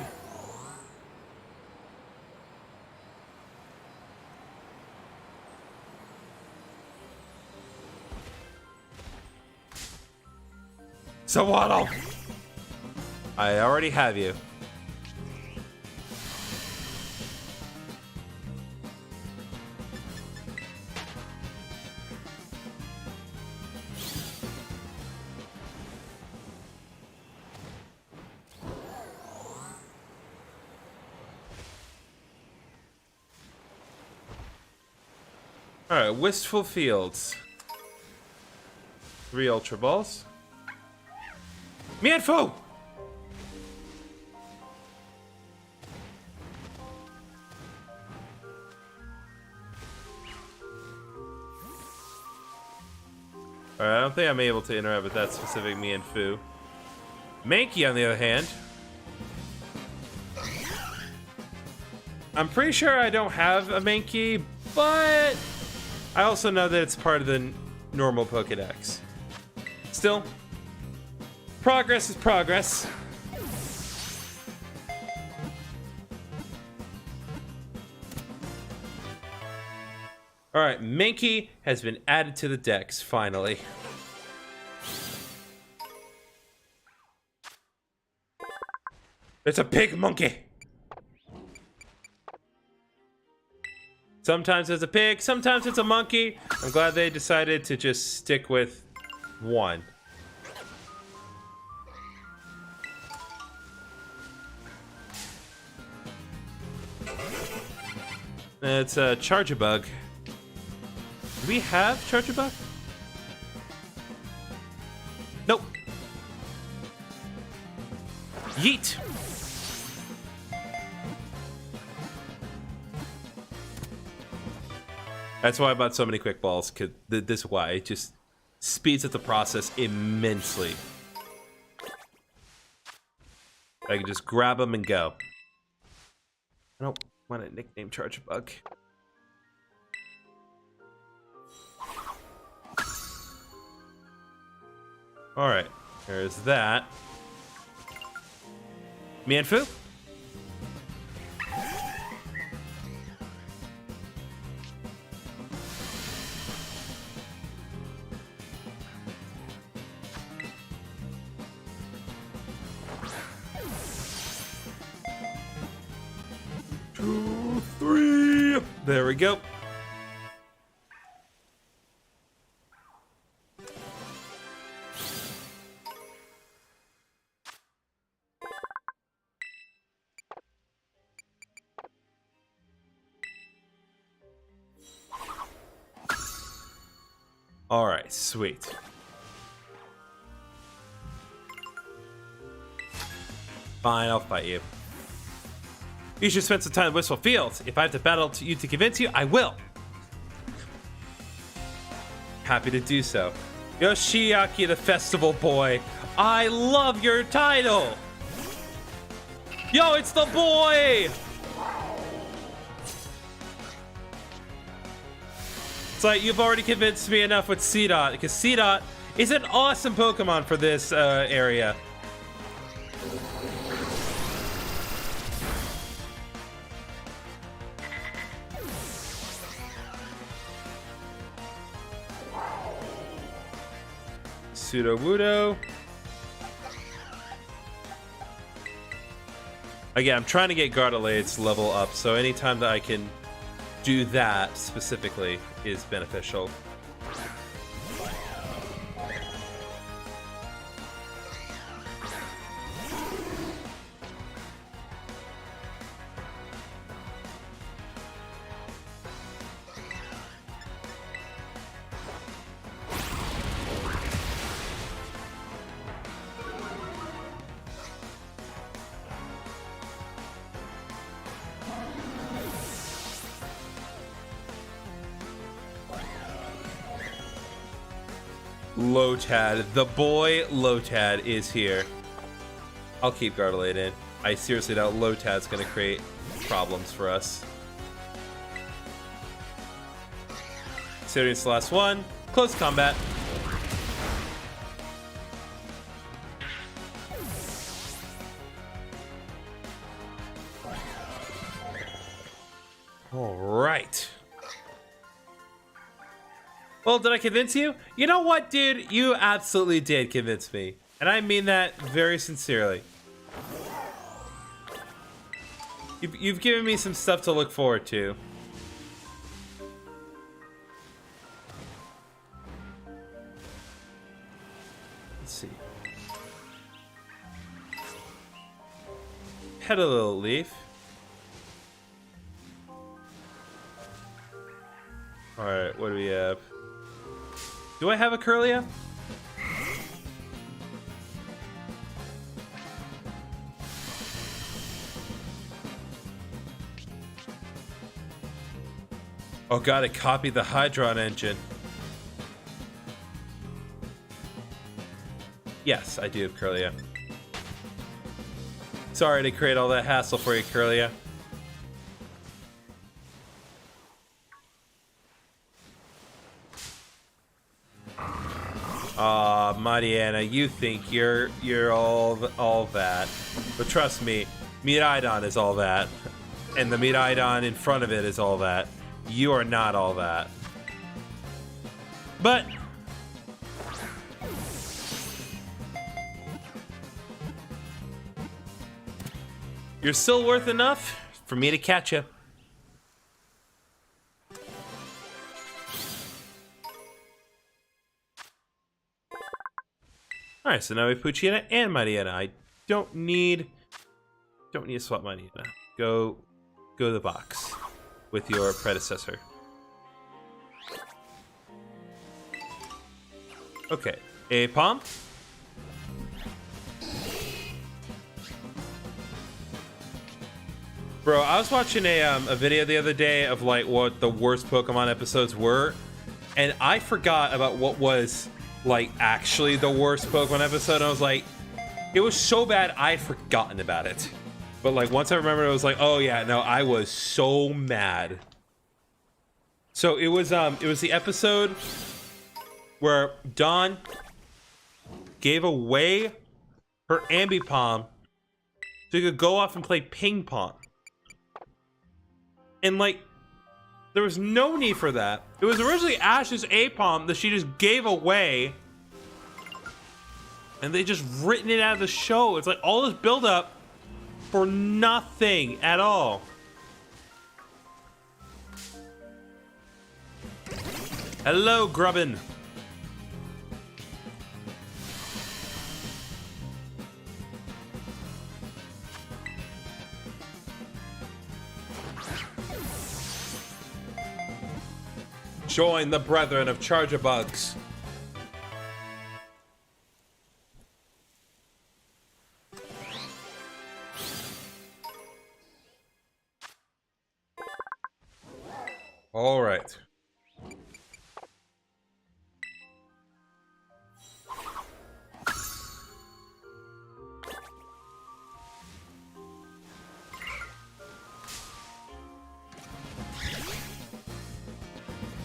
So Waddle, I already have you. Alright, Wistful Fields. 3 Ultra Balls. Mianfu! Alright, I don't think I'm able to interact with that specific Mianfu. Mankey, on the other hand. I'm pretty sure I don't have a Mankey, but I also know that it's part of the normal Pokedex. Still, progress is progress. Alright, Mankey has been added to the Dex, finally. It's a big monkey! Sometimes it's a pig, sometimes it's a monkey. I'm glad they decided to just stick with one. It's a Charjabug. Do we have Charjabug? Nope. Yeet! That's why I bought so many quick balls, because this is why. It just speeds up the process immensely. I can just grab them and go. I don't want to nickname Charjabug. Alright, there's that. Mianfu? Two, three. There we go. All right, sweet. Fine, I'll fight you. You should spend some time at Wistful Fields. If I have to battle you to convince you, I will. Happy to do so. Yoshiaki the Festival Boy, I love your title! Yo, it's the boy! It's like, you've already convinced me enough with Seedot, because Seedot is an awesome Pokemon for this area. Sudowoodo. Again, I'm trying to get Gardelay's level up, so anytime that I can do that specifically is beneficial. Lotad, the boy Lotad is here. I'll keep Gardelade in. I seriously doubt Lotad's gonna create problems for us. Considering it's the last one, close combat. All right. Well, did I convince you? You know what, dude? You absolutely did convince me. And I mean that very sincerely. You've given me some stuff to look forward to. Let's see. Petalil Leaf. Alright, what do we have? Do I have a Curlia? Oh god, it copied the Hydron engine. Yes, I do have Curlia. Sorry to create all that hassle for you, Curlia. Aw, Mariana, you think you're all that. But trust me, Miraidon is all that. And the Miraidon in front of it is all that. You are not all that. But you're still worth enough for me to catch you. Alright, so now we have Poochyena and Mariana. I don't need to swap Mariana. Go to the box with your predecessor. Okay, a Palm. Bro, I was watching a video the other day of like what the worst Pokemon episodes were, and I forgot about what was like actually the worst Pokemon episode. I was like, it was so bad I'd forgotten about it. But like once I remembered, I was like, oh yeah, no, I was so mad. So it was the episode where Dawn gave away her Ambipom so you could go off and play ping pong. And like, there was no need for that. It was originally Ash's Apom that she just gave away. And they just written it out of the show. It's like all this build up for nothing at all. Hello, Grubbin. Join the brethren of Charjabugs. All right.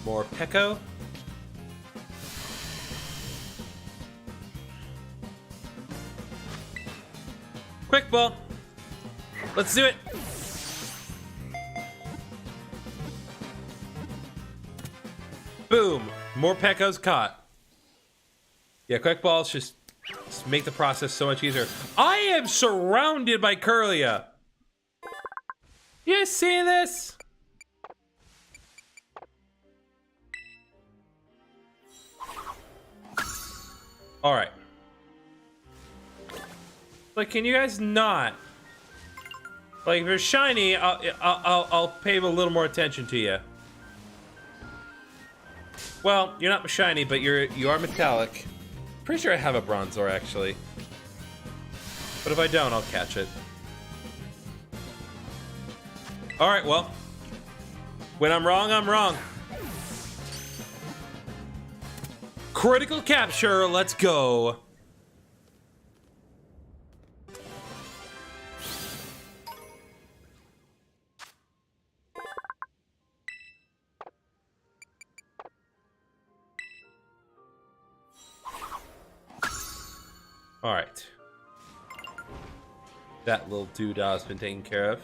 More Peko. Quick ball. Let's do it. Boom. More Pekos caught. Yeah, quick balls just make the process so much easier. I am surrounded by Curlia. You guys see this? All right. Like, can you guys not? Like, if you're shiny, I'll pay a little more attention to you. Well, you're not shiny, but you are metallic. Pretty sure I have a Bronzor actually. But if I don't, I'll catch it. All right, well, when I'm wrong, I'm wrong. Critical capture, let's go. All right. That little doodah's been taken care of.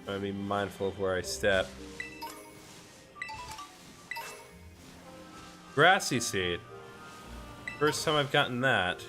I'm gonna be mindful of where I step. Grassy Seed. First time I've gotten that.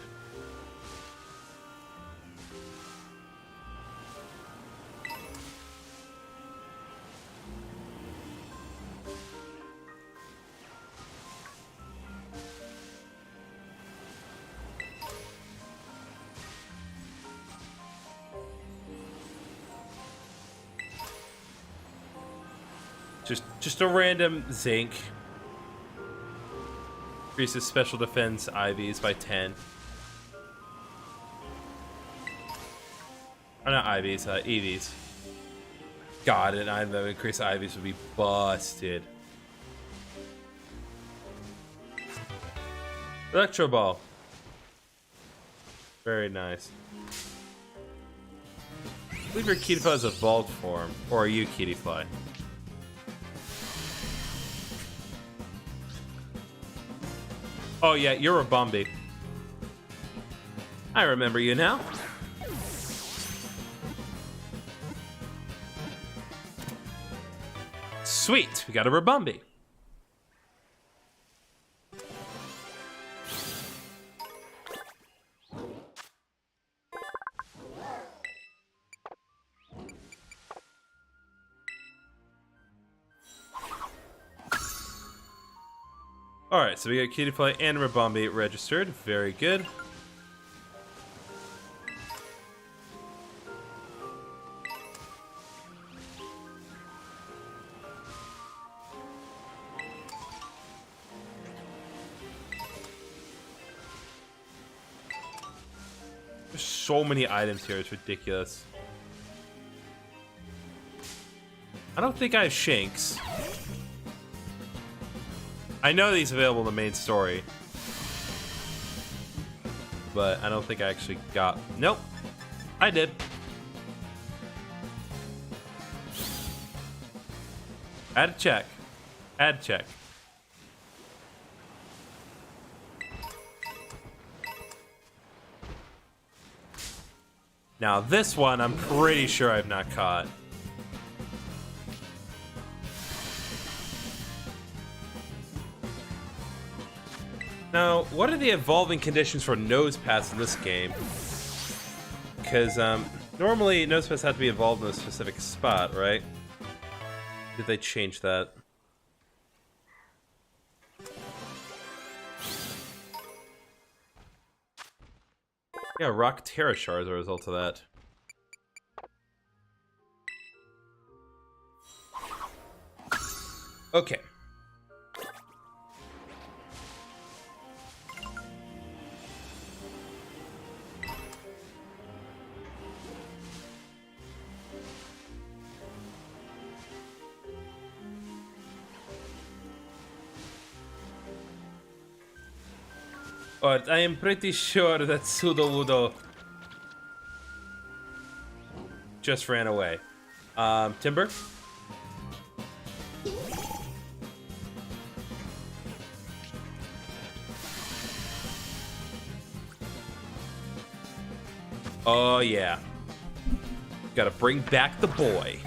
Just a random zinc. Increases special defense IVs by 10. Oh, not IVs, EVs. God, an item that would increase IVs would be busted. Electro Ball. Very nice. I believe your Kittyfly is evolved form. Or are you Kittyfly? Oh yeah, you're a Bumby. I remember you now. Sweet, we got a Rabumbi. Alright, so we got Kittyfly and Rabumbi registered. Very good. There's so many items here, it's ridiculous. I don't think I have Shanks. I know these available in the main story, but I don't think I actually got... Nope, I did. Add a check. Add check. Now this one, I'm pretty sure I've not caught. Now, what are the evolving conditions for Nosepass in this game? Because normally Nosepass had to be evolved in a specific spot, right? Did they change that? Yeah, Rock Terrashar as a result of that. Okay. Alright, I am pretty sure that Sudowoodo just ran away. Timber? Oh yeah. Gotta bring back the boy.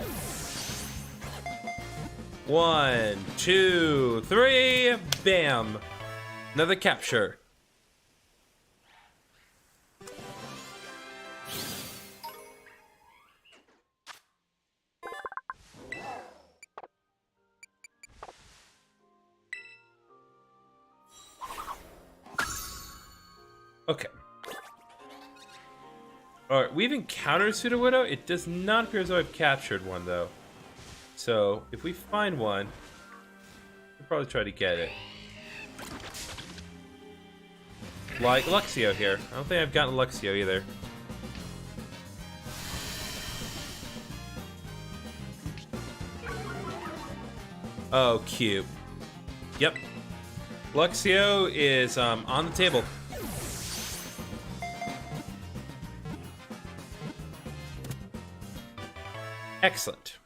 1, 2, 3, bam! Another capture. Okay. Alright, we've encountered Sudowoodo. It does not appear as though I've captured one, though. So, if we find one, we'll probably try to get it. Like Luxio here. I don't think I've gotten Luxio either. Oh, cute. Yep. Luxio is on the table. Excellent.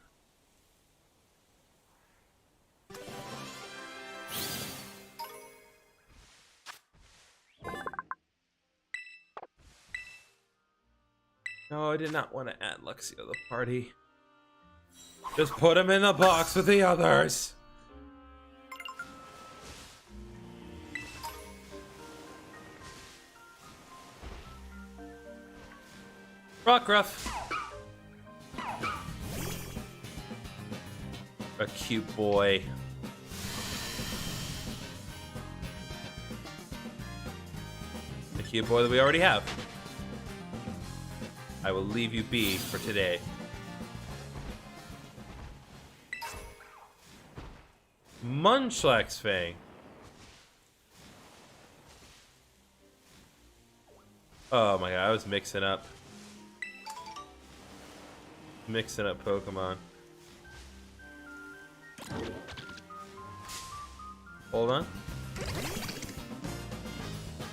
No, I did not want to add Luxio to the party. Just put him in the box with the others. Rockruff. A cute boy. A cute boy that we already have. I will leave you be for today. Munchlax Fang. Oh my god, I was mixing up Pokemon. Hold on.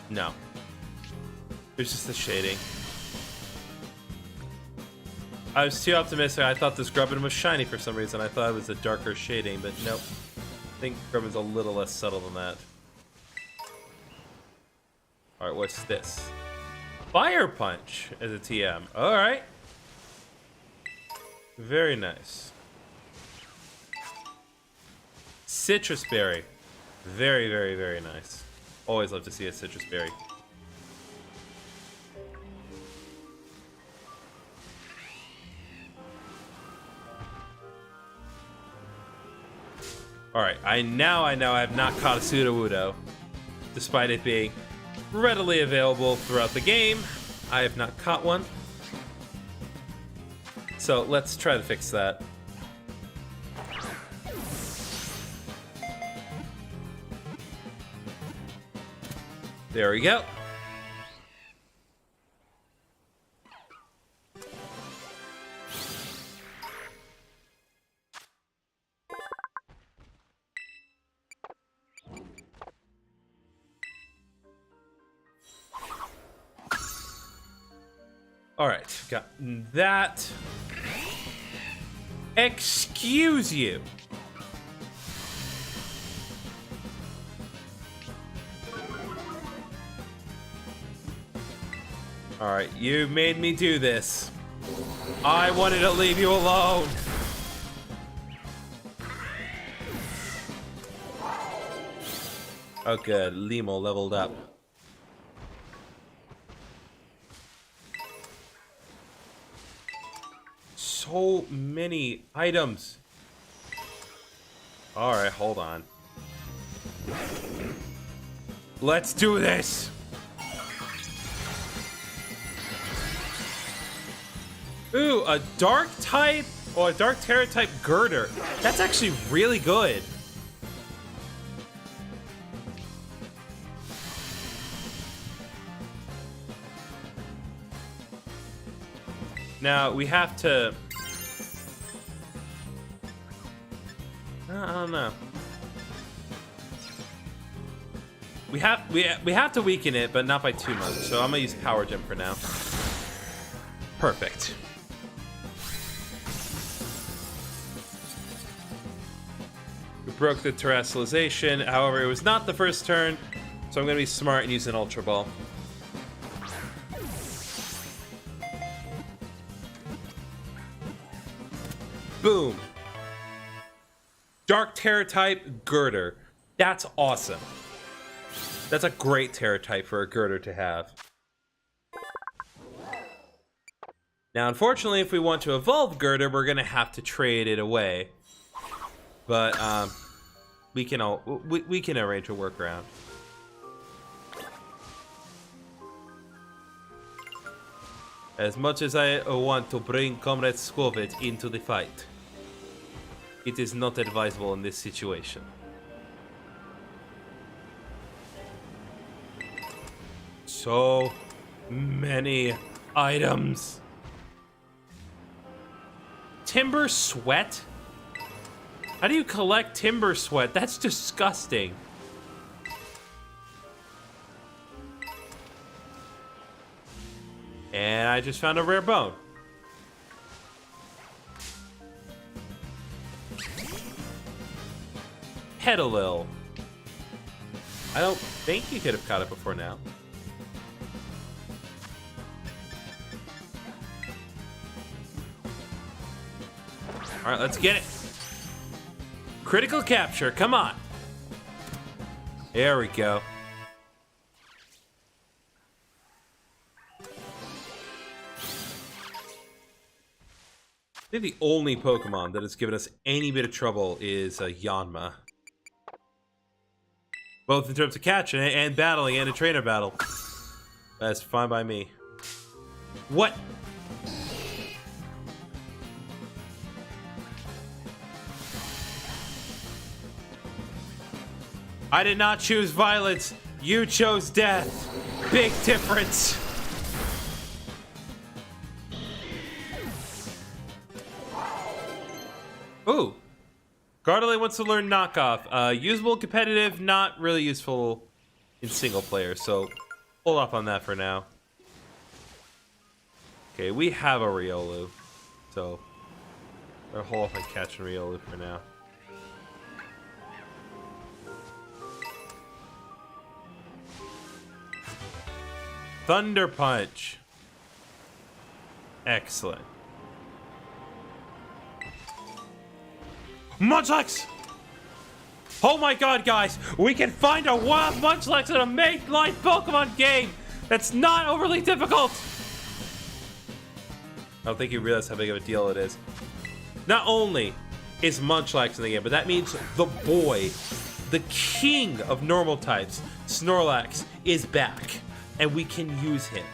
No. It's just the shading. I was too optimistic. I thought this Grubbin was shiny for some reason. I thought it was a darker shading, but nope. I think Grubbin's a little less subtle than that. Alright, what's this? Fire Punch as a TM. Alright. Very nice. Citrus Berry. Very, very, very nice. Always love to see a Citrus Berry. Alright, I know I have not caught a Sudowoodo. Despite it being readily available throughout the game, I have not caught one. So let's try to fix that. There we go. All right, got that. Excuse you. All right, you made me do this. I wanted to leave you alone. Oh good, Limo leveled up. So many items. All right, hold on. Let's do this. Ooh, a dark type or a dark terra type girder. That's actually really good. Now we have to. I don't know. We have to weaken it, but not by too much. So I'm gonna use Power Gem for now. Perfect. We broke the terrestrialization. However, it was not the first turn, so I'm gonna be smart and use an Ultra Ball. Boom. Dark Terra type girder. That's awesome. That's a great Terra type for a girder to have. Now, unfortunately, if we want to evolve girder, we're gonna have to trade it away. But we can arrange a workaround. As much as I want to bring Comrade Scovet into the fight, it is not advisable in this situation. So many items. Timber Sweat? How do you collect Timber Sweat? That's disgusting. And I just found a rare bone. Petalil. I don't think you could have caught it before now. All right, let's get it. Critical capture, come on. There we go. I think the only Pokemon that has given us any bit of trouble is Yanma. Both in terms of catching and battling and a trainer battle. That's fine by me. What? I did not choose violence. You chose death. Big difference. Ooh. Gardeling wants to learn knockoff. Usable competitive, not really useful in single player, so hold off on that for now. Okay, we have a Riolu, so I'll hold off on catching Riolu for now. Thunder Punch. Excellent. Munchlax! Oh my god, guys! We can find a wild Munchlax in a mainline Pokemon game! That's not overly difficult! I don't think you realize how big of a deal it is. Not only is Munchlax in the game, but that means the boy, the king of normal types, Snorlax, is back. And we can use him.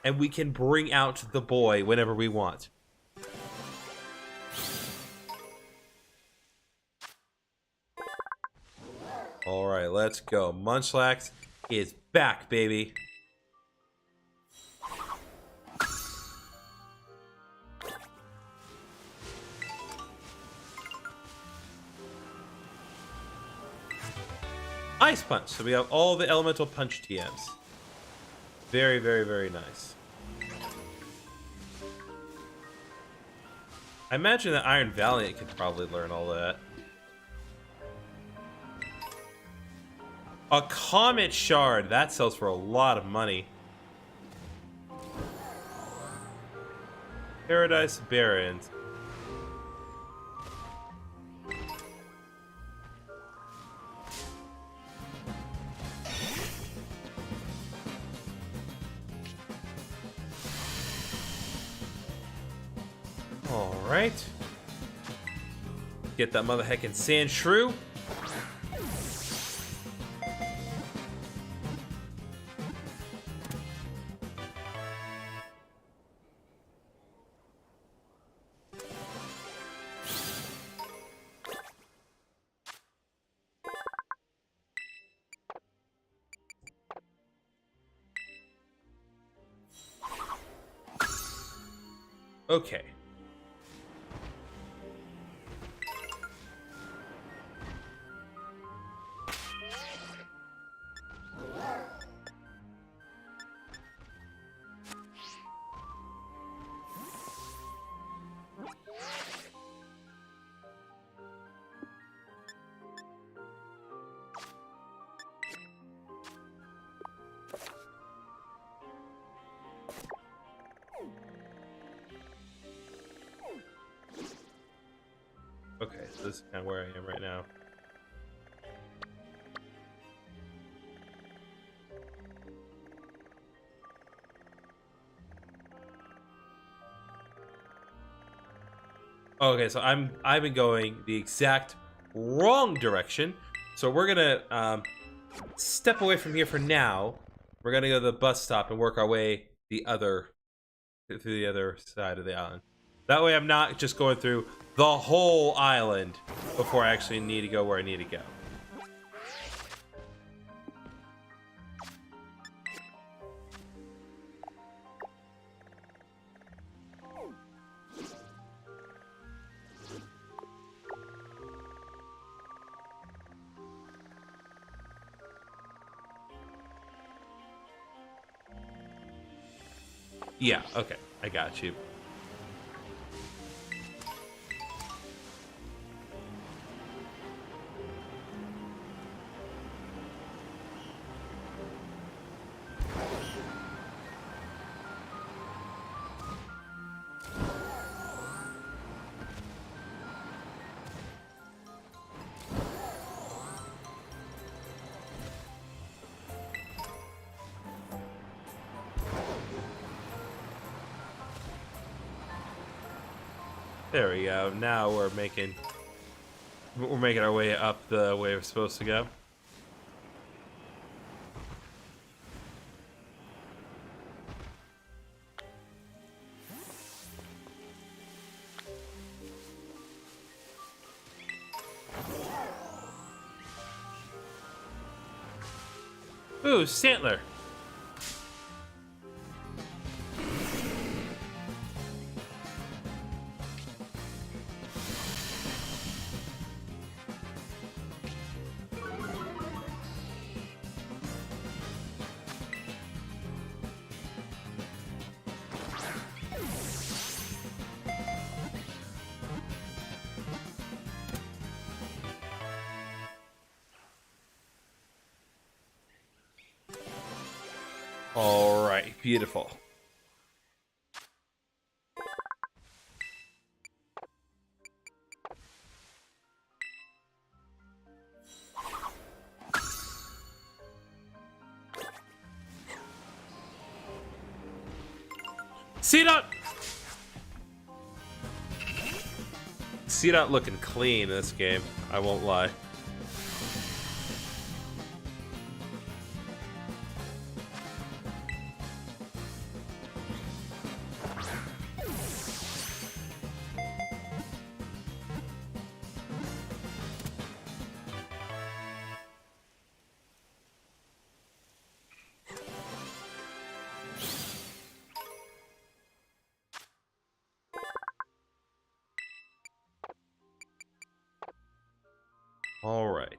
And we can bring out the boy whenever we want. Alright, let's go. Munchlax is back, baby. Ice Punch. So we have all the Elemental Punch TMs. Very, very, very nice. I imagine that Iron Valiant could probably learn all that. A Comet Shard. That sells for a lot of money. Paradise Barrens. Alright. Get that mother heckin' Sandshrew. Okay. Okay, so this is kind of where I am right now. Okay, so I've been going the exact wrong direction. So we're gonna step away from here for now. We're gonna go to the bus stop and work our way through the other side of the island. That way I'm not just going through the whole island before I actually need to go where I need to go. Yeah, okay, I got you. There we go. Now we're making our way up the way we're supposed to go. Ooh, Stantler. All right, beautiful. C-Dot! C-Dot looking clean in this game, I won't lie. All right.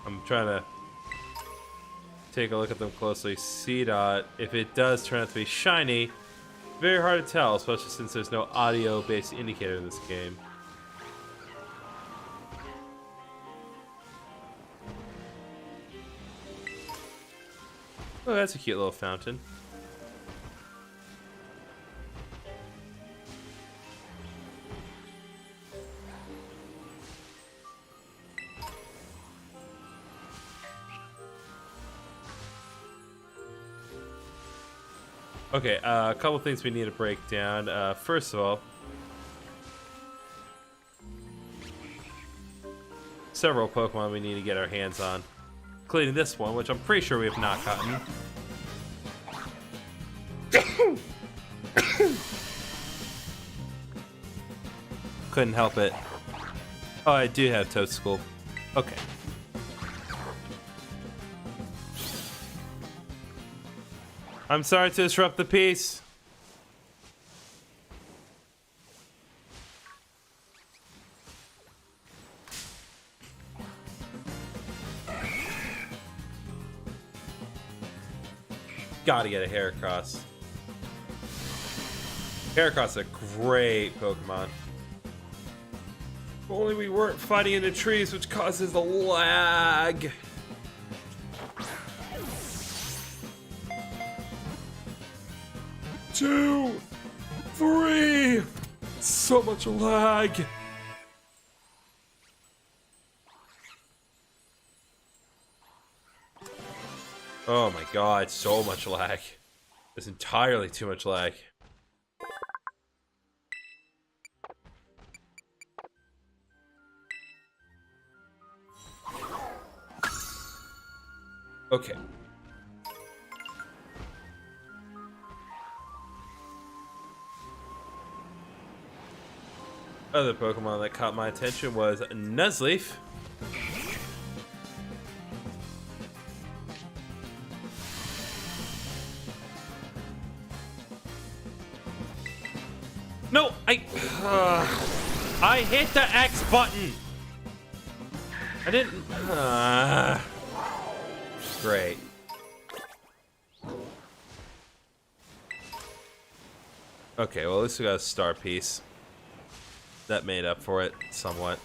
I'm trying to take a look at them closely. C-Dot, if it does turn out to be shiny, very hard to tell, especially since there's no audio-based indicator in this game. Oh, that's a cute little fountain. Okay, a couple things we need to break down. First of all, several Pokemon we need to get our hands on, including this one, which I'm pretty sure we have not gotten. Couldn't help it. Oh, I do have Toadstool. Okay. I'm sorry to disrupt the peace. Gotta get a Heracross. Heracross is a great Pokemon. If only we weren't fighting in the trees, which causes the lag. 2, 3. So much lag. Oh my god, so much lag. It's entirely too much lag. Okay. Other Pokemon that caught my attention was Nuzleaf. No, I hit the X button. I didn't. Great. Okay, well at least we got a star piece. That made up for it somewhat.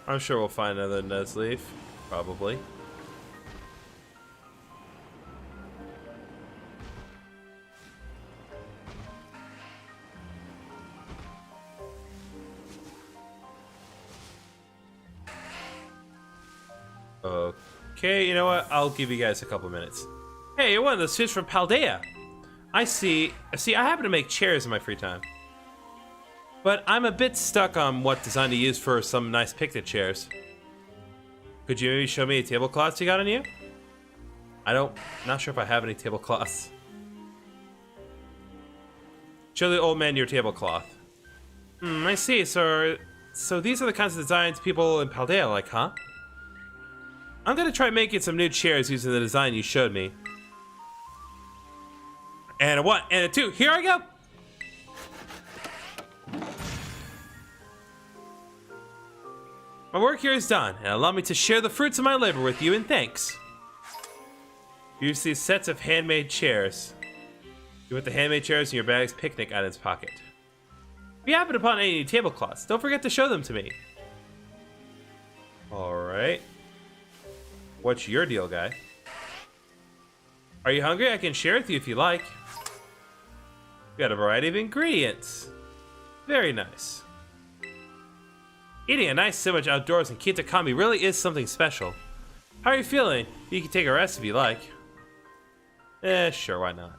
I'm sure we'll find another Nuzleaf, probably. Okay, you know what? I'll give you guys a couple minutes. Hey, you're one of those kids from Paldea. I see. See, I happen to make chairs in my free time. But I'm a bit stuck on what design to use for some nice picnic chairs. Could you maybe show me a tablecloth you got on you? Not sure if I have any tablecloths. Show the old man your tablecloth. I see. So these are the kinds of designs people in Paldea like, huh? I'm gonna try making some new chairs using the design you showed me. And a 1 and a 2. Here I go. My work here is done, and allow me to share the fruits of my labor with you in thanks. Use these sets of handmade chairs. You put the handmade chairs in your bag's picnic items pocket. If you happen upon any tablecloths, don't forget to show them to me. Alright. What's your deal, guy? Are you hungry? I can share with you if you like. We got a variety of ingredients. Very nice. Eating a nice sandwich outdoors in Kitakami really is something special. How are you feeling? You can take a rest if you like. Sure, why not?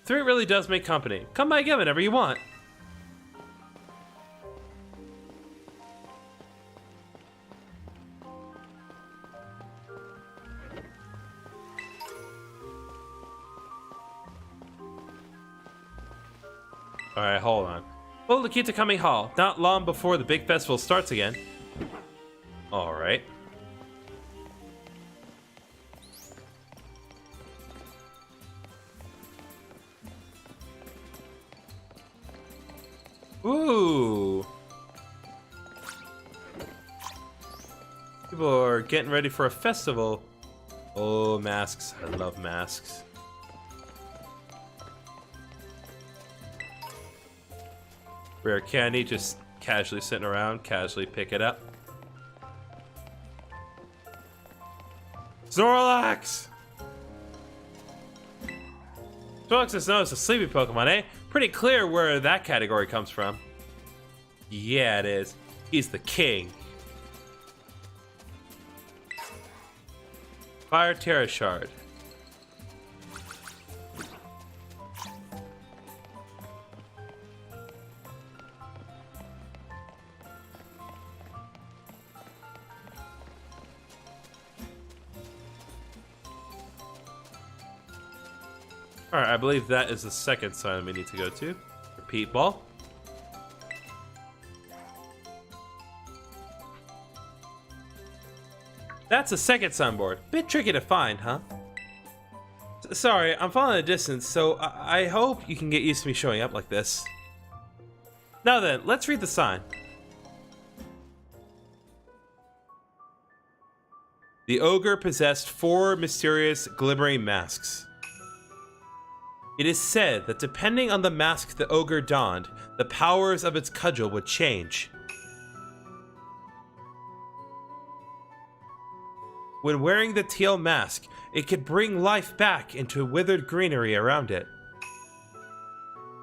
Three really does make company. Come by again whenever you want. Alright, hold on. Well, the Kitakami Hall, not long before the big festival starts again. Alright. Ooh. People are getting ready for a festival. Oh, masks. I love masks. Rare candy, just casually sitting around, casually pick it up. Snorlax! Snorlax is known as a sleepy Pokemon, eh? Pretty clear where that category comes from. Yeah, it is. He's the king. Fire Terra Shard. Alright, I believe that is the second sign we need to go to. Repeat ball. That's a second signboard. Bit tricky to find, huh? Sorry, I'm following a distance, so I hope you can get used to me showing up like this. Now then, let's read the sign. The ogre possessed 4 mysterious glimmering masks. It is said that depending on the mask the ogre donned, the powers of its cudgel would change. When wearing the Teal Mask, it could bring life back into withered greenery around it.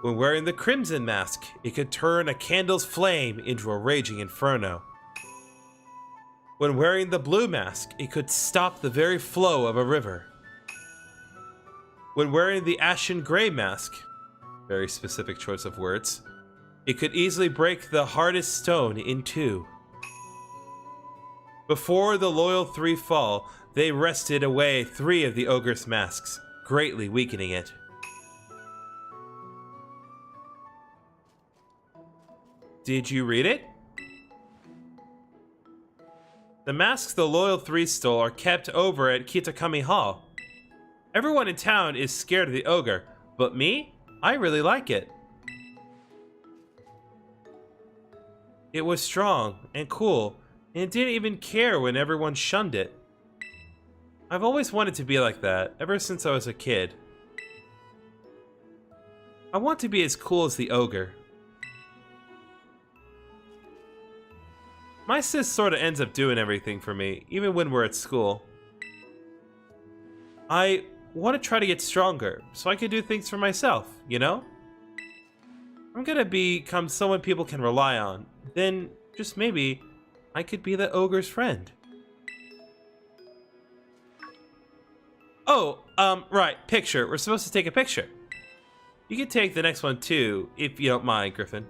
When wearing the Crimson Mask, it could turn a candle's flame into a raging inferno. When wearing the Blue Mask, it could stop the very flow of a river. When wearing the Ashen Grey Mask, very specific choice of words, it could easily break the hardest stone in 2. Before the loyal 3 fall, they wrested away 3 of the ogre's masks, greatly weakening it. Did you read it? The masks the loyal 3 stole are kept over at Kitakami Hall. Everyone in town is scared of the ogre, but me? I really like it. It was strong and cool, and it didn't even care when everyone shunned it. I've always wanted to be like that, ever since I was a kid. I want to be as cool as the ogre. My sis sorta ends up doing everything for me, even when we're at school. I want to try to get stronger, so I can do things for myself, you know? I'm gonna become someone people can rely on. Then, just maybe, I could be the ogre's friend. Oh, right, picture. We're supposed to take a picture. You can take the next one too, if you don't mind, Griffin.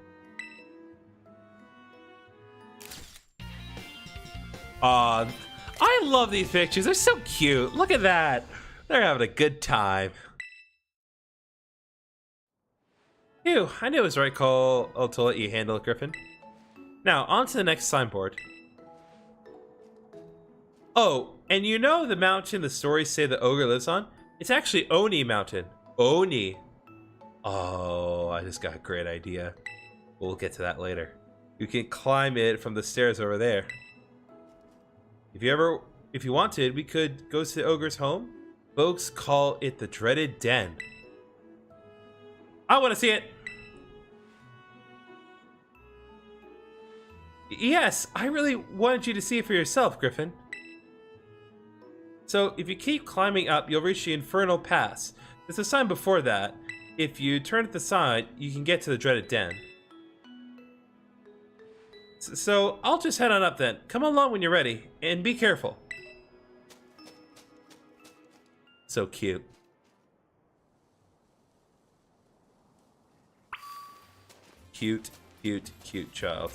I love these pictures. They're so cute. Look at that. They're having a good time. Phew, I knew it was the right call to let you handle it, Griffin. Now, on to the next signboard. Oh, and you know the mountain the stories say the ogre lives on? It's actually Oni Mountain. Oni. Oh, I just got a great idea. We'll get to that later. You can climb it from the stairs over there. If you wanted, we could go to the ogre's home. Folks call it the dreaded den. I want to see it. Yes, I really wanted you to see it for yourself, Griffin. So, if you keep climbing up, you'll reach the Infernal Pass. There's a sign before that. If you turn at the side, you can get to the dreaded den. So, I'll just head on up then. Come along when you're ready, and be careful. So cute. Cute, cute, cute child.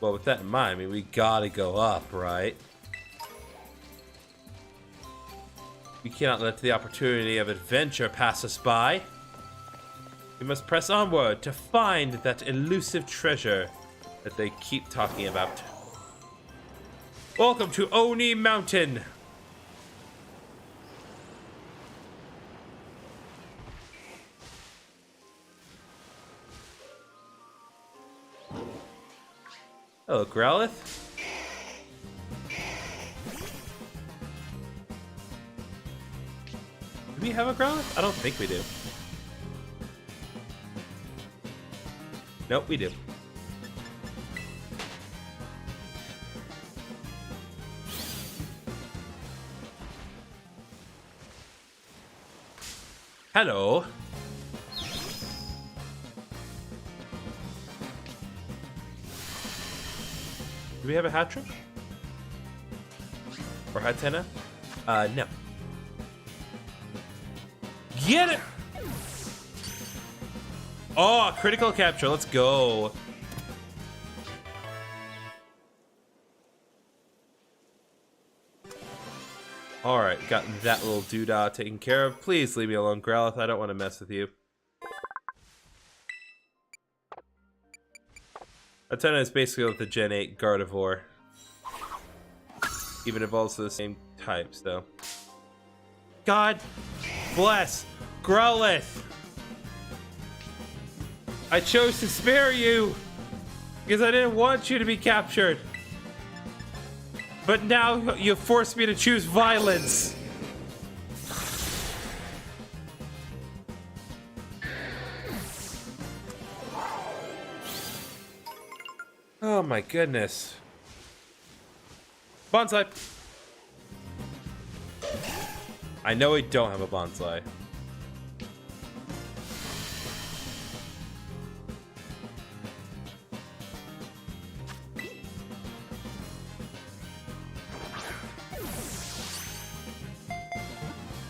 Well, with that in mind, I mean, we gotta go up, right? We cannot let the opportunity of adventure pass us by. We must press onward to find that elusive treasure that they keep talking about. Welcome to Oni Mountain! Hello, Growlithe. Do we have a Growlithe? I don't think we do. Nope, we do. Hello. Do we have a Hatchrim? Or Hatena? No. Get it! Oh, critical capture. Let's go. Alright, got that little doodah taken care of. Please leave me alone, Growlithe. I don't want to mess with you. Hatena is basically like the Gen 8 Gardevoir. Even evolves to the same types, though. God bless Growlithe! I chose to spare you because I didn't want you to be captured. But now you forced me to choose violence. Oh my goodness. Bonsai. I know we don't have a bonsai.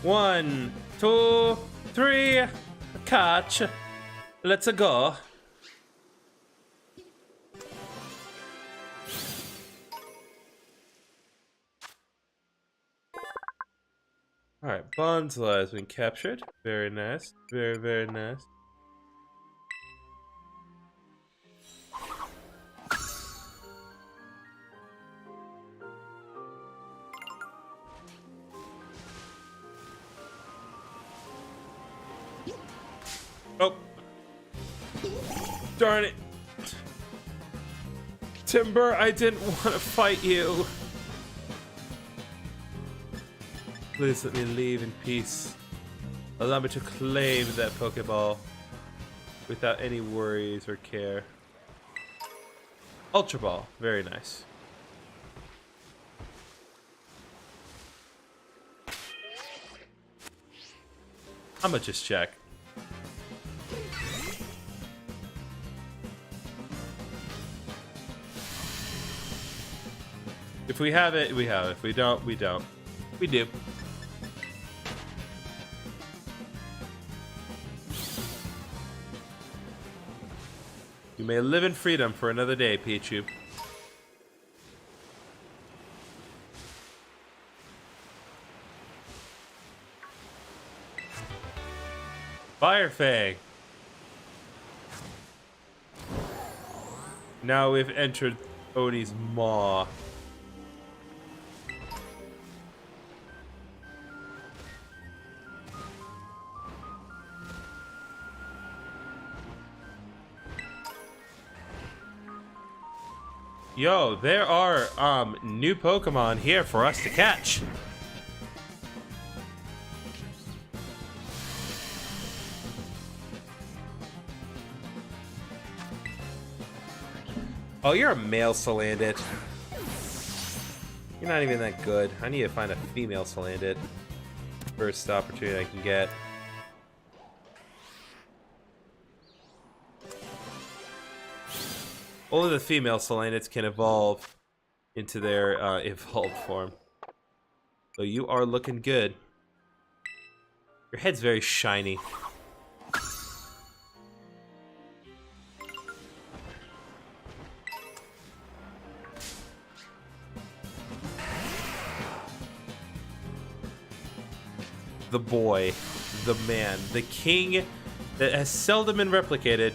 One, two, three, catch. Let's go. Alright, Bonsai has been captured. Very nice. Very, very nice. Oh. Darn it. Timber, I didn't want to fight you. Please let me leave in peace. Allow me to claim that Pokeball without any worries or care. Ultra Ball, very nice. I'ma just check. If we have it, we have it. If we don't, we don't. We do. You may live in freedom for another day, Pichu. Fire Fang. Now we've entered Odie's maw. Yo, there are new Pokemon here for us to catch. Oh, you're a male Salandit. You're not even that good. I need to find a female Salandit. First opportunity I can get. Only the female Salandits can evolve into their evolved form. So you are looking good. Your head's very shiny. The boy, the man, the king that has seldom been replicated.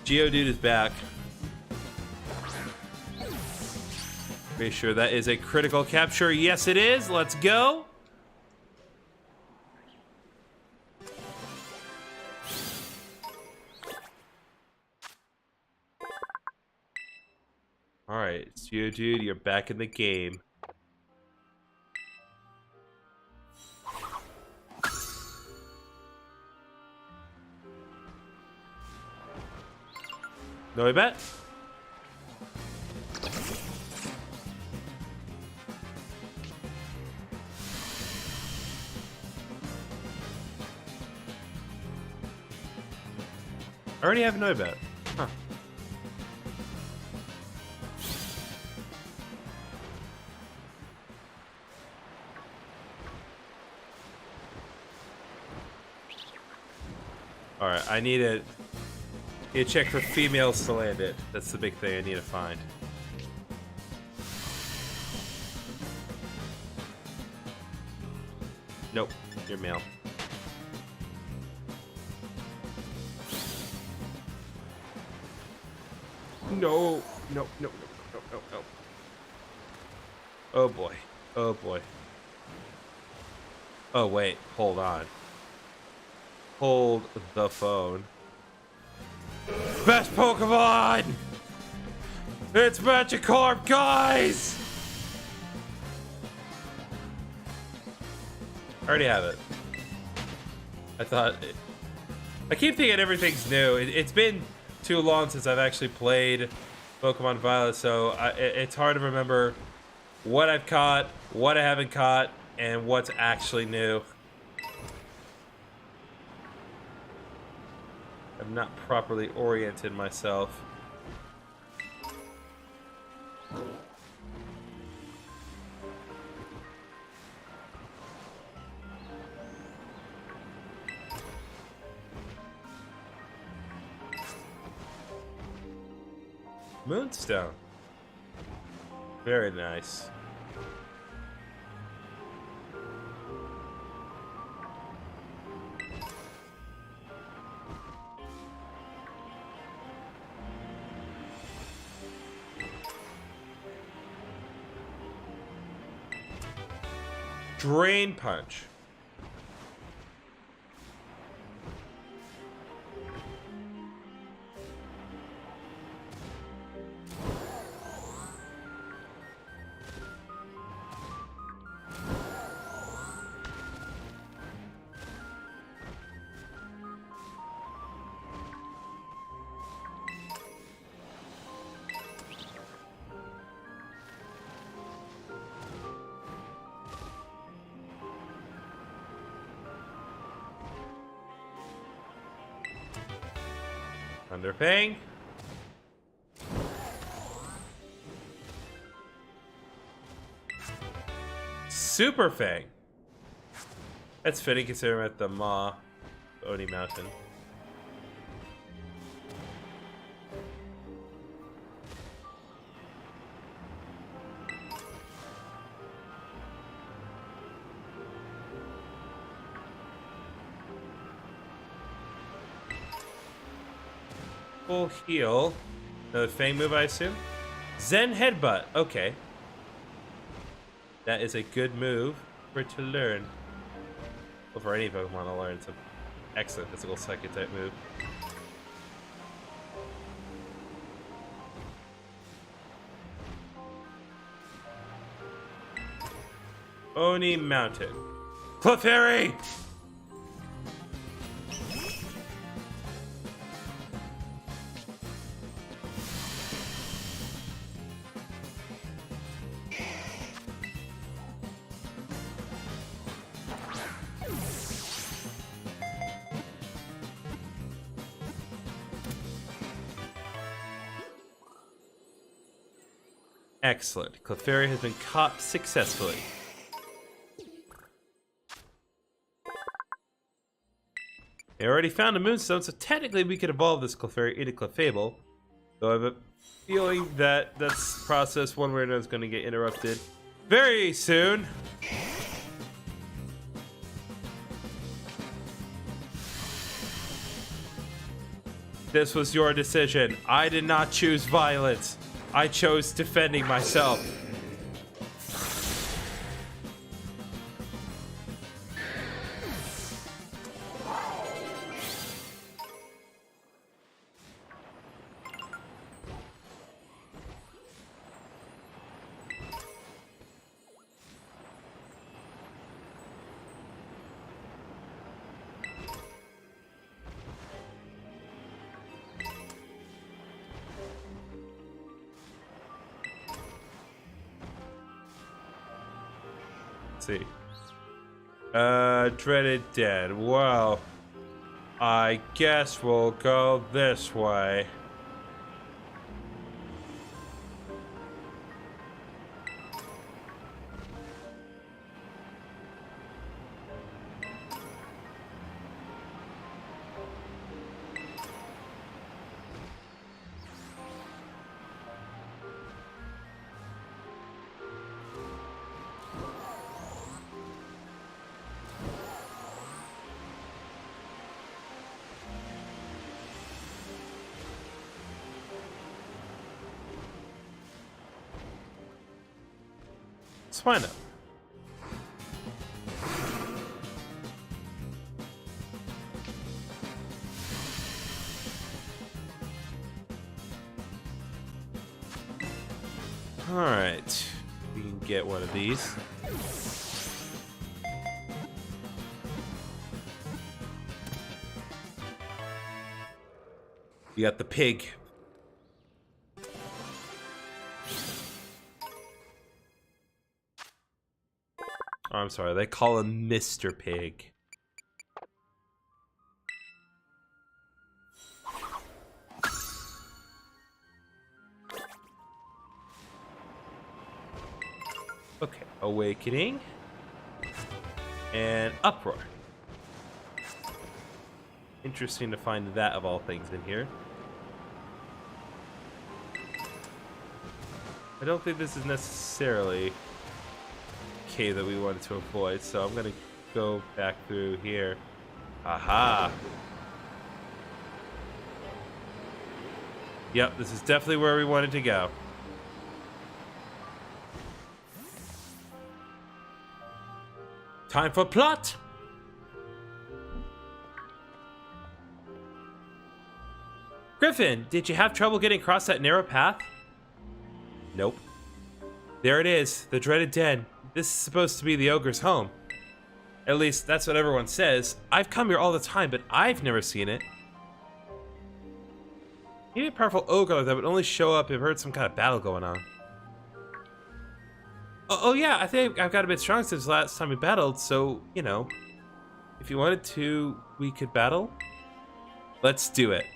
Geodude is back. Pretty sure that is a critical capture. Yes, it is. Let's go. All right, Geodude, you're back in the game. No, I bet. I already have no bet. Huh. Alright, I need to check for female Salandit. That's the big thing I need to find. Nope, you're male. No, no, no, no, no, no, no. Oh boy. Oh boy. Oh wait, hold on. Hold the phone. Best Pokemon! It's Magikarp, guys! I already have it. I keep thinking everything's new. It's been too long since I've actually played Pokemon Violet, so it's hard to remember what I've caught, what I haven't caught, and what's actually new. I've not properly oriented myself. Moonstone. Very nice. Drain Punch. Underpang. Super Fang. That's fitting considering we're at the Oni Mountain. Full heal. Another Fang move, I assume. Zen Headbutt. Okay. That is a good move for it to learn. Or for any Pokemon to learn. It's an excellent physical psychic type move. Oni Mountain. Clefairy! Excellent. Clefairy has been caught successfully. They already found a Moonstone, so technically we could evolve this Clefairy into Clefable. Though I have a feeling that this process, one way or another, is going to get interrupted very soon. This was your decision. I did not choose violence. I chose defending myself. See. Dreaded Den. Well, I guess we'll go this way. Let's find out. All right, we can get one of these. You got the pig. Oh, I'm sorry, they call him Mr. Pig. Okay, Awakening. And Uproar. Interesting to find that of all things in here. I don't think this is necessarily cave that we wanted to avoid, so I'm gonna go back through here. Aha! Yep, this is definitely where we wanted to go. Time for plot! Griffin, did you have trouble getting across that narrow path? Nope. There it is, the dreaded den. This is supposed to be the ogre's home. At least, that's what everyone says. I've come here all the time, but I've never seen it. Maybe a powerful ogre like that would only show up if heard some kind of battle going on. Oh yeah, I think I've got a bit strong since last time we battled, so, you know, if you wanted to, we could battle. Let's do it.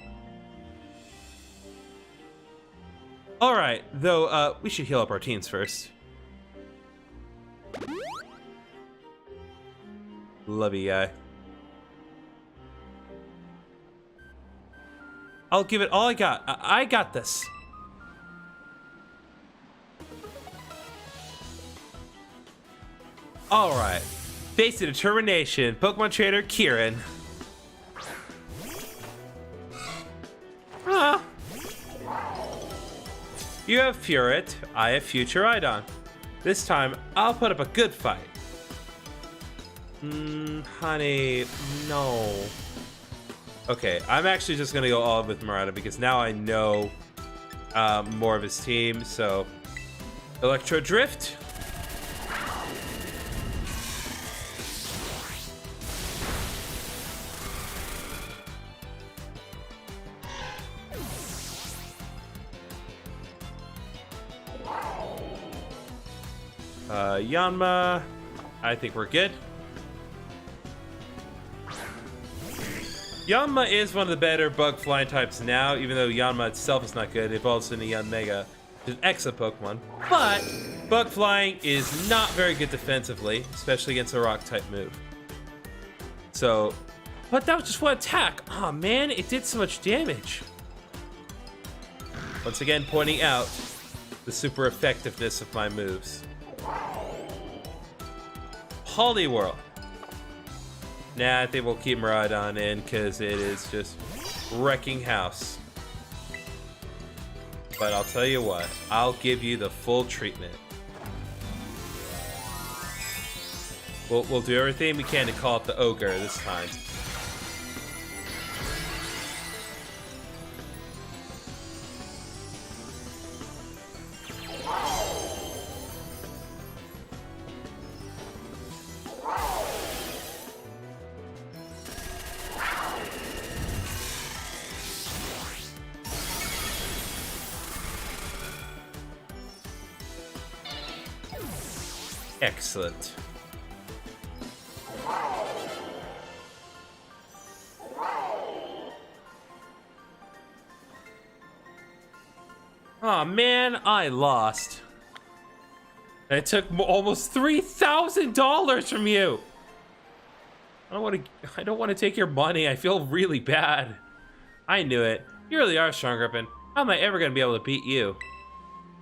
Alright, though, we should heal up our teams first. Love you, guy. I'll give it all I got. I got this. All right. Face of determination. Pokemon trainer Kieran. Ah. You have Furet. I have Future Idon. This time, I'll put up a good fight. Honey, no. Okay, I'm actually just gonna go all with Murata because now I know more of his team. So, Electro Drift. Yanma, I think we're good. Yanma is one of the better bug flying types now, even though Yanma itself is not good. It evolves into Yanmega, which is an Exa Pokemon. But bug flying is not very good defensively, especially against a rock type move. So, but that was just one attack. Oh man, it did so much damage. Once again, pointing out the super effectiveness of my moves. Poliwhirl. Nah, I think we'll keep Miraidon in because it is just wrecking house. But I'll tell you what, I'll give you the full treatment. We'll do everything we can to call it the Ogre this time. Excellent. Aw, man, I lost. I took almost $3,000 from you. I don't want to take your money. I feel really bad. I knew it. You really are strong, Griffin. How am I ever going to be able to beat you?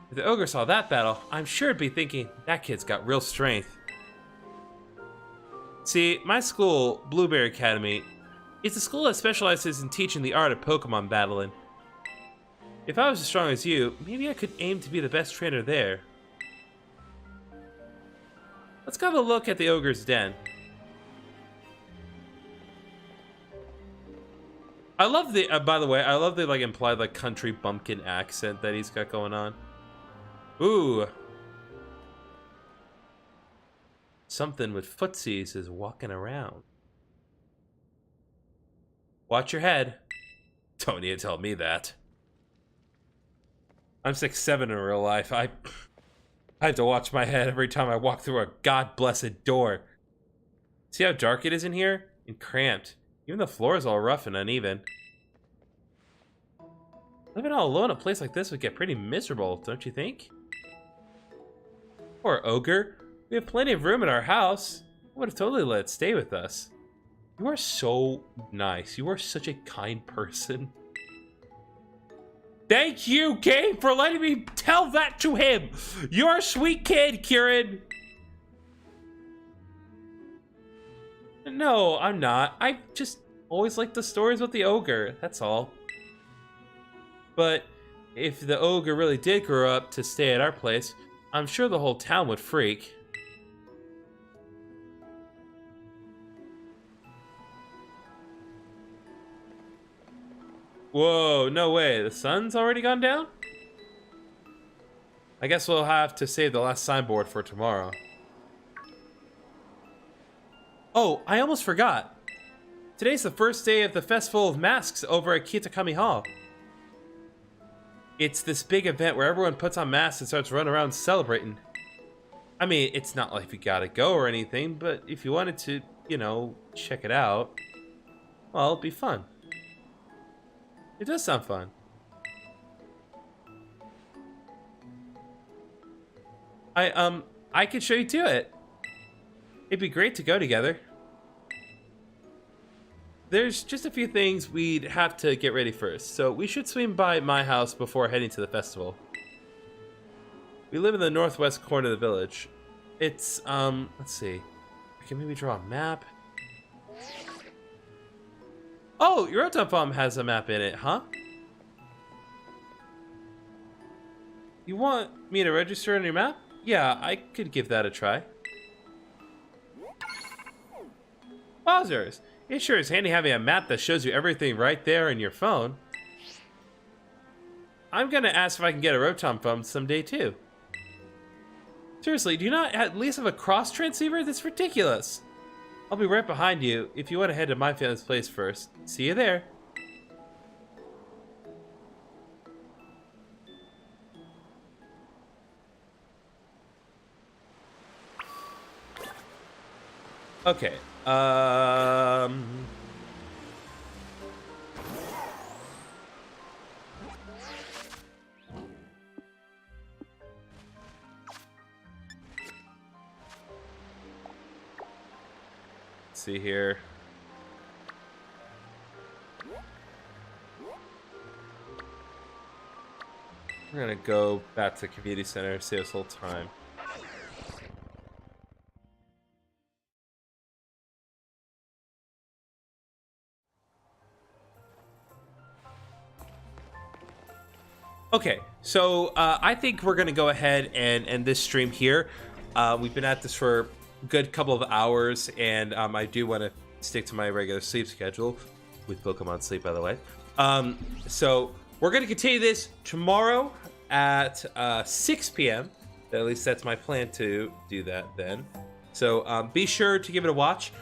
If the ogre saw that battle, I'm sure it'd be thinking, that kid's got real strength. See, my school, Blueberry Academy, is a school that specializes in teaching the art of Pokemon battling. If I was as strong as you, maybe I could aim to be the best trainer there. Let's go have a look at the ogre's den. I love the, by the way, I love the like implied like country bumpkin accent that he's got going on. Ooh. Something with footsies is walking around. Watch your head. Don't need to tell me that. I'm 6'7" in real life. I have to watch my head every time I walk through a god-blessed door. See how dark it is in here? And cramped. Even the floor is all rough and uneven. Living all alone in a place like this would get pretty miserable, don't you think? Poor ogre. We have plenty of room in our house. I would have totally let it stay with us. You are so nice. You are such a kind person. Thank you, Gabe, for letting me tell that to him. You're a sweet kid, Kieran. No, I'm not. I just always liked the stories with the ogre. That's all. But if the ogre really did grow up to stay at our place, I'm sure the whole town would freak. Whoa, no way. The sun's already gone down? I guess we'll have to save the last signboard for tomorrow. Oh, I almost forgot. Today's the first day of the Festival of Masks over at Kitakami Hall. It's this big event where everyone puts on masks and starts running around celebrating. I mean, it's not like you gotta go or anything, but if you wanted to, you know, check it out, well, it'd be fun. It does sound fun. I could show you to it. It'd be great to go together. there's just a few things we'd have to get ready first, so we should swing by my house before heading to the festival. We live in the northwest corner of the village. It's, let's see. I can maybe draw a map. Oh, your Rotom Farm has a map in it, huh? You want me to register on your map? Yeah, I could give that a try. Wowzers! It sure is handy having a map that shows you everything right there in your phone. I'm gonna ask if I can get a Rotom Farm someday too. Seriously, do you not at least have a cross transceiver? That's ridiculous. I'll be right behind you if you want to head to my family's place first. See you there. Okay. Let's see here. We're gonna go back to the community center, save us a little time. Okay, so I think we're gonna go ahead and end this stream here. We've been at this for a good couple of hours, and I do want to stick to my regular sleep schedule with Pokemon Sleep, by the way. So we're gonna continue this tomorrow at 6 p.m. At least that's my plan to do that then. So be sure to give it a watch.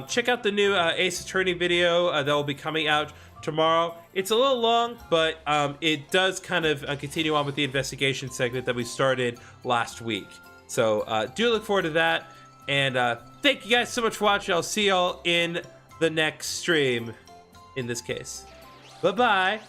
Check out the new Ace Attorney video that will be coming out tomorrow. It's a little long, but it does kind of continue on with the investigation segment that we started last week. So do look forward to that. And thank you guys so much for watching. I'll see y'all in the next stream, in this case. Bye-bye.